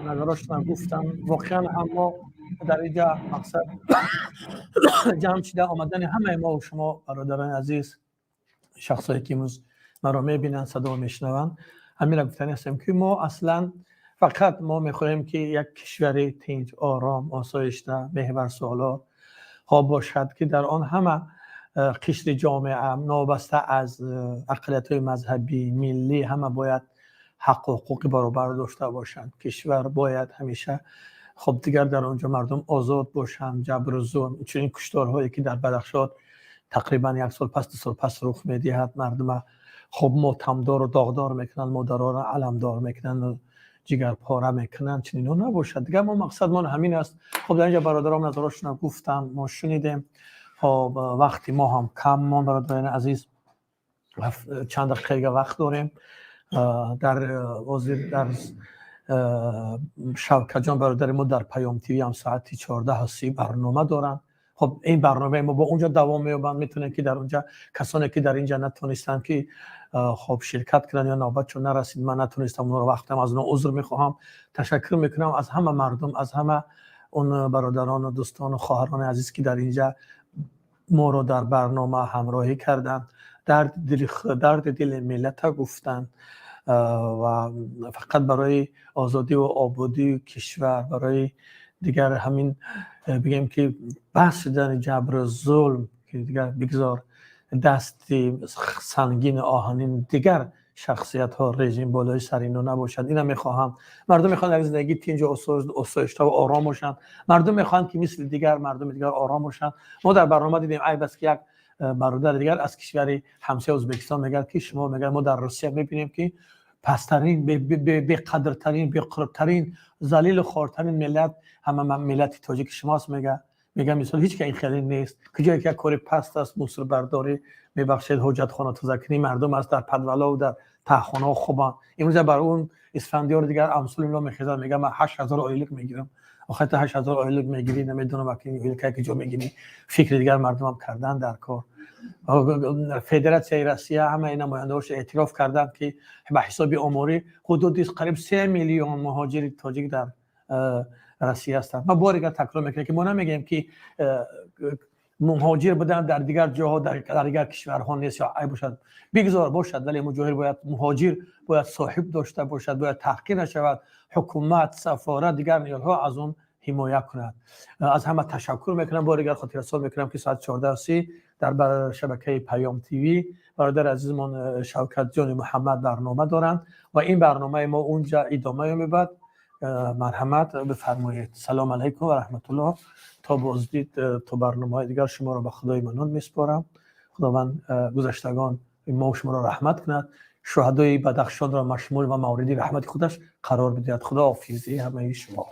نظراشون گفتن. واقعا اما در اینجا مقصد جمع شده آمدن همه ما و شما برادران عزیز، شخصایی که امروز ما رو میبینن صدا میشنون، همین را گفتنی هستیم که ما اصلا فقط ما میخواهیم که یک کشور تنج، آرام، آسایشته، محور سالار ها باشد که در آن همه قشر جامعه نابسته از اقلیت‌های مذهبی، ملی، همه باید حق و حقوق برابر داشته باشند. کشور باید همیشه خب دیگر در آنجا مردم آزاد باشند. جبر و ظلم، چنین کشتارهایی که در بدخشان تقریبا 1 سال پس 2 سال پس رخ میدهد، مردم خب ماتمدار و داغدار میکنن، مادرها را علمدار میکنن و جگر پاره میکنن. چنین نباشد دیگر. ما مقصد ما همین است. خب در اینجا برادرام نظراشون گفتن، ما شنیدیم. خب وقتی ما هم کم ما برادران عزیز چند دقیقه وقت داریم. در وزیر در شوکت جان برادر ما در پیام تیوی هم ساعت 14:30 برنامه دارن. خب این برنامه ما با اونجا دوام مییابند. میتونه که در اونجا کسانی که در اینجا نتونستن که خب شرکت کردن یا نوبتشون نرسید، من نتونستم اون رو وقتم از اون عذر میخواهم. تشکر میکنم از همه مردم، از همه اون برادران و دوستان و خواهران عزیز که در اینجا ما رو در برنامه همراهی کردن، درد دل ملت گفتن و فقط برای آزادی و آبادی کشور، برای دیگر همین بگیم که بحث شدن جبر ظلم که دیگر بگذار دست سنگین آهنین دیگر شخصیت ها رژیم بالای سر اینو نباشد. اینم میخواهم. مردم میخوان در زندگی تنج و آسایشته و آرام باشن. مردم میخوان که مثل دیگر مردم دیگر آرام باشن. ما در برنامه دیدیم ای بس که یک برادر دیگر از کشور همسایه ازبکستان میگه که شما میگه ما در روسیه میبینیم که پسترین، به قدرترین، به قربترین، ذلیل و خوارترین ملت همه ملت تاجیک شماست. میگه مثلا هیچ که این خیلی نیست که جایی که کار پست است، موسر برداری میبخشید، حجت خانه تزکنی مردم است در پدولا و در تهخانه و خوبان. امروز برای اون اسفندیار دیگر امثال اینا میخیزن، میگه من 8000 آیلیک میگیرم آخه 8000 آیل میگیری نمیدونم وقتی که جو میگیری فکر دیگر مردم هم کردن در کار. فدراسیون روسیه همه این نماینده‌هاش اعتراف کردند که به حساب عمری حدود قریب 3 میلیون مهاجر تاجیک در روسیه هستند. ما بارگاه تکرار میکنیم که ما نمیگیم که مهاجر بودن در دیگر جاها در دیگر کشورها نیست یا ای باشد بگذار باشد، ولی مهاجر باید صاحب داشته باشد، باید تحقیر نشود، حکومت سفارت دیگر نیروها از اون حمایت کند. از همه تشکر میکنم، بارگاه خاطر سال میکنم که ساعت 14:30 در شبکه پیام تیوی برادر عزیزمون شوکت جان محمد برنامه دارند و این برنامه ما اونجا ادامه میبرد. مرحمت بفرمایید. سلام علیکم و رحمت الله. تا بازدید تا برنامه دیگر شما را به خدای منان میسپارم. خداوند گذشتگان ما و شما را رحمت کند، شهدای بدخشان را مشمول و موردی رحمت خودش قرار بدهد. خدا حافظی همه شما.